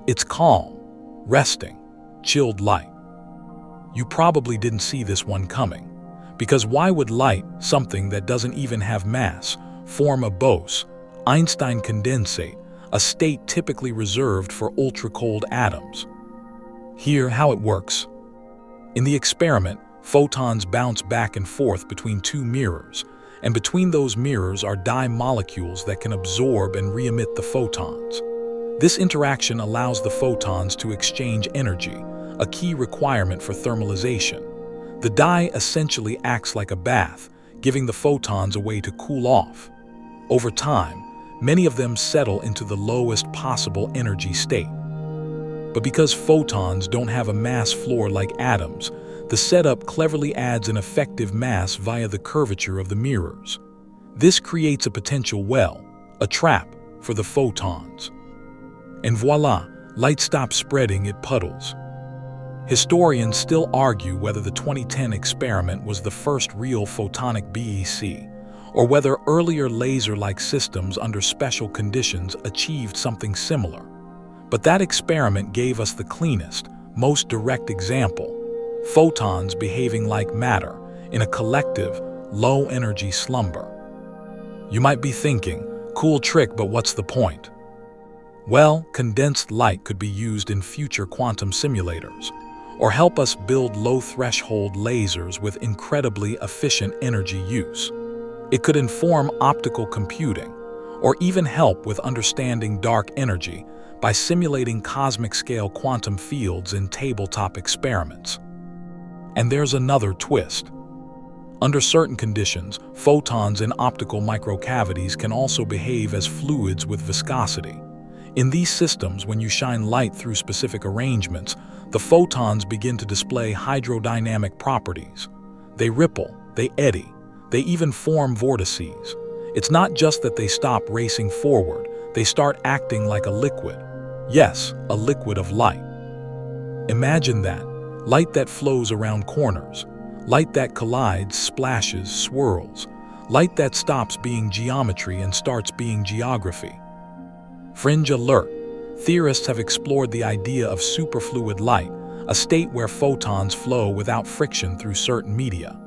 It's calm, resting, chilled light. You probably didn't see this one coming, because why would light, something that doesn't even have mass, form a BOS, Einstein condensate, a state typically reserved for ultra-cold atoms? Here, how it works. In the experiment, photons bounce back and forth between two mirrors, and between those mirrors are dye molecules that can absorb and re-emit the photons. This interaction allows the photons to exchange energy, a key requirement for thermalization. The dye essentially acts like a bath, giving the photons a way to cool off. Over time, many of them settle into the lowest possible energy state. But because photons don't have a mass floor like atoms, the setup cleverly adds an effective mass via the curvature of the mirrors. This creates a potential well, a trap, for the photons. And voila, light stops spreading, it puddles. Historians still argue whether the 2010 experiment was the first real photonic BEC, or whether earlier laser-like systems under special conditions achieved something similar. But that experiment gave us the cleanest, most direct example: photons behaving like matter in a collective, low-energy slumber. You might be thinking, cool trick, but what's the point? Well, condensed light could be used in future quantum simulators, or help us build low-threshold lasers with incredibly efficient energy use. It could inform optical computing, or even help with understanding dark energy by simulating cosmic-scale quantum fields in tabletop experiments. And there's another twist. Under certain conditions, photons in optical microcavities can also behave as fluids with viscosity. In these systems, when you shine light through specific arrangements, the photons begin to display hydrodynamic properties. They ripple, they eddy, they even form vortices. It's not just that they stop racing forward, they start acting like a liquid. Yes, a liquid of light. Imagine that. Light that flows around corners. Light that collides, splashes, swirls. Light that stops being geometry and starts being geography. Fringe alert. Theorists have explored the idea of superfluid light, a state where photons flow without friction through certain media.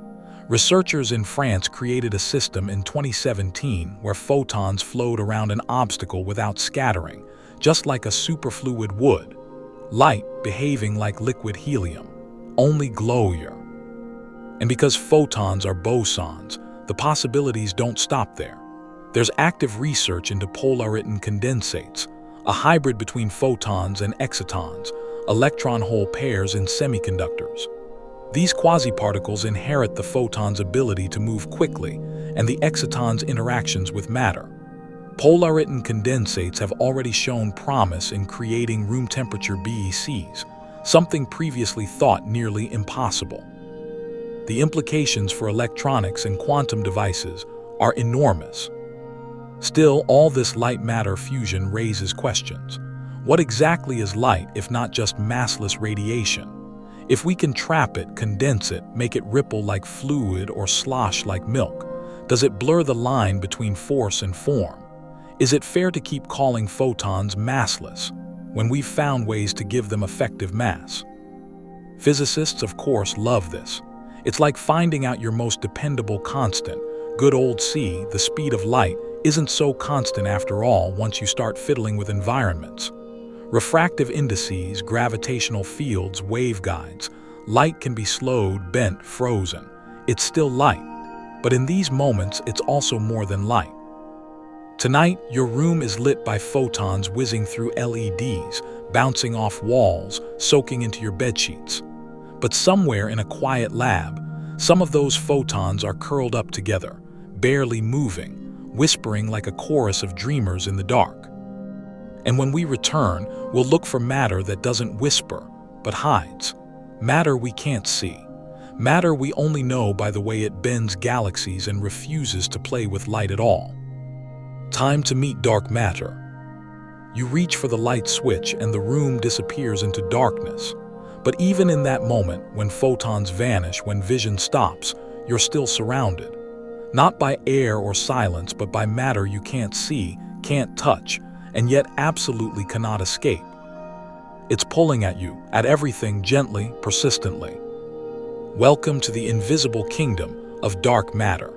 Researchers in France created a system in 2017 where photons flowed around an obstacle without scattering, just like a superfluid would. Light behaving like liquid helium, only glowier. And because photons are bosons, the possibilities don't stop there. There's active research into polariton condensates, a hybrid between photons and excitons, electron-hole pairs in semiconductors. These quasiparticles inherit the photon's ability to move quickly and the exciton's interactions with matter. Polariton condensates have already shown promise in creating room-temperature BECs, something previously thought nearly impossible. The implications for electronics and quantum devices are enormous. Still, all this light-matter fusion raises questions. What exactly is light if not just massless radiation? If we can trap it, condense it, make it ripple like fluid or slosh like milk, does it blur the line between force and form? Is it fair to keep calling photons massless when we've found ways to give them effective mass? Physicists, of course, love this. It's like finding out your most dependable constant. Good old C, the speed of light, isn't so constant after all once you start fiddling with environments. Refractive indices, gravitational fields, waveguides. Light can be slowed, bent, frozen. It's still light. But in these moments, it's also more than light. Tonight, your room is lit by photons whizzing through LEDs, bouncing off walls, soaking into your bedsheets. But somewhere in a quiet lab, some of those photons are curled up together, barely moving, whispering like a chorus of dreamers in the dark. And when we return, we'll look for matter that doesn't whisper, but hides. Matter we can't see. Matter we only know by the way it bends galaxies and refuses to play with light at all. Time to meet dark matter. You reach for the light switch and the room disappears into darkness. But even in that moment, when photons vanish, when vision stops, you're still surrounded. Not by air or silence, but by matter you can't see, can't touch, and yet absolutely cannot escape. It's pulling at you, at everything, gently, persistently. Welcome to the invisible kingdom of dark matter.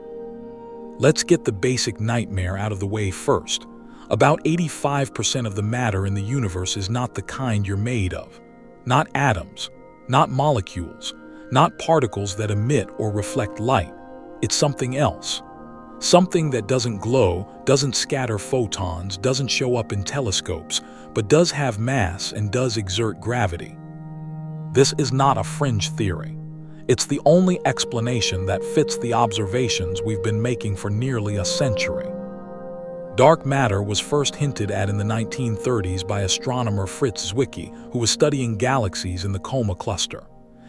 Let's get the basic nightmare out of the way first. About 85% of the matter in the universe is not the kind you're made of. Not atoms, not molecules, not particles that emit or reflect light. It's something else. Something that doesn't glow, doesn't scatter photons, doesn't show up in telescopes, but does have mass and does exert gravity. This is not a fringe theory. It's the only explanation that fits the observations we've been making for nearly a century. Dark matter was first hinted at in the 1930s by astronomer Fritz Zwicky, who was studying galaxies in the Coma cluster.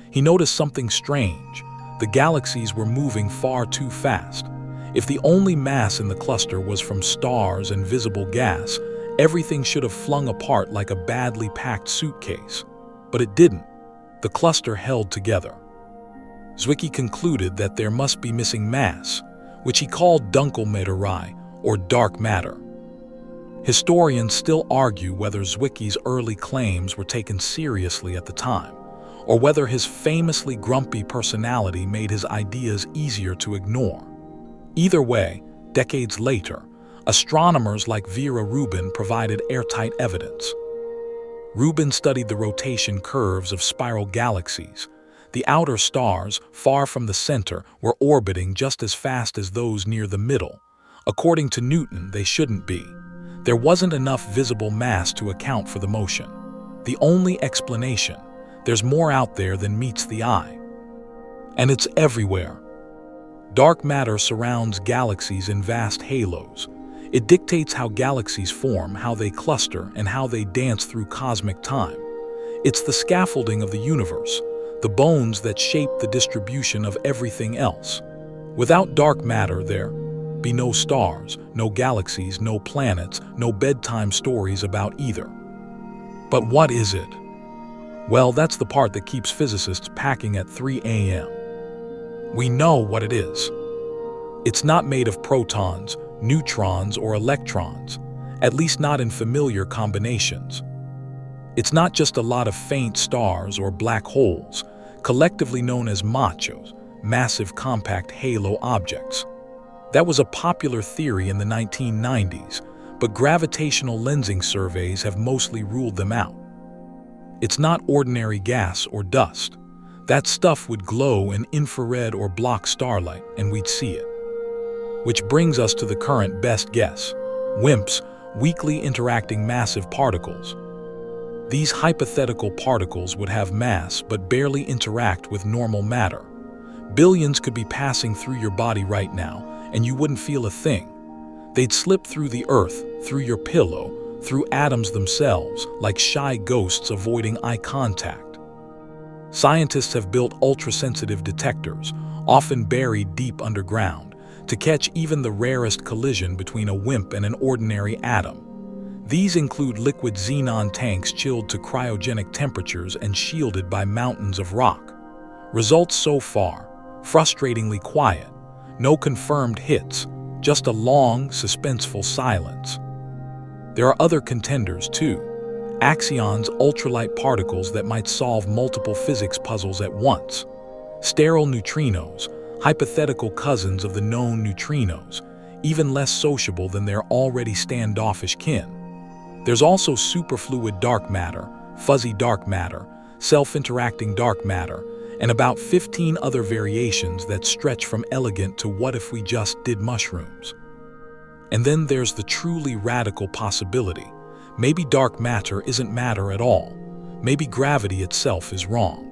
He noticed something strange. The galaxies were moving far too fast. If the only mass in the cluster was from stars and visible gas, Everything should have flung apart like a badly packed suitcase. But it didn't. The cluster held together. Zwicky concluded that there must be missing mass, which he called Dunkelmaterei, or dark matter. Historians still argue whether Zwicky's early claims were taken seriously at the time, or whether his famously grumpy personality made his ideas easier to ignore. Either way, decades later, astronomers like Vera Rubin provided airtight evidence. Rubin studied the rotation curves of spiral galaxies. The outer stars, far from the center, were orbiting just as fast as those near the middle. According to Newton, they shouldn't be. There wasn't enough visible mass to account for the motion. The only explanation: there's more out there than meets the eye. And it's everywhere. Dark matter surrounds galaxies in vast halos. It dictates how galaxies form, how they cluster, and how they dance through cosmic time. It's the scaffolding of the universe, the bones that shape the distribution of everything else. Without dark matter, there'd be no stars, no galaxies, no planets, no bedtime stories about either. But what is it? Well, that's the part that keeps physicists packing at 3 a.m. We know what it is. It's not made of protons, neutrons, or electrons, at least not in familiar combinations. It's not just a lot of faint stars or black holes, collectively known as machos, massive compact halo objects. That was a popular theory in the 1990s, but gravitational lensing surveys have mostly ruled them out. It's not ordinary gas or dust. That stuff would glow in infrared or block starlight, and we'd see it. Which brings us to the current best guess: WIMPs, weakly interacting massive particles. These hypothetical particles would have mass but barely interact with normal matter. Billions could be passing through your body right now, and you wouldn't feel a thing. They'd slip through the earth, through your pillow, through atoms themselves, like shy ghosts avoiding eye contact. Scientists have built ultra-sensitive detectors, often buried deep underground, to catch even the rarest collision between a WIMP and an ordinary atom. These include liquid xenon tanks chilled to cryogenic temperatures and shielded by mountains of rock. Results so far: frustratingly quiet. No confirmed hits, just a long, suspenseful silence. There are other contenders too. Axions, ultralight particles that might solve multiple physics puzzles at once. Sterile neutrinos, hypothetical cousins of the known neutrinos, even less sociable than their already standoffish kin. There's also superfluid dark matter, fuzzy dark matter, self-interacting dark matter, and about 15 other variations that stretch from elegant to what if we just did mushrooms. And then there's the truly radical possibility. Maybe dark matter isn't matter at all. Maybe gravity itself is wrong.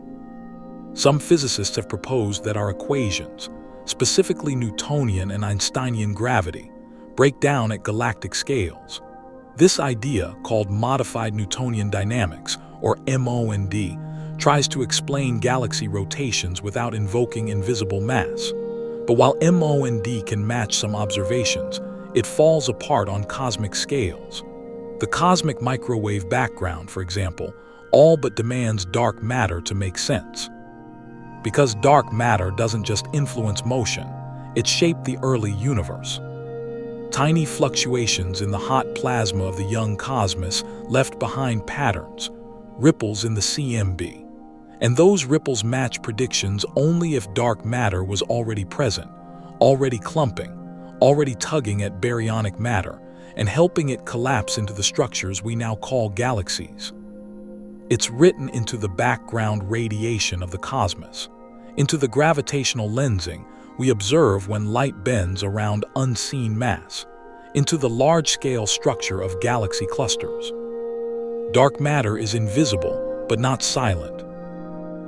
Some physicists have proposed that our equations, specifically Newtonian and Einsteinian gravity, break down at galactic scales. This idea, called modified Newtonian dynamics, or MOND, tries to explain galaxy rotations without invoking invisible mass. But while MOND can match some observations, it falls apart on cosmic scales. The cosmic microwave background, for example, all but demands dark matter to make sense. Because dark matter doesn't just influence motion, it shaped the early universe. Tiny fluctuations in the hot plasma of the young cosmos left behind patterns, ripples in the CMB. And those ripples match predictions only if dark matter was already present, already clumping, already tugging at baryonic matter, and helping it collapse into the structures we now call galaxies. It's written into the background radiation of the cosmos, into the gravitational lensing we observe when light bends around unseen mass, into the large-scale structure of galaxy clusters. Dark matter is invisible, but not silent.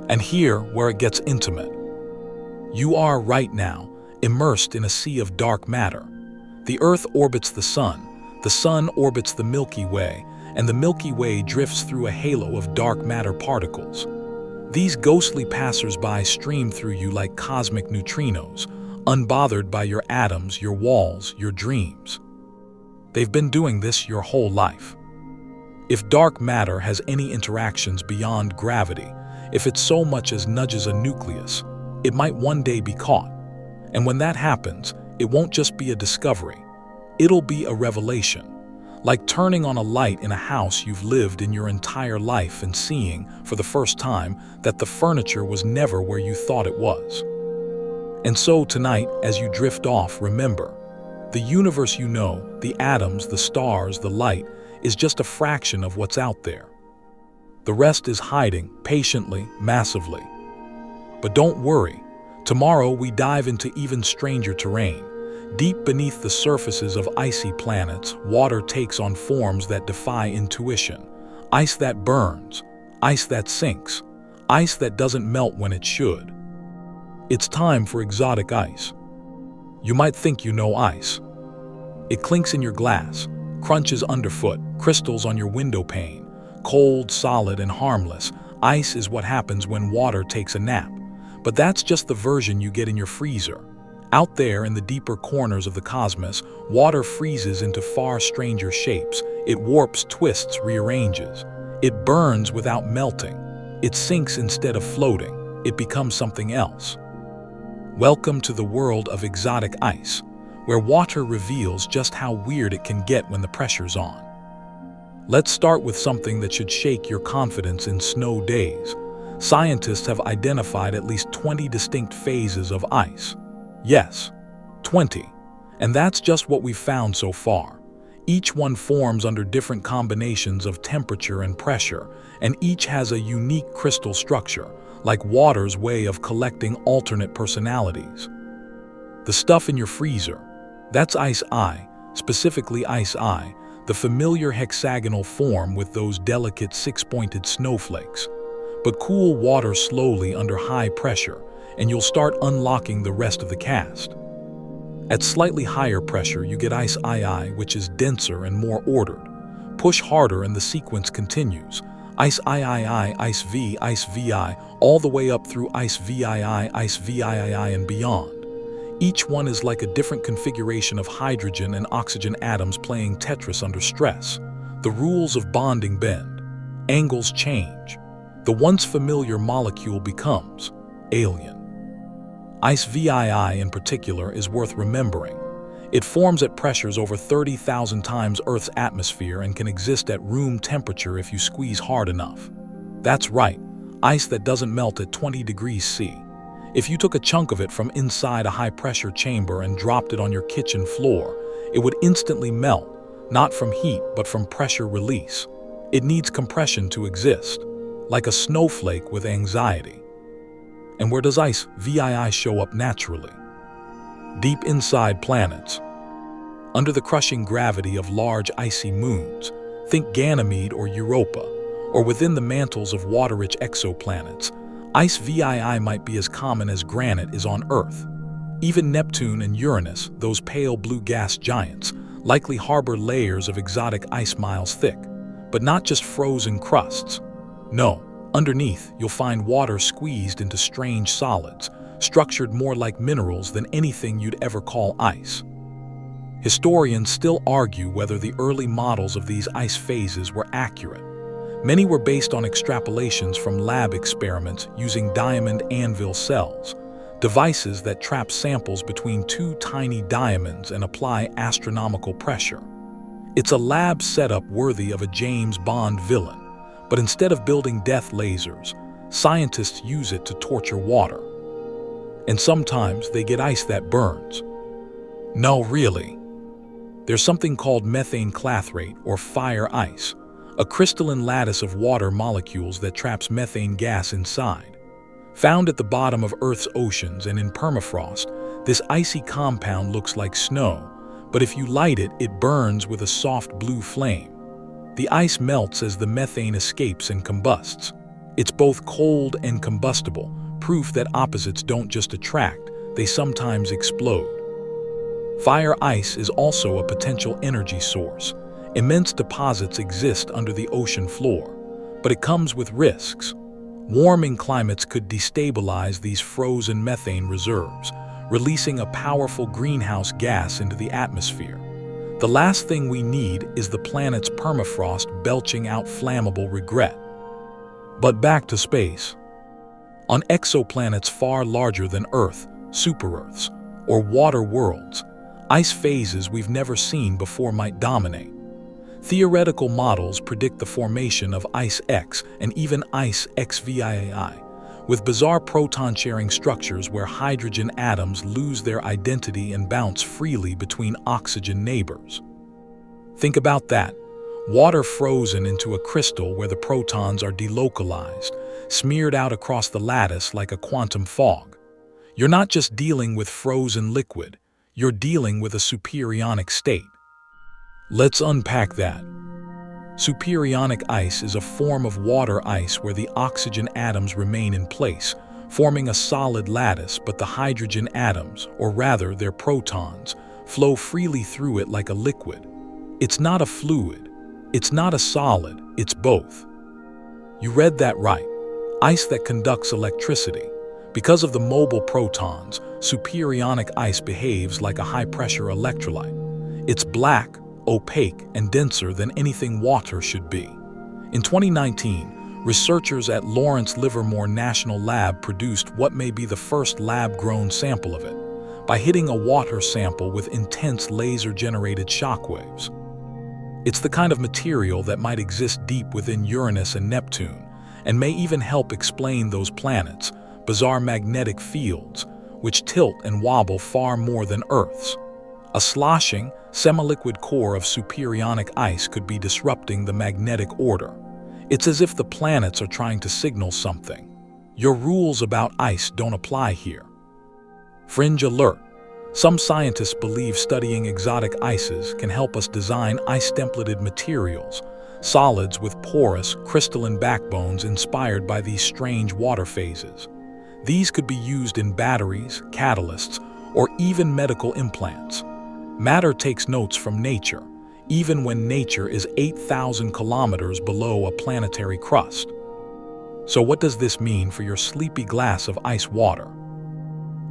And here, where it gets intimate. You are, right now, immersed in a sea of dark matter. The Earth orbits the Sun orbits the Milky Way, and the Milky Way drifts through a halo of dark matter particles. These ghostly passers-by stream through you like cosmic neutrinos, unbothered by your atoms, your walls, your dreams. They've been doing this your whole life. If dark matter has any interactions beyond gravity, if it so much as nudges a nucleus, it might one day be caught. And when that happens, it won't just be a discovery. It'll be a revelation. Like turning on a light in a house you've lived in your entire life and seeing, for the first time, that the furniture was never where you thought it was. And so tonight, as you drift off, remember, the universe you know, the atoms, the stars, the light, is just a fraction of what's out there. The rest is hiding, patiently, massively. But don't worry. Tomorrow we dive into even stranger terrain. Deep beneath the surfaces of icy planets, water takes on forms that defy intuition. Ice that burns, ice that sinks, ice that doesn't melt when it should. It's time for exotic ice. You might think you know ice. It clinks in your glass, crunches underfoot, crystals on your window pane. Cold, solid, and harmless, ice is what happens when water takes a nap. But that's just the version you get in your freezer. Out there in the deeper corners of the cosmos, water freezes into far stranger shapes. It warps, twists, rearranges. It burns without melting. It sinks instead of floating. It becomes something else. Welcome to the world of exotic ice, where water reveals just how weird it can get when the pressure's on. Let's start with something that should shake your confidence in snow days. Scientists have identified at least 20 distinct phases of ice. Yes, 20. And that's just what we've found so far. Each one forms under different combinations of temperature and pressure, and each has a unique crystal structure, like water's way of collecting alternate personalities. The stuff in your freezer, that's ice eye, specifically ice eye, the familiar hexagonal form with those delicate six-pointed snowflakes. But cool water slowly under high pressure, and you'll start unlocking the rest of the cast. At slightly higher pressure, you get ice II, which is denser and more ordered. Push harder and the sequence continues. Ice III, ice V, ice VI, all the way up through ice VII, ice VIII, and beyond. Each one is like a different configuration of hydrogen and oxygen atoms playing Tetris under stress. The rules of bonding bend. Angles change. The once familiar molecule becomes alien. Ice VII in particular is worth remembering. It forms at pressures over 30,000 times Earth's atmosphere and can exist at room temperature if you squeeze hard enough. That's right, ice that doesn't melt at 20 degrees C. If you took a chunk of it from inside a high-pressure chamber and dropped it on your kitchen floor, it would instantly melt, not from heat but from pressure release. It needs compression to exist, like a snowflake with anxiety. And where does ice VII show up naturally? Deep inside planets. Under the crushing gravity of large icy moons, think Ganymede or Europa, or within the mantles of water-rich exoplanets, ice VII might be as common as granite is on Earth. Even Neptune and Uranus, those pale blue gas giants, likely harbor layers of exotic ice miles thick, but not just frozen crusts. No. Underneath, you'll find water squeezed into strange solids, structured more like minerals than anything you'd ever call ice. Historians still argue whether the early models of these ice phases were accurate. Many were based on extrapolations from lab experiments using diamond anvil cells, devices that trap samples between two tiny diamonds and apply astronomical pressure. It's a lab setup worthy of a James Bond villain. But instead of building death lasers, scientists use it to torture water. And sometimes they get ice that burns. No, really. There's something called methane clathrate, or fire ice, a crystalline lattice of water molecules that traps methane gas inside. Found at the bottom of Earth's oceans and in permafrost, this icy compound looks like snow, but if you light it, it burns with a soft blue flame. The ice melts as the methane escapes and combusts. It's both cold and combustible, proof that opposites don't just attract, they sometimes explode. Fire ice is also a potential energy source. Immense deposits exist under the ocean floor, but it comes with risks. Warming climates could destabilize these frozen methane reserves, releasing a powerful greenhouse gas into the atmosphere. The last thing we need is the planet's permafrost belching out flammable regret. But back to space. On exoplanets far larger than Earth, super-Earths, or water worlds, ice phases we've never seen before might dominate. Theoretical models predict the formation of Ice X and even Ice XVII, with bizarre proton-sharing structures where hydrogen atoms lose their identity and bounce freely between oxygen neighbors. Think about that. Water frozen into a crystal where the protons are delocalized, smeared out across the lattice like a quantum fog. You're not just dealing with frozen liquid, you're dealing with a superionic state. Let's unpack that. Superionic ice is a form of water ice where the oxygen atoms remain in place, forming a solid lattice, but the hydrogen atoms, or rather their protons, flow freely through it like a liquid. It's not a fluid, it's not a solid, it's both. You read that right. Ice that conducts electricity. Because of the mobile protons, superionic ice behaves like a high-pressure electrolyte. It's black, opaque, and denser than anything water should be. In 2019, researchers at Lawrence Livermore National Lab produced what may be the first lab-grown sample of it, by hitting a water sample with intense laser-generated shockwaves. It's the kind of material that might exist deep within Uranus and Neptune, and may even help explain those planets' bizarre magnetic fields, which tilt and wobble far more than Earth's. A sloshing, semi-liquid core of superionic ice could be disrupting the magnetic order. It's as if the planets are trying to signal something. Your rules about ice don't apply here. Fringe alert. Some scientists believe studying exotic ices can help us design ice-templated materials, solids with porous, crystalline backbones inspired by these strange water phases. These could be used in batteries, catalysts, or even medical implants. Matter takes notes from nature, even when nature is 8,000 kilometers below a planetary crust. So what does this mean for your sleepy glass of ice water?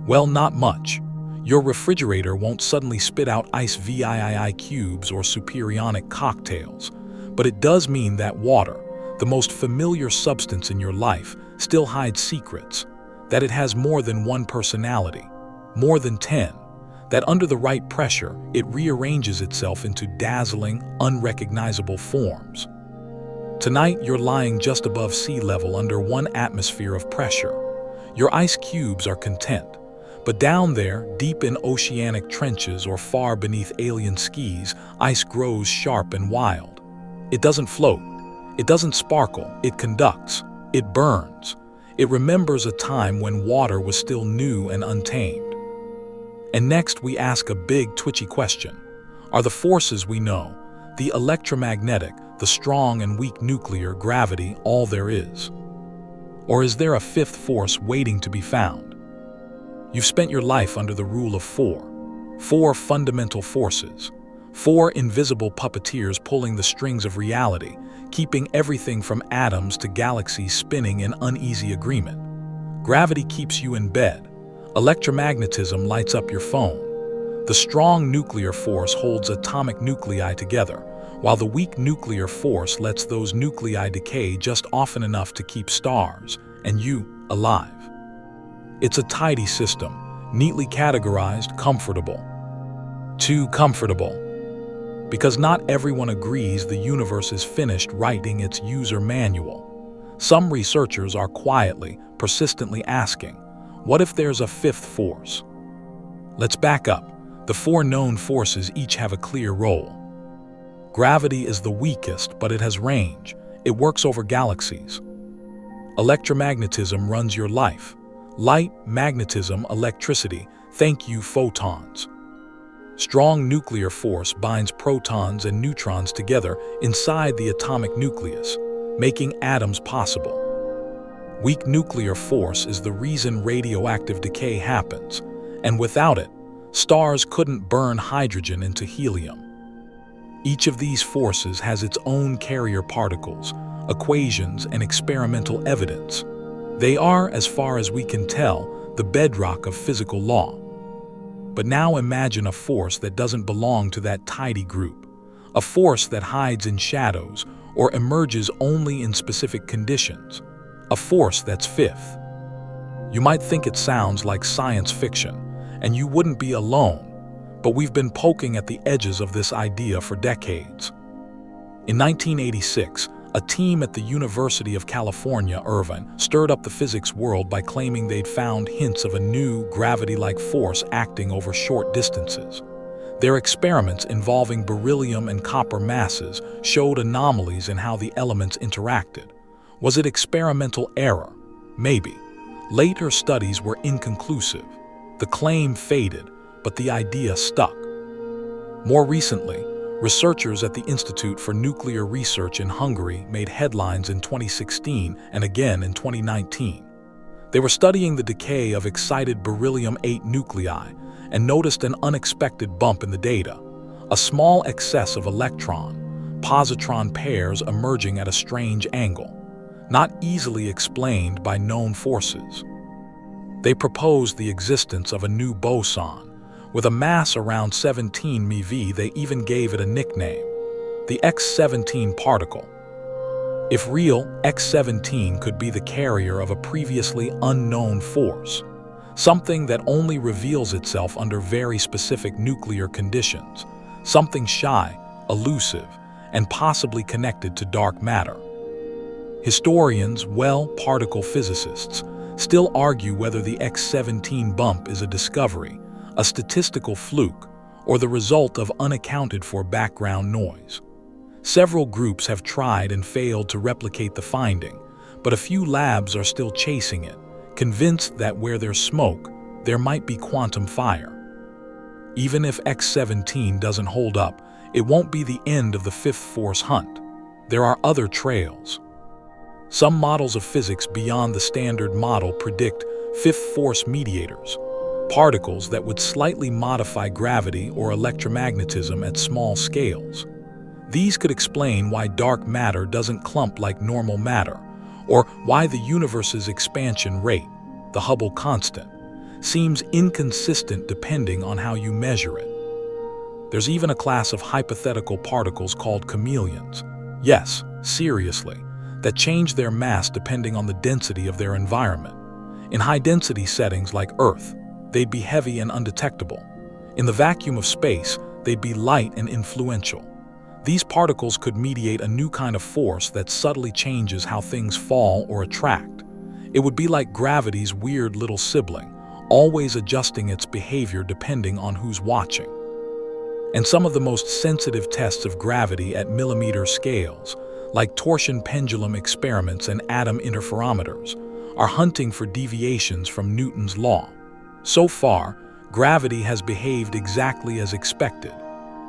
Well, not much. Your refrigerator won't suddenly spit out ice VIII cubes or superionic cocktails, but it does mean that water, the most familiar substance in your life, still hides secrets, that it has more than one personality, more than 10, that under the right pressure, it rearranges itself into dazzling, unrecognizable forms. Tonight, you're lying just above sea level under 1 atmosphere of pressure. Your ice cubes are content, but down there, deep in oceanic trenches or far beneath alien skis, ice grows sharp and wild. It doesn't float, it doesn't sparkle, it conducts, it burns. It remembers a time when water was still new and untamed. And next we ask a big, twitchy question. Are the forces we know, the electromagnetic, the strong and weak nuclear, gravity, all there is? Or is there a fifth force waiting to be found? You've spent your life under the rule of four fundamental forces, 4 invisible puppeteers pulling the strings of reality, keeping everything from atoms to galaxies spinning in uneasy agreement. Gravity keeps you in bed. Electromagnetism lights up your phone. The strong nuclear force holds atomic nuclei together, while the weak nuclear force lets those nuclei decay just often enough to keep stars, and you, alive. It's a tidy system, neatly categorized, comfortable. Too comfortable. Because not everyone agrees the universe is finished writing its user manual. Some researchers are quietly, persistently asking, what if there's a fifth force? Let's back up. The 4 known forces each have a clear role. Gravity is the weakest, but it has range. It works over galaxies. Electromagnetism runs your life. Light, magnetism, electricity, thank you, photons. Strong nuclear force binds protons and neutrons together inside the atomic nucleus, making atoms possible. Weak nuclear force is the reason radioactive decay happens, and without it, stars couldn't burn hydrogen into helium. Each of these forces has its own carrier particles, equations, and experimental evidence. They are, as far as we can tell, the bedrock of physical law. But now imagine a force that doesn't belong to that tidy group. A force that hides in shadows or emerges only in specific conditions. A force that's fifth. You might think it sounds like science fiction, and you wouldn't be alone, but we've been poking at the edges of this idea for decades. In 1986, a team at the University of California, Irvine, stirred up the physics world by claiming they'd found hints of a new gravity-like force acting over short distances. Their experiments involving beryllium and copper masses showed anomalies in how the elements interacted. Was it experimental error? Maybe. Later studies were inconclusive. The claim faded, but the idea stuck. More recently, researchers at the Institute for Nuclear Research in Hungary made headlines in 2016 and again in 2019. They were studying the decay of excited beryllium-8 nuclei and noticed an unexpected bump in the data, a small excess of electron-positron pairs emerging at a strange angle, not easily explained by known forces. They proposed the existence of a new boson. With a mass around 17 MeV, they even gave it a nickname, the X17 particle. If real, X17 could be the carrier of a previously unknown force, something that only reveals itself under very specific nuclear conditions, something shy, elusive, and possibly connected to dark matter. Historians, particle physicists, still argue whether the X17 bump is a discovery, a statistical fluke, or the result of unaccounted-for background noise. Several groups have tried and failed to replicate the finding, but a few labs are still chasing it, convinced that where there's smoke, there might be quantum fire. Even if X17 doesn't hold up, it won't be the end of the fifth force hunt. There are other trails. Some models of physics beyond the standard model predict fifth force mediators, particles that would slightly modify gravity or electromagnetism at small scales. These could explain why dark matter doesn't clump like normal matter, or why the universe's expansion rate, the Hubble constant, seems inconsistent depending on how you measure it. There's even a class of hypothetical particles called chameleons. Yes, seriously, that change their mass depending on the density of their environment. In high-density settings like Earth, they'd be heavy and undetectable. In the vacuum of space, they'd be light and influential. These particles could mediate a new kind of force that subtly changes how things fall or attract. It would be like gravity's weird little sibling, always adjusting its behavior depending on who's watching. And some of the most sensitive tests of gravity at millimeter scales, like torsion pendulum experiments and atom interferometers, are hunting for deviations from Newton's law. So far, gravity has behaved exactly as expected.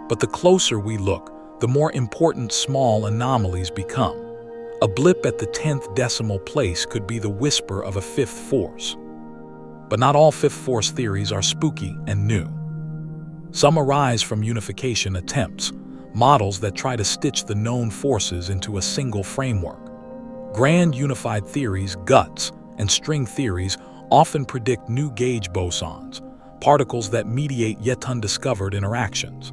But the closer we look, the more important small anomalies become. A blip at the 10th decimal place could be the whisper of a fifth force. But not all fifth force theories are spooky and new. Some arise from unification attempts, models that try to stitch the known forces into a single framework. Grand unified theories, GUTS, and string theories often predict new gauge bosons, particles that mediate yet undiscovered interactions.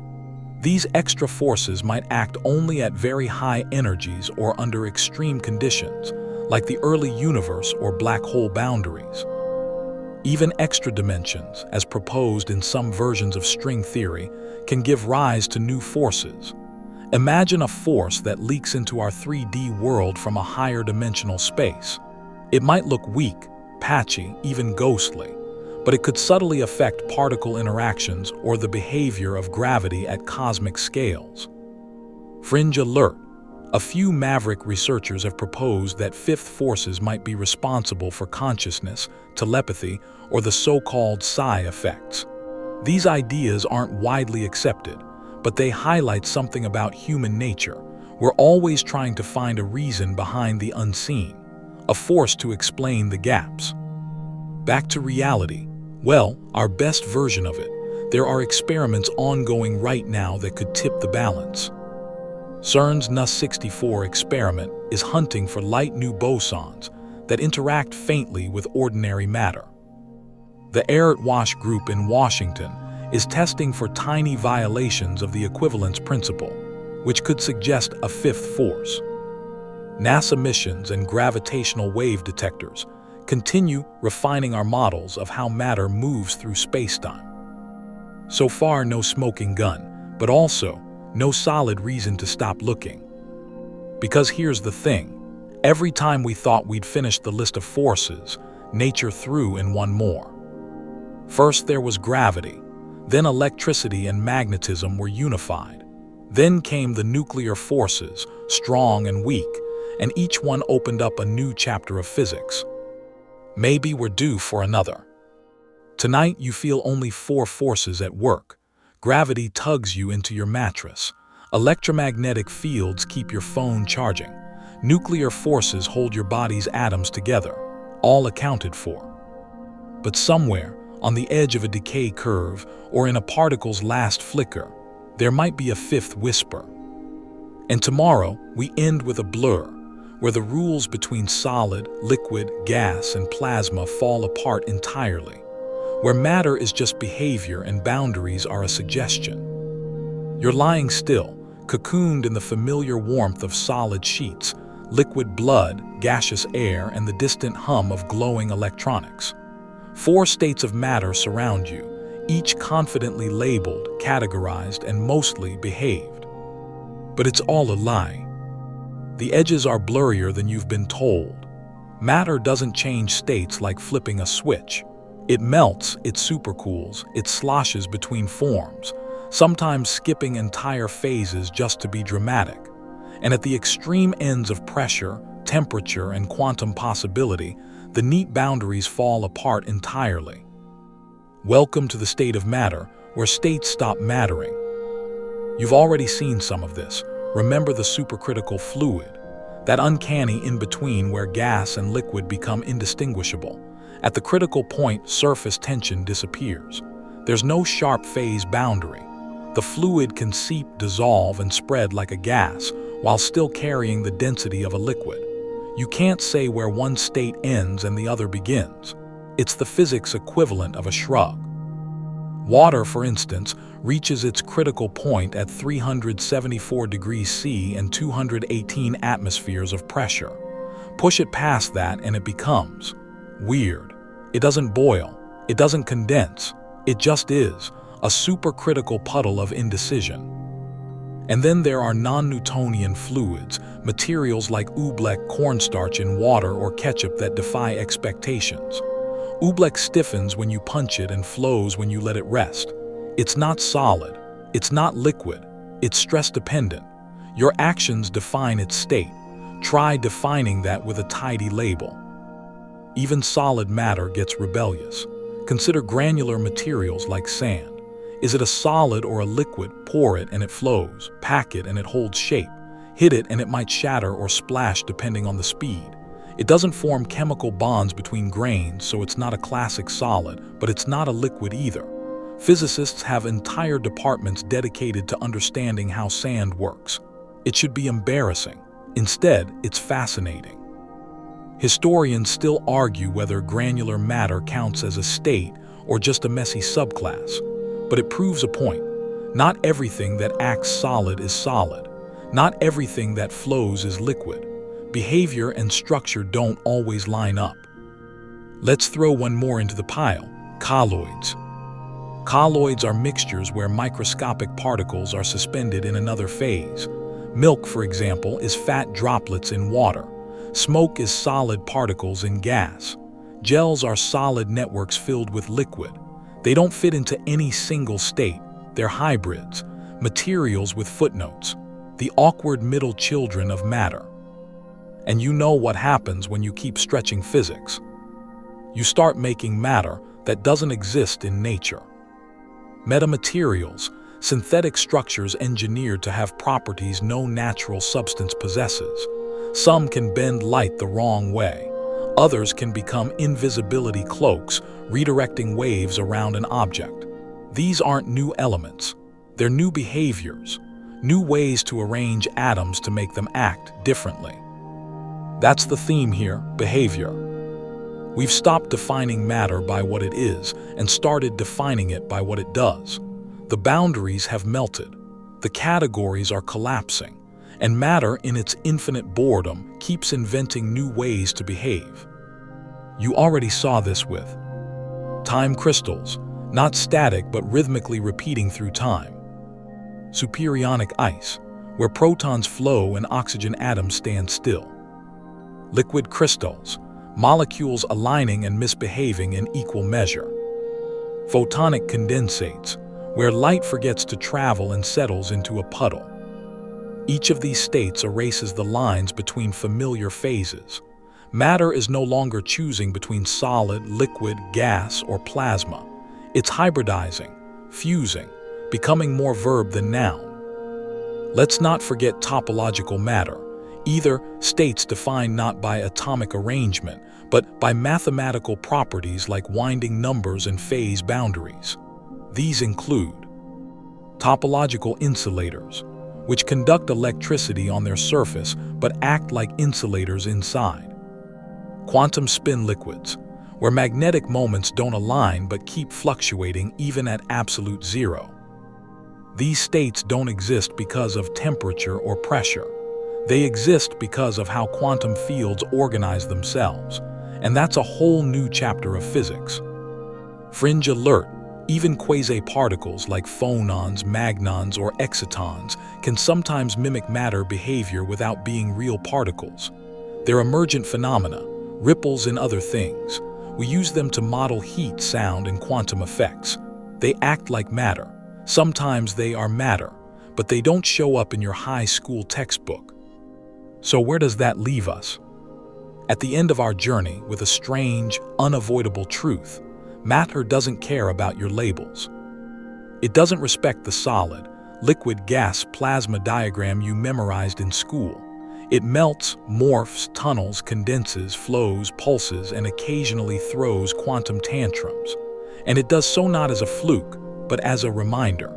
These extra forces might act only at very high energies or under extreme conditions, like the early universe or black hole boundaries. Even extra dimensions, as proposed in some versions of string theory, can give rise to new forces. Imagine a force that leaks into our 3D world from a higher dimensional space. It might look weak, patchy, even ghostly, but it could subtly affect particle interactions or the behavior of gravity at cosmic scales. Fringe alert. A few maverick researchers have proposed that fifth forces might be responsible for consciousness, telepathy, or the so-called psi effects. These ideas aren't widely accepted, but they highlight something about human nature. We're always trying to find a reason behind the unseen, a force to explain the gaps. Back to reality. Well, our best version of it. There are experiments ongoing right now that could tip the balance. CERN's NUS-64 experiment is hunting for light new bosons that interact faintly with ordinary matter. The Earth-Wash group in Washington is testing for tiny violations of the equivalence principle, which could suggest a fifth force. NASA missions and gravitational wave detectors continue refining our models of how matter moves through spacetime. So far, no smoking gun, but also no solid reason to stop looking. Because here's the thing, every time we thought we'd finished the list of forces, nature threw in one more. First there was gravity, then electricity and magnetism were unified. Then came the nuclear forces, strong and weak, and each one opened up a new chapter of physics. Maybe we're due for another. Tonight you feel only 4 forces at work. Gravity tugs you into your mattress. Electromagnetic fields keep your phone charging. Nuclear forces hold your body's atoms together, all accounted for. But somewhere, on the edge of a decay curve or in a particle's last flicker, there might be a fifth whisper. And tomorrow, we end with a blur, where the rules between solid, liquid, gas, and plasma fall apart entirely, where matter is just behavior and boundaries are a suggestion. You're lying still, cocooned in the familiar warmth of solid sheets, liquid blood, gaseous air, and the distant hum of glowing electronics. 4 states of matter surround you, each confidently labeled, categorized, and mostly behaved. But it's all a lie. The edges are blurrier than you've been told. Matter doesn't change states like flipping a switch. It melts, it supercools, it sloshes between forms, sometimes skipping entire phases just to be dramatic. And at the extreme ends of pressure, temperature, and quantum possibility, the neat boundaries fall apart entirely. Welcome to the state of matter, where states stop mattering. You've already seen some of this. Remember the supercritical fluid, that uncanny in-between where gas and liquid become indistinguishable. At the critical point, surface tension disappears. There's no sharp phase boundary. The fluid can seep, dissolve, and spread like a gas, while still carrying the density of a liquid. You can't say where one state ends and the other begins. It's the physics equivalent of a shrug. Water, for instance, reaches its critical point at 374 degrees C and 218 atmospheres of pressure. Push it past that and it becomes weird. It doesn't boil. It doesn't condense. It just is, a supercritical puddle of indecision. And then there are non-Newtonian fluids, materials like oobleck cornstarch in water or ketchup that defy expectations. Oobleck stiffens when you punch it and flows when you let it rest. It's not solid. It's not liquid. It's stress-dependent. Your actions define its state. Try defining that with a tidy label. Even solid matter gets rebellious. Consider granular materials like sand. Is it a solid or a liquid? Pour it and it flows. Pack it and it holds shape. Hit it and it might shatter or splash depending on the speed. It doesn't form chemical bonds between grains, so it's not a classic solid, but it's not a liquid either. Physicists have entire departments dedicated to understanding how sand works. It should be embarrassing. Instead, it's fascinating. Historians still argue whether granular matter counts as a state or just a messy subclass. But it proves a point. Not everything that acts solid is solid. Not everything that flows is liquid. Behavior and structure don't always line up. Let's throw one more into the pile: colloids. Colloids are mixtures where microscopic particles are suspended in another phase. Milk, for example, is fat droplets in water. Smoke is solid particles in gas. Gels are solid networks filled with liquid. They don't fit into any single state. They're hybrids, materials with footnotes, the awkward middle children of matter. And you know what happens when you keep stretching physics. You start making matter that doesn't exist in nature. Metamaterials, synthetic structures engineered to have properties no natural substance possesses. Some can bend light the wrong way. Others can become invisibility cloaks, redirecting waves around an object. These aren't new elements. They're new behaviors, new ways to arrange atoms to make them act differently. That's the theme here: behavior. We've stopped defining matter by what it is and started defining it by what it does. The boundaries have melted, the categories are collapsing, and matter in its infinite boredom keeps inventing new ways to behave. You already saw this with time crystals, not static but rhythmically repeating through time. Superionic ice, where protons flow and oxygen atoms stand still. Liquid crystals, molecules aligning and misbehaving in equal measure. Photonic condensates, where light forgets to travel and settles into a puddle. Each of these states erases the lines between familiar phases. Matter is no longer choosing between solid, liquid, gas, or plasma. It's hybridizing, fusing, becoming more verb than noun. Let's not forget topological matter, either states defined not by atomic arrangement, but by mathematical properties like winding numbers and phase boundaries. These include topological insulators, which conduct electricity on their surface but act like insulators inside. Quantum spin liquids, where magnetic moments don't align but keep fluctuating even at absolute zero. These states don't exist because of temperature or pressure. They exist because of how quantum fields organize themselves, and that's a whole new chapter of physics. Fringe alert, even quasi-particles like phonons, magnons, or excitons can sometimes mimic matter behavior without being real particles. They're emergent phenomena, ripples in other things. We use them to model heat, sound, and quantum effects. They act like matter. Sometimes they are matter, but they don't show up in your high school textbook. So where does that leave us? At the end of our journey with a strange, unavoidable truth, matter doesn't care about your labels. It doesn't respect the solid, liquid, gas, plasma diagram you memorized in school. It melts, morphs, tunnels, condenses, flows, pulses, and occasionally throws quantum tantrums. And it does so not as a fluke, but as a reminder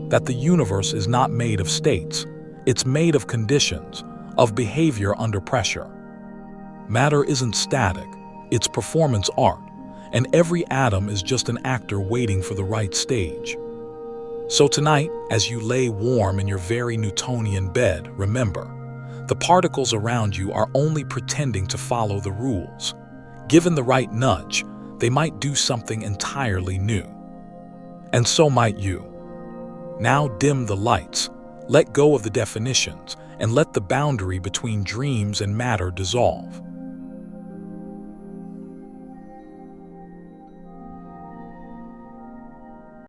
that the universe is not made of states. It's made of conditions, of behavior under pressure. Matter isn't static, it's performance art, and every atom is just an actor waiting for the right stage. So tonight, as you lay warm in your very Newtonian bed, remember, the particles around you are only pretending to follow the rules. Given the right nudge, they might do something entirely new. And so might you. Now dim the lights, let go of the definitions, and let the boundary between dreams and matter dissolve.